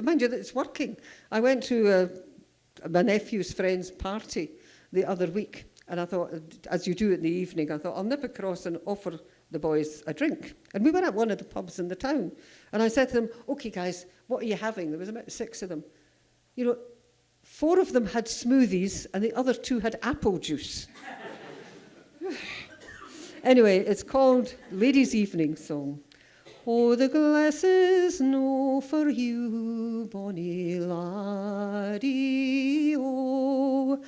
Mind you, it's working. I went to my nephew's friend's party the other week, and I thought, as you do in the evening, I thought, I'll nip across and offer the boys a drink. And we were at one of the pubs in the town. And I said to them, okay, guys, what are you having? There was about 6 of them. 4 of them had smoothies, and the other 2 had apple juice. Anyway, it's called Ladies' Evening Song. Oh, the glass is no for you, bonny laddie, oh.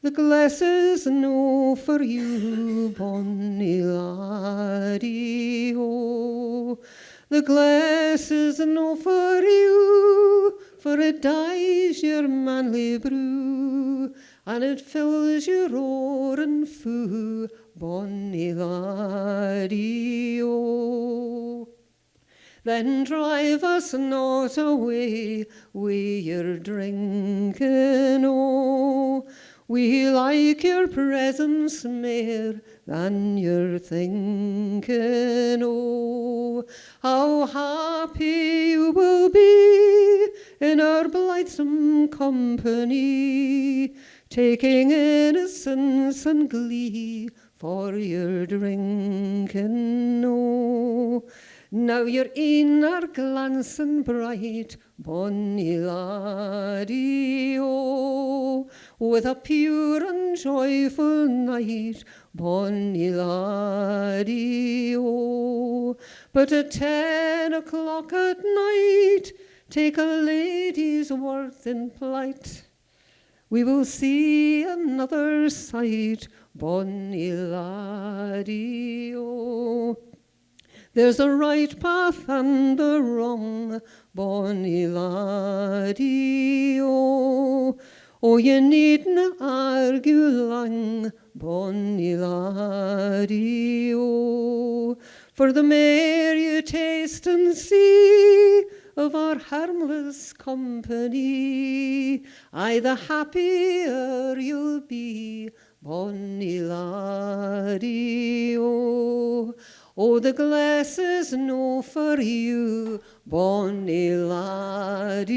The glass is no for you, bonny laddie, oh. The glass is no for you, for it dyes your manly brew, and it fills your roaring foo, bonny laddie, oh. Then drive us not away wi' your drinking, oh. We like your presence mair than your thinking, oh. How happy you will be in our blithesome company, taking innocence and glee for your drinking, oh. Now you're in our glancing bright, bonny laddie, oh, with a pure and joyful night, bonny laddie, oh. But at 10 o'clock at night, take a lady's worth in plight. We will see another sight, bonny laddie, oh. There's a right path and a wrong, bonny laddie, oh. Oh, you needna argue lang, bonny laddie, oh. For the mair you taste and see of our harmless company, aye, the happier you'll be, bonny laddie, oh. Oh, the glass is no for you, bonny laddie,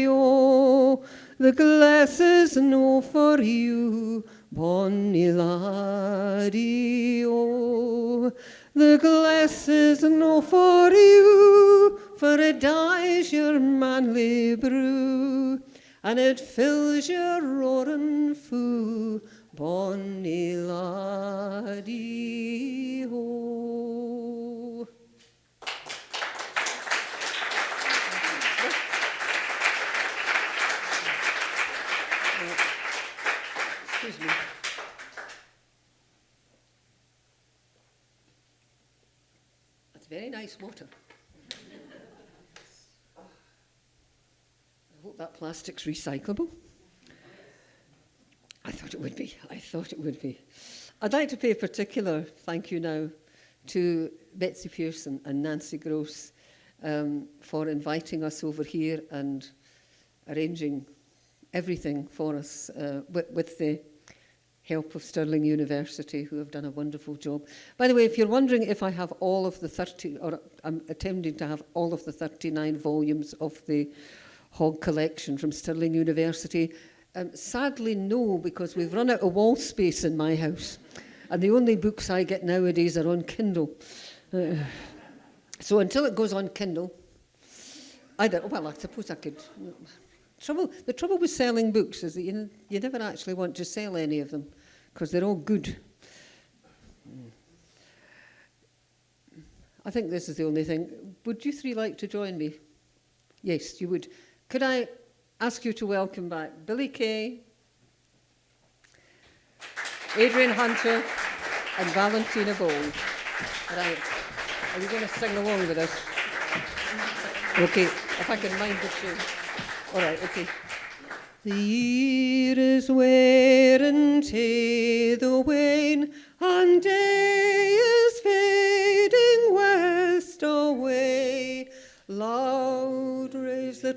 oh. The glass is no for you, bonny laddie, oh. The glass is no for you, for it dyes your manly brew, and it fills your roaring foo, bonny laddie, oh. Excuse me. That's very nice water. I hope that plastic's recyclable. I thought it would be. I'd like to pay a particular thank you now to Betsy Pearson and Nancy Gross for inviting us over here and arranging everything for us with the help of Stirling University, who have done a wonderful job. By the way, if you're wondering if I have all of the 30, or I'm attempting to have all of the 39 volumes of the Hogg collection from Stirling University, sadly no, because we've run out of wall space in my house, and the only books I get nowadays are on Kindle. So until it goes on Kindle, I suppose I could. The trouble with selling books is that you never actually want to sell any of them, because they're all good. I think this is the only thing. Would you 3 like to join me? Yes, you would. Could I ask you to welcome back Billy Kay, Adrian Hunter, and Valentina Bold. Right. Are you going to sing along with us? Okay, if I can mind the tune. All right, okay. The year is wearing to the wane, and day is fading west.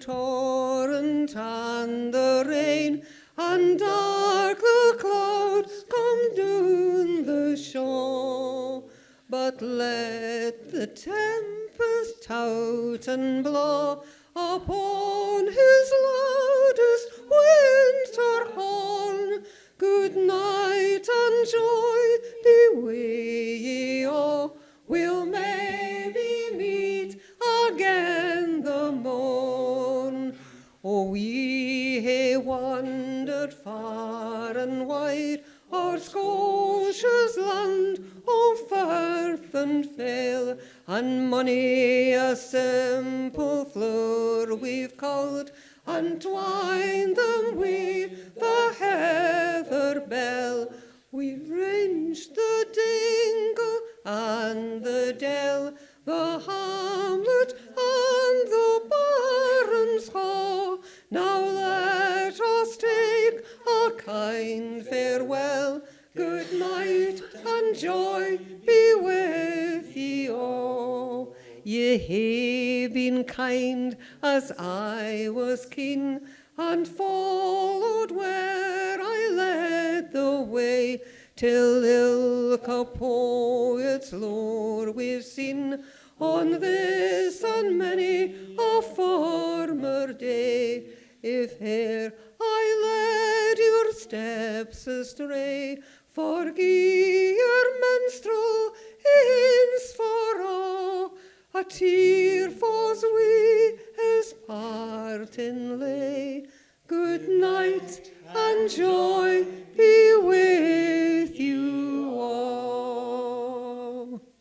torrent and the rain, and dark the clouds come down the shore. But let the tempest tout and blow upon his loudest winter horn. Good night and joy be with ye all. We'll maybe meet again the morn. Oh, we hae wandered far and wide, o'er Scotia's land, o' firth and fell, and mony a simple flower we've culled, and twined them with the heather bell. We've ranged the dingle and the dell, the hamlet and the baron's hall. Now let us take a kind farewell. Good night and joy be with ye all. Ye hae been kind as I was keen, and followed where I led the way, till ilka poet's lore we've seen on this and many a former day. If e'er I led your steps astray, forgive your minstrel inns for all. A tear falls we his parting lay. Good night and joy be with you all.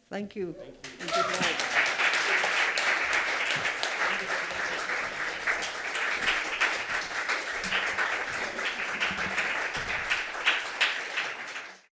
Thank you. And good night.